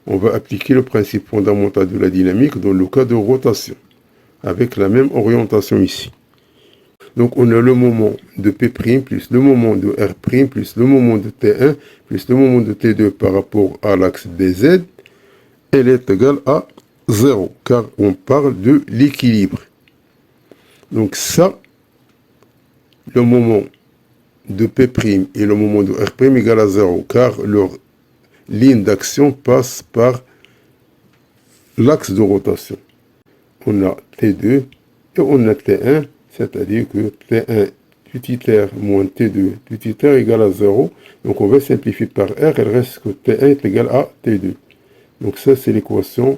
On va appliquer le principe fondamental de la dynamique dans le cas de rotation, avec la même orientation ici. Donc on a le moment de P' plus le moment de R' plus le moment de T1 plus le moment de T2 par rapport à l'axe DZ. Elle est égale à 0, car on parle de l'équilibre. Donc ça, le moment de P' et le moment de R' égale à 0, car leur ligne d'action passe par l'axe de rotation. On a T2 et on a T1, c'est-à-dire que T1 petit r moins T2 petit r égale à 0. Donc on va simplifier par R, il reste que T1 est égal à T2. Donc ça, c'est l'équation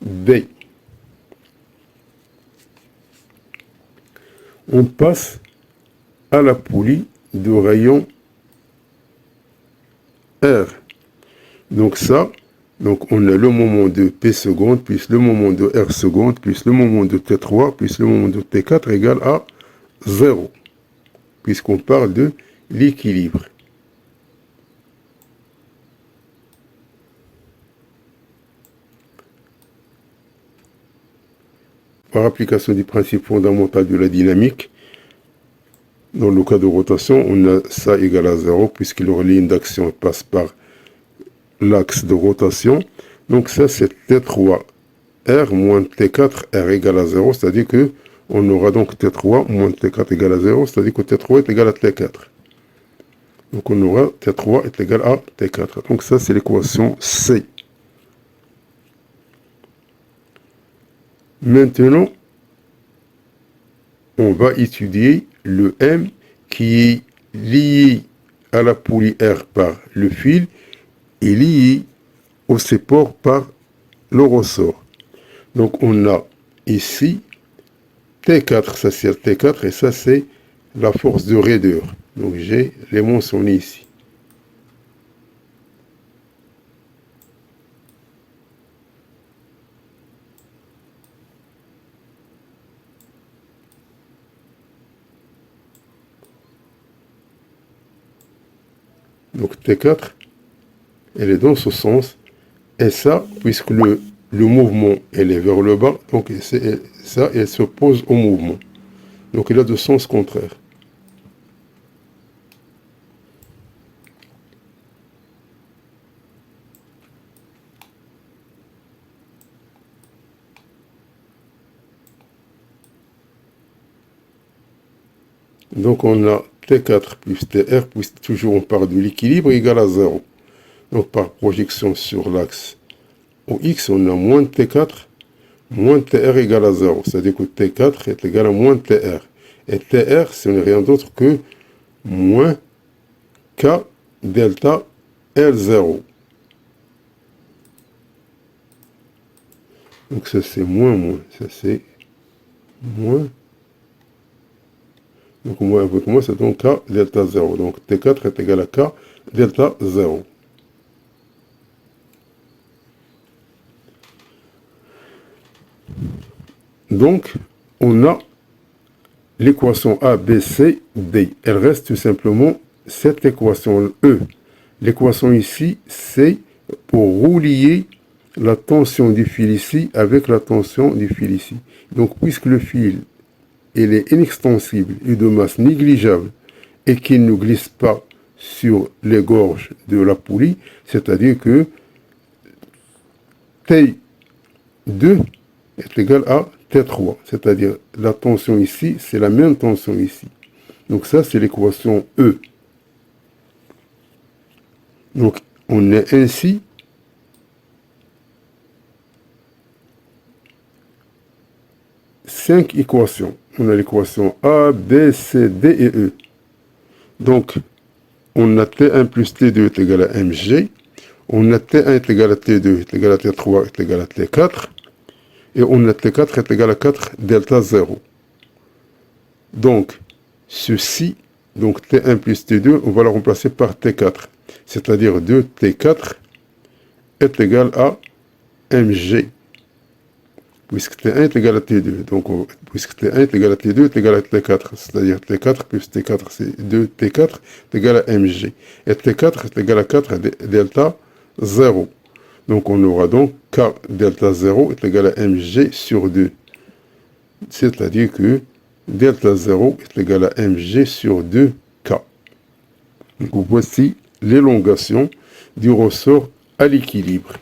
B. On passe à la poulie de rayon R. Donc ça, donc on a le moment de P seconde, plus le moment de R seconde, plus le moment de T3, plus le moment de T4 égale à 0, puisqu'on parle de l'équilibre. Par application du principe fondamental de la dynamique, dans le cas de rotation, on a ça égal à 0, puisque leur ligne d'action passe par l'axe de rotation. Donc ça, c'est T3 R moins T4 R égale à 0, c'est-à-dire que on aura donc T3 moins T4 égale à 0, c'est-à-dire que T3 est égal à T4. Donc on aura T3 est égal à T4. Donc ça, c'est l'équation C. Maintenant, on va étudier le M qui est lié à la poulie R par le fil et lié au support par le ressort. Donc on a ici T4, ça c'est T4 et ça c'est la force de raideur. Donc j'ai les mentionnés ici. Donc T4, elle est dans ce sens. Et ça, puisque le mouvement, elle est vers le bas, donc ça, elle s'oppose au mouvement. Donc il a de sens contraire. Donc on a T4 plus TR, puis toujours on part de l'équilibre égal à 0. Donc par projection sur l'axe OX, on a moins T4, moins TR égale à 0. C'est-à-dire que T4 est égal à moins TR. Et TR, ce n'est rien d'autre que moins K delta L0. Donc ça c'est moins, ça c'est moins. Donc moins avec moins, c'est donc K delta 0. Donc T4 est égal à K delta 0. Donc on a l'équation A, B, C, D. Elle reste tout simplement cette équation E. L'équation ici, c'est pour relier la tension du fil ici avec la tension du fil ici. Donc, puisque le fil il est inextensible et de masse négligeable et qu'il ne glisse pas sur les gorges de la poulie, c'est-à-dire que T2 est égal à T3, c'est-à-dire la tension ici, c'est la même tension ici. Donc ça, c'est l'équation E. Donc, on a ainsi cinq équations. On a l'équation A, B, C, D et E. Donc, on a T1 plus T2 est égal à mg. On a T1 est égal à T2 est égal à T3 est égal à T4. Et on a T4 est égal à 4 delta 0. Donc, ceci, donc T1 plus T2, on va le remplacer par T4. C'est-à-dire 2T4 est égal à mg. Puisque T1 est égal à T2. Donc, puisque T1 est égal à T2 est égal à T4. C'est-à-dire T4 plus T4, c'est 2T4 est égal à mg. Et T4 est égal à 4 delta 0. Donc, on aura donc K delta 0 est égal à mg sur 2. C'est-à-dire que delta 0 est égal à mg sur 2K. Donc, voici l'élongation du ressort à l'équilibre.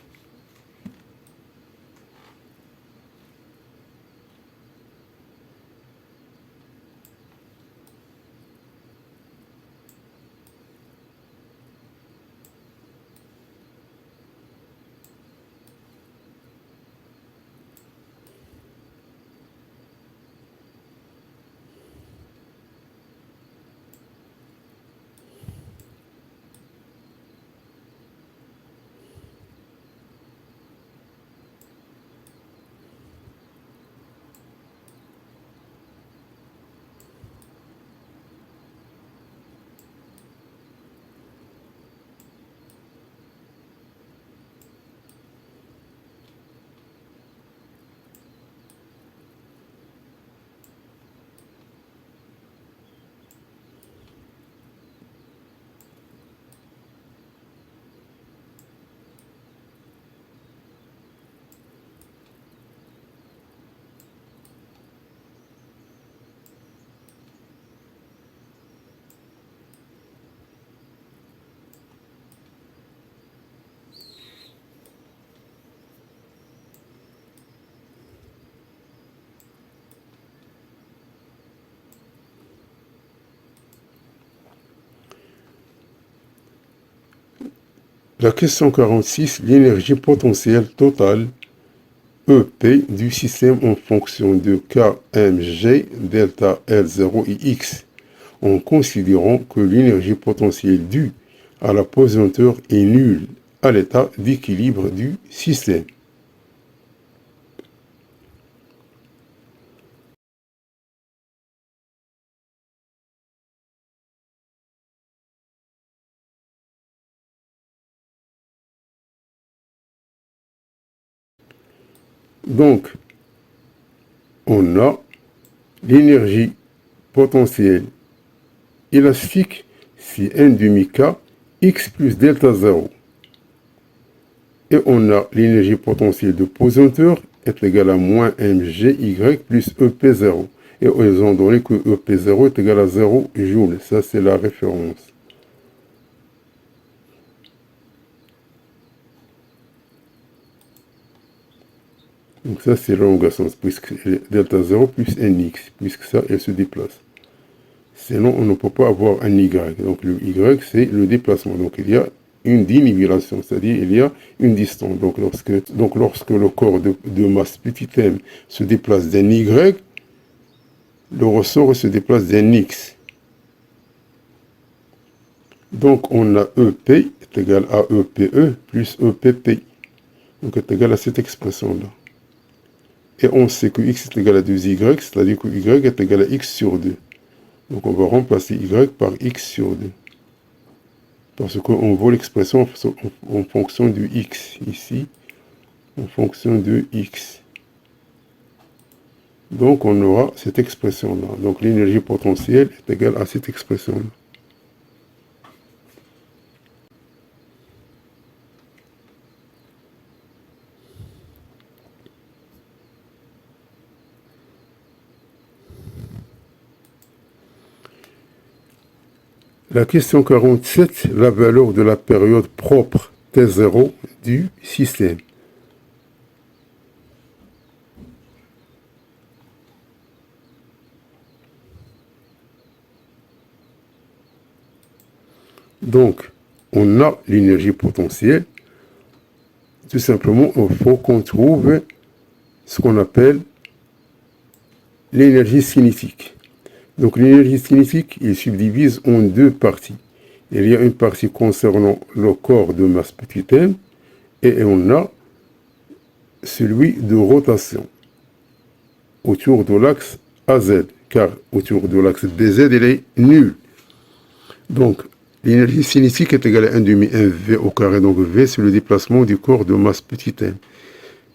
La question 46, l'énergie potentielle totale EP du système en fonction de KMG, delta L0 et X, en considérant que l'énergie potentielle due à la pesanteur est nulle à l'état d'équilibre du système. Donc, on a l'énergie potentielle élastique, c'est 1 demi K, X plus delta 0. Et on a l'énergie potentielle de pesanteur est égale à moins mgy plus EP0. Et ils ont donné que EP0 est égal à 0 joules. Ça, c'est la référence. Donc ça, c'est l'élongation, puisque delta 0 plus nx, puisque ça, elle se déplace. Sinon, on ne peut pas avoir un Y. Donc, le Y, c'est le déplacement. Donc, il y a une dénivellation, c'est-à-dire il y a une distance. Donc, lorsque le corps de masse petit m se déplace d'un Y, le ressort se déplace d'un X. Donc, on a EP est égal à EPE plus EPP. Donc, est égal à cette expression-là. Et on sait que X est égal à 2Y, c'est-à-dire que Y est égal à X sur 2. Donc, on va remplacer Y par X sur 2. Parce qu'on voit l'expression en fonction du X, ici, en fonction de X. Donc, on aura cette expression-là. Donc, l'énergie potentielle est égale à cette expression-là. La question 47, la valeur de la période propre T0 du système. Donc, on a l'énergie potentielle. Tout simplement, il faut qu'on trouve ce qu'on appelle l'énergie cinétique. Donc, l'énergie cinétique, il subdivise en deux parties. Il y a une partie concernant le corps de masse petit m et on a celui de rotation autour de l'axe AZ, car autour de l'axe BZ, il est nul. Donc, l'énergie cinétique est égale à 1 demi mv au carré. Donc, V, c'est le déplacement du corps de masse petit m,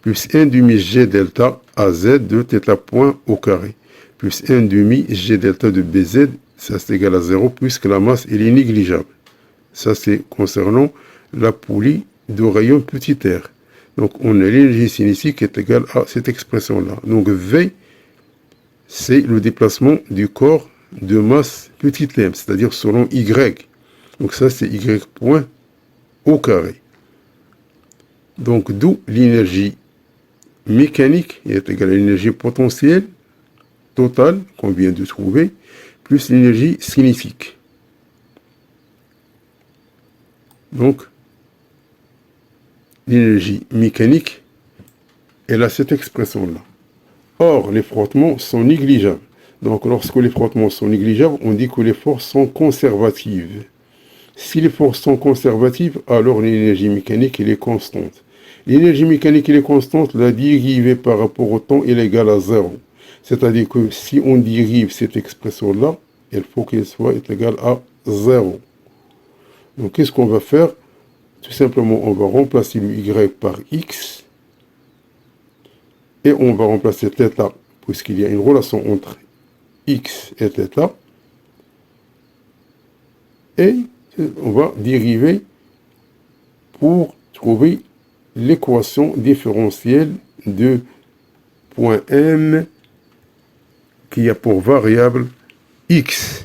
plus 1 demi G delta AZ de θ point au carré, plus 1 demi G delta de BZ, ça c'est égal à 0, puisque la masse, elle est négligeable. Ça, c'est concernant la poulie de rayon petit r. Donc, on a l'énergie cinétique qui est égale à cette expression-là. Donc, V, c'est le déplacement du corps de masse petit m, c'est-à-dire selon Y. Donc, ça, c'est Y point au carré. Donc, d'où l'énergie mécanique est égale à l'énergie potentielle totale qu'on vient de trouver, plus l'énergie cinétique. Donc, l'énergie mécanique, elle a cette expression-là. Or, les frottements sont négligeables. Donc, lorsque les frottements sont négligeables, on dit que les forces sont conservatives. Si les forces sont conservatives, alors l'énergie mécanique, elle est constante. L'énergie mécanique, elle est constante, la dérivée par rapport au temps est égale à 0. C'est-à-dire que si on dérive cette expression-là, il faut qu'elle soit égale à 0. Donc, qu'est-ce qu'on va faire? Tout simplement, on va remplacer le Y par X. Et on va remplacer θ, puisqu'il y a une relation entre X et θ. Et on va dériver pour trouver l'équation différentielle de point M qui a pour variable X.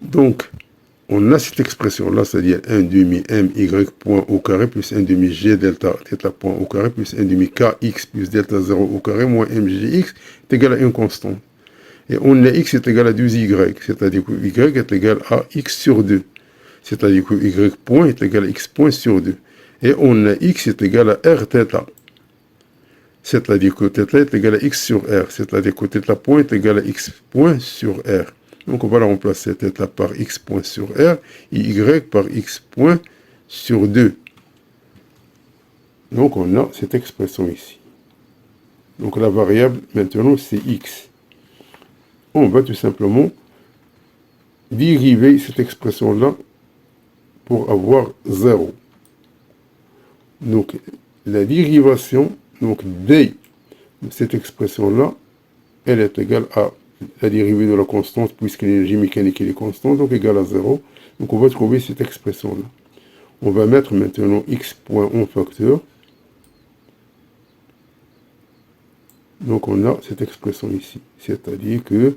Donc, on a cette expression-là, c'est-à-dire 1 demi MY point au carré plus 1 demi G delta θ point au carré plus 1 demi KX plus delta 0 au carré moins MGX est égal à une constante. Et on a X est égal à 2Y, c'est-à-dire que Y est égal à X sur 2. C'est-à-dire que Y point est égal à X point sur 2. Et on a X est égal à R θ. C'est-à-dire que θ est égal à X sur R. C'est-à-dire que θ point est égal à X point sur R. Donc, on va la remplacer θ par X point sur R et Y par X point sur 2. Donc, on a cette expression ici. Donc, la variable, maintenant, c'est X. On va tout simplement dériver cette expression-là pour avoir 0. Donc, la dérivation d de cette expression-là, elle est égale à la dérivée de la constante, puisque l'énergie mécanique est constante, donc égale à 0. Donc, on va trouver cette expression-là. On va mettre maintenant X point en facteur. Donc, on a cette expression ici. C'est-à-dire que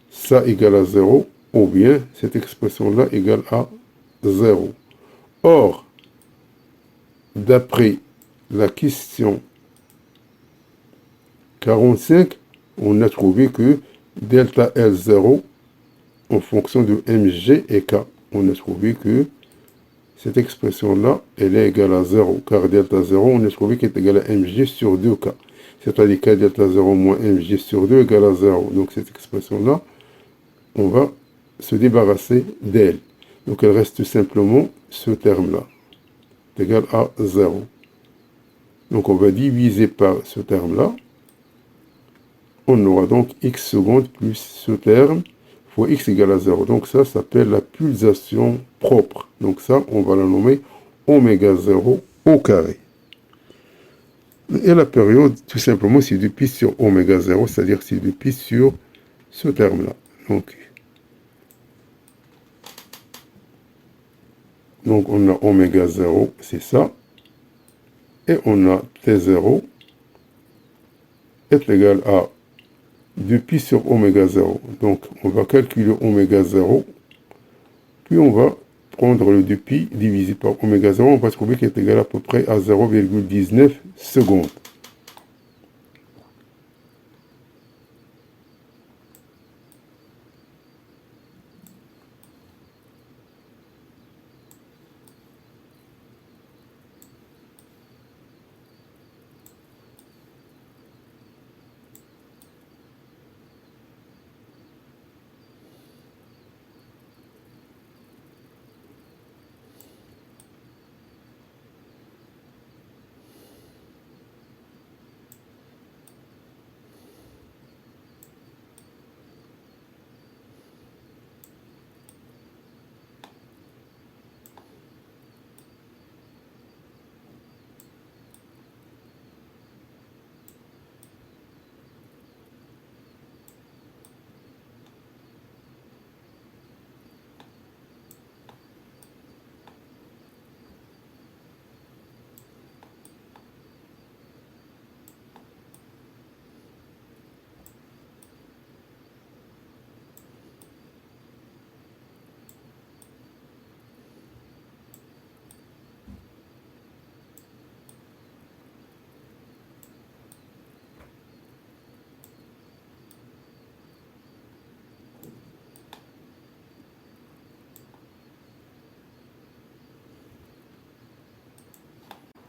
ça égale à 0, ou bien cette expression-là égale à 0. Or, d'après la question 45, on a trouvé que delta L0 en fonction de mg et k. On a trouvé que cette expression-là, elle est égale à 0, car delta 0, on a trouvé qu'elle est égale à mg sur 2k. C'est-à-dire que delta 0 moins mg sur 2 égale à 0. Donc cette expression-là, on va se débarrasser d'elle. Donc elle reste simplement ce terme-là, égal à 0. Donc on va diviser par ce terme-là. On aura donc x secondes plus ce terme fois x égale à 0. Donc ça s'appelle la pulsation propre. Donc ça, on va la nommer oméga 0 au carré. Et la période, tout simplement, c'est de pi sur oméga 0, c'est-à-dire c'est de pi sur ce terme-là. Donc on a oméga 0, c'est ça. Et on a T0 est égal à 2pi sur oméga 0. Donc on va calculer oméga 0, puis on va prendre le 2pi divisé par oméga 0, on va trouver qu'il est égal à peu près à 0,19 secondes.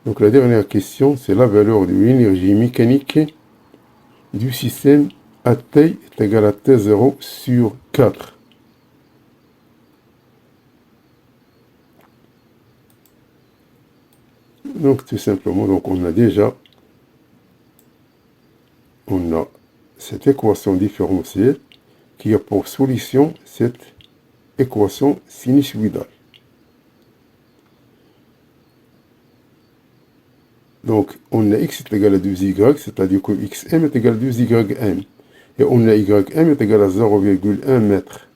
Donc la dernière question, c'est la valeur de l'énergie mécanique du système à T est égal à T0 sur 4. Donc tout simplement, donc on a cette équation différentielle qui a pour solution cette équation sinusoïdale. Donc, on a x est égal à 2y, c'est-à-dire que xm est égal à 2ym. Et on a ym est égal à 0,1 mètre.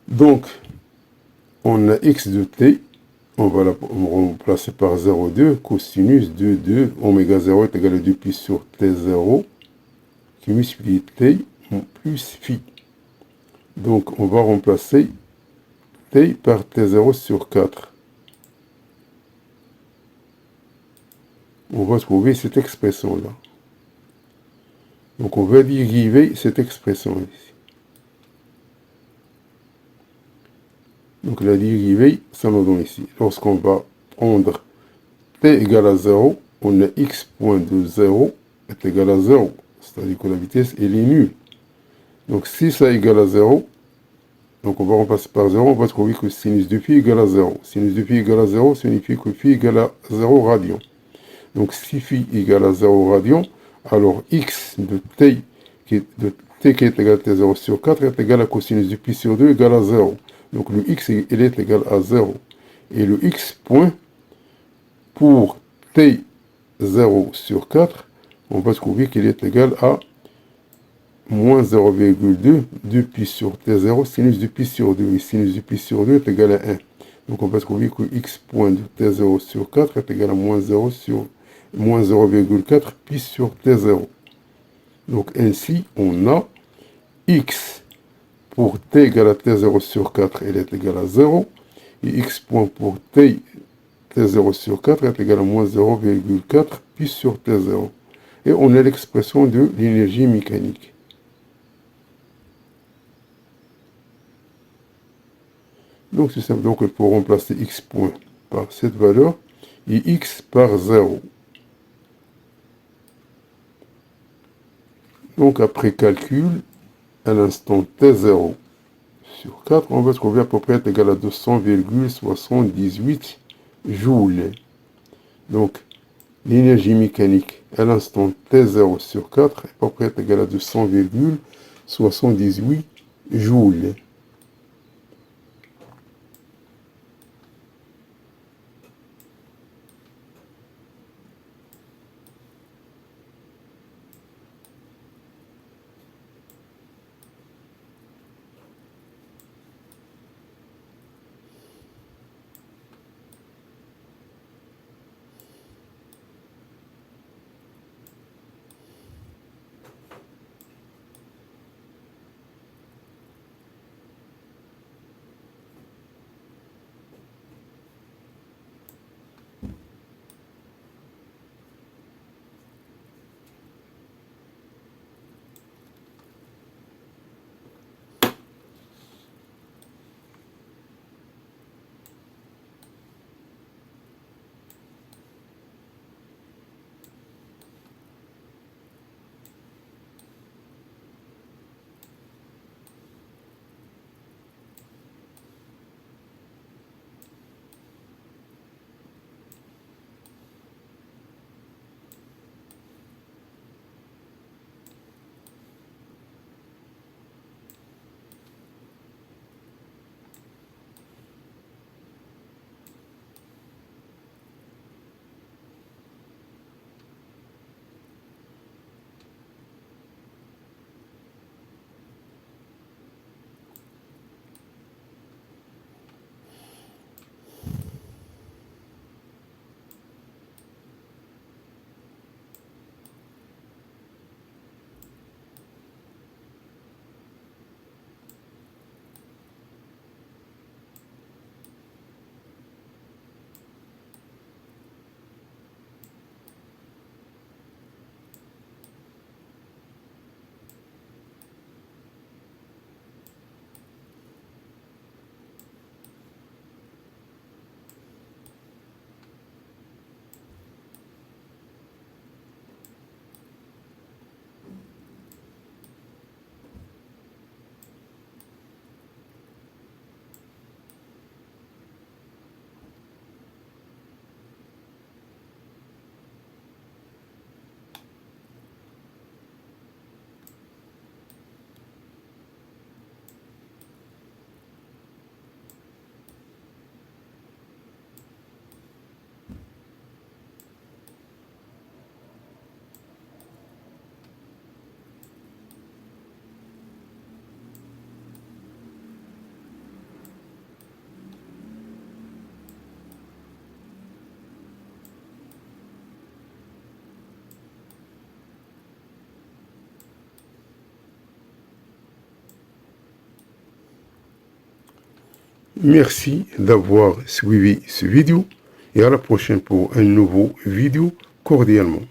Donc, on a x de t, on va la remplacer par 0,2, cosinus de 2, oméga 0 est égal à 2pi sur t0, qui multiplie t plus phi. Donc, on va remplacer t par t0 sur 4. On va trouver cette expression-là. Donc, on va dériver cette expression ici. Donc, la dérivée, ça nous donne ici. Lorsqu'on va prendre t égale à 0, on a x point de 0 est égal à 0. C'est-à-dire que la vitesse, elle est nulle. Donc, si ça égale à 0, donc on va remplacer par 0, on va trouver que sinus de phi égale à 0. Sinus de phi égale à 0 signifie que phi égale à 0 radian. Donc, si phi égale à 0 radian, alors x de t qui est égal à t0 sur 4 est égal à cosinus de pi sur 2 égale à 0. Donc, le x, il est égal à 0. Et le x point, pour t0 sur 4, on va trouver qu'il est égal à moins 0,2, 2 pi sur t0, sinus de pi sur 2. Et sinus de pi sur 2 est égal à 1. Donc, on va trouver que x point de t0 sur 4 est égal à moins 0,4 pi sur t0. Donc, ainsi, on a x pour t égale à t0 sur 4, elle est égale à 0. et x point pour t0 sur 4 est égal à moins 0,4 pi sur t0. Et on a l'expression de l'énergie mécanique. Donc c'est simple, donc il faut remplacer x point par cette valeur et x par 0. Donc après calcul, à l'instant t0 sur 4, on va trouver à peu près égal à 200,78 joules. Donc l'énergie mécanique à l'instant t0 sur 4 est à peu près égal à 200,78 joules. Merci d'avoir suivi ce vidéo et à la prochaine pour un nouveau vidéo cordialement.